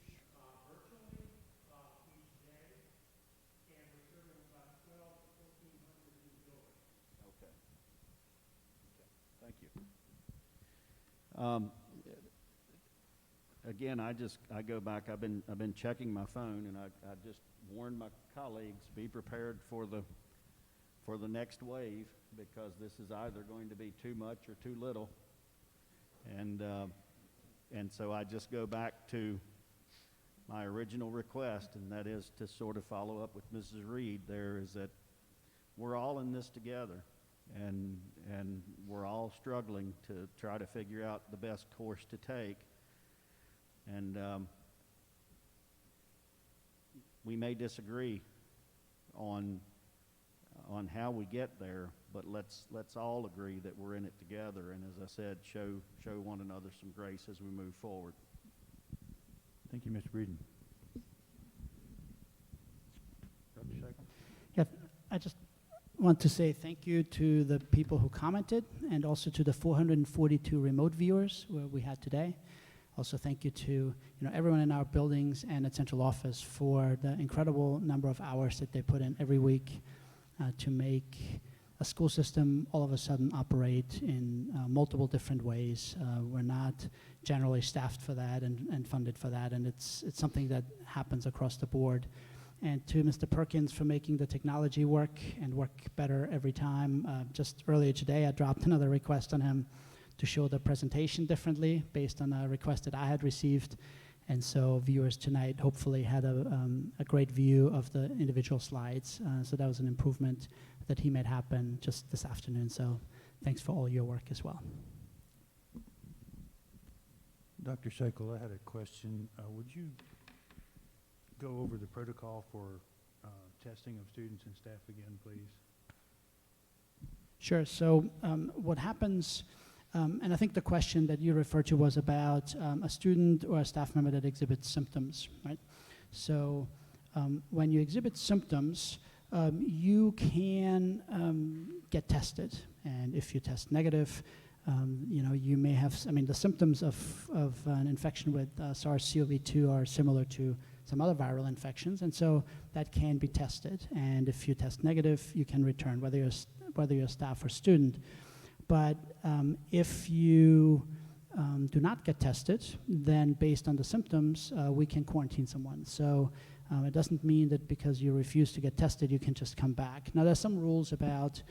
virtually each day, and we're serving about 1,200 to 1,400 in the building. Okay. Thank you. Again, I go back. I've been checking my phone, and I just warned my colleagues, be prepared for the next wave, because this is either going to be too much or too little. And so I just go back to my original request, and that is to sort of follow up with Mrs. Reed there, is that we're all in this together, and we're all struggling to try to figure out the best course to take. And we may disagree on how we get there, but let's all agree that we're in it together, and as I said, show one another some grace as we move forward. Thank you, Mr. Breeden. Dr. Scheichel? Yeah, I just want to say thank you to the people who commented, and also to the 442 remote viewers we had today. Also, thank you to everyone in our buildings and at central office for the incredible number of hours that they put in every week to make a school system all of a sudden operate in multiple different ways. We're not generally staffed for that and funded for that, and it's something that happens across the board. And to Mr. Perkins for making the technology work and work better every time. Just earlier today, I dropped another request on him to show the presentation differently based on a request that I had received. And so viewers tonight hopefully had a great view of the individual slides. So that was an improvement that he made happen just this afternoon. So thanks for all your work as well. Dr. Scheichel, I had a question. Would you go over the protocol for testing of students and staff again, please? Sure. So what happens, and I think the question that you referred to was about a student or a staff member that exhibits symptoms, right? So when you exhibit symptoms, you can get tested, and if you test negative, you may have, the symptoms of an infection with SARS-CoV-2 are similar to some other viral infections, and so that can be tested. And if you test negative, you can return, whether you're a staff or student. But if you do not get tested, then based on the symptoms, we can quarantine someone. So it doesn't mean that because you refuse to get tested, you can just come back. Now, there's some rules about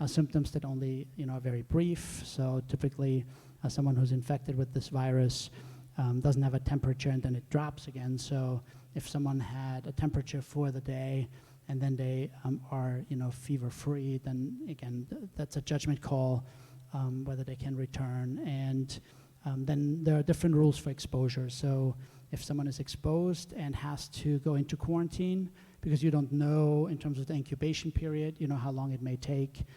symptoms that only are very brief. So typically, someone who's infected with this virus doesn't have a temperature, and then it drops again. So if someone had a temperature for the day and then they are fever-free, then again, that's a judgment call whether they can return. And then there are different rules for exposure. So if someone is exposed and has to go into quarantine, because you don't know in terms of the incubation period, how long it may take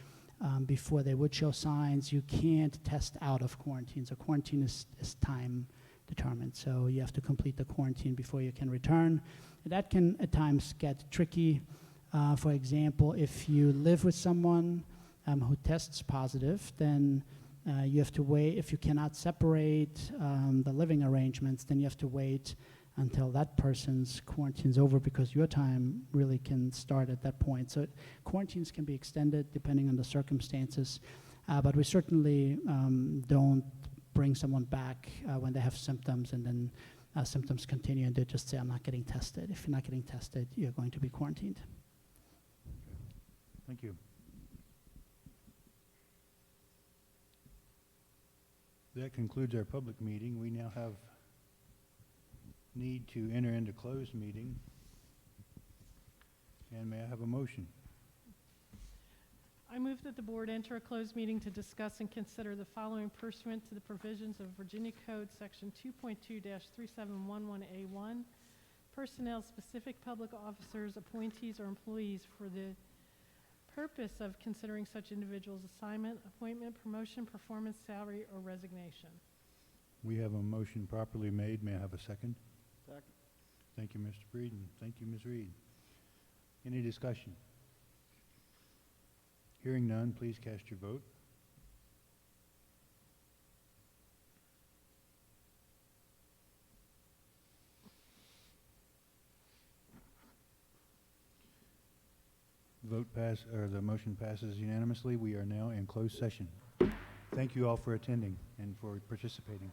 before they would show signs, you can't test out of quarantine. So quarantine is time determined. So you have to complete the quarantine before you can return. And that can at times get tricky. For example, if you live with someone who tests positive, then you have to wait. If you cannot separate the living arrangements, then you have to wait until that person's quarantine's over, because your time really can start at that point. So quarantines can be extended depending on the circumstances, but we certainly don't bring someone back when they have symptoms and then symptoms continue and they just say, I'm not getting tested. If you're not getting tested, you're going to be quarantined. Thank you. That concludes our public meeting. We now have need to enter into closed meeting. And may I have a motion? I move that the board enter a closed meeting to discuss and consider the following pursuant to the provisions of Virginia Code Section 2.2-3711A1, personnel-specific public officers, appointees, or employees for the purpose of considering such individuals' assignment, appointment, promotion, performance, salary, or resignation. We have a motion properly made. May I have a second? Second. Thank you, Mr. Breeden. Thank you, Ms. Reed. Any discussion? Hearing none, please cast your vote. The motion passes unanimously. We are now in closed session. Thank you all for attending and for participating.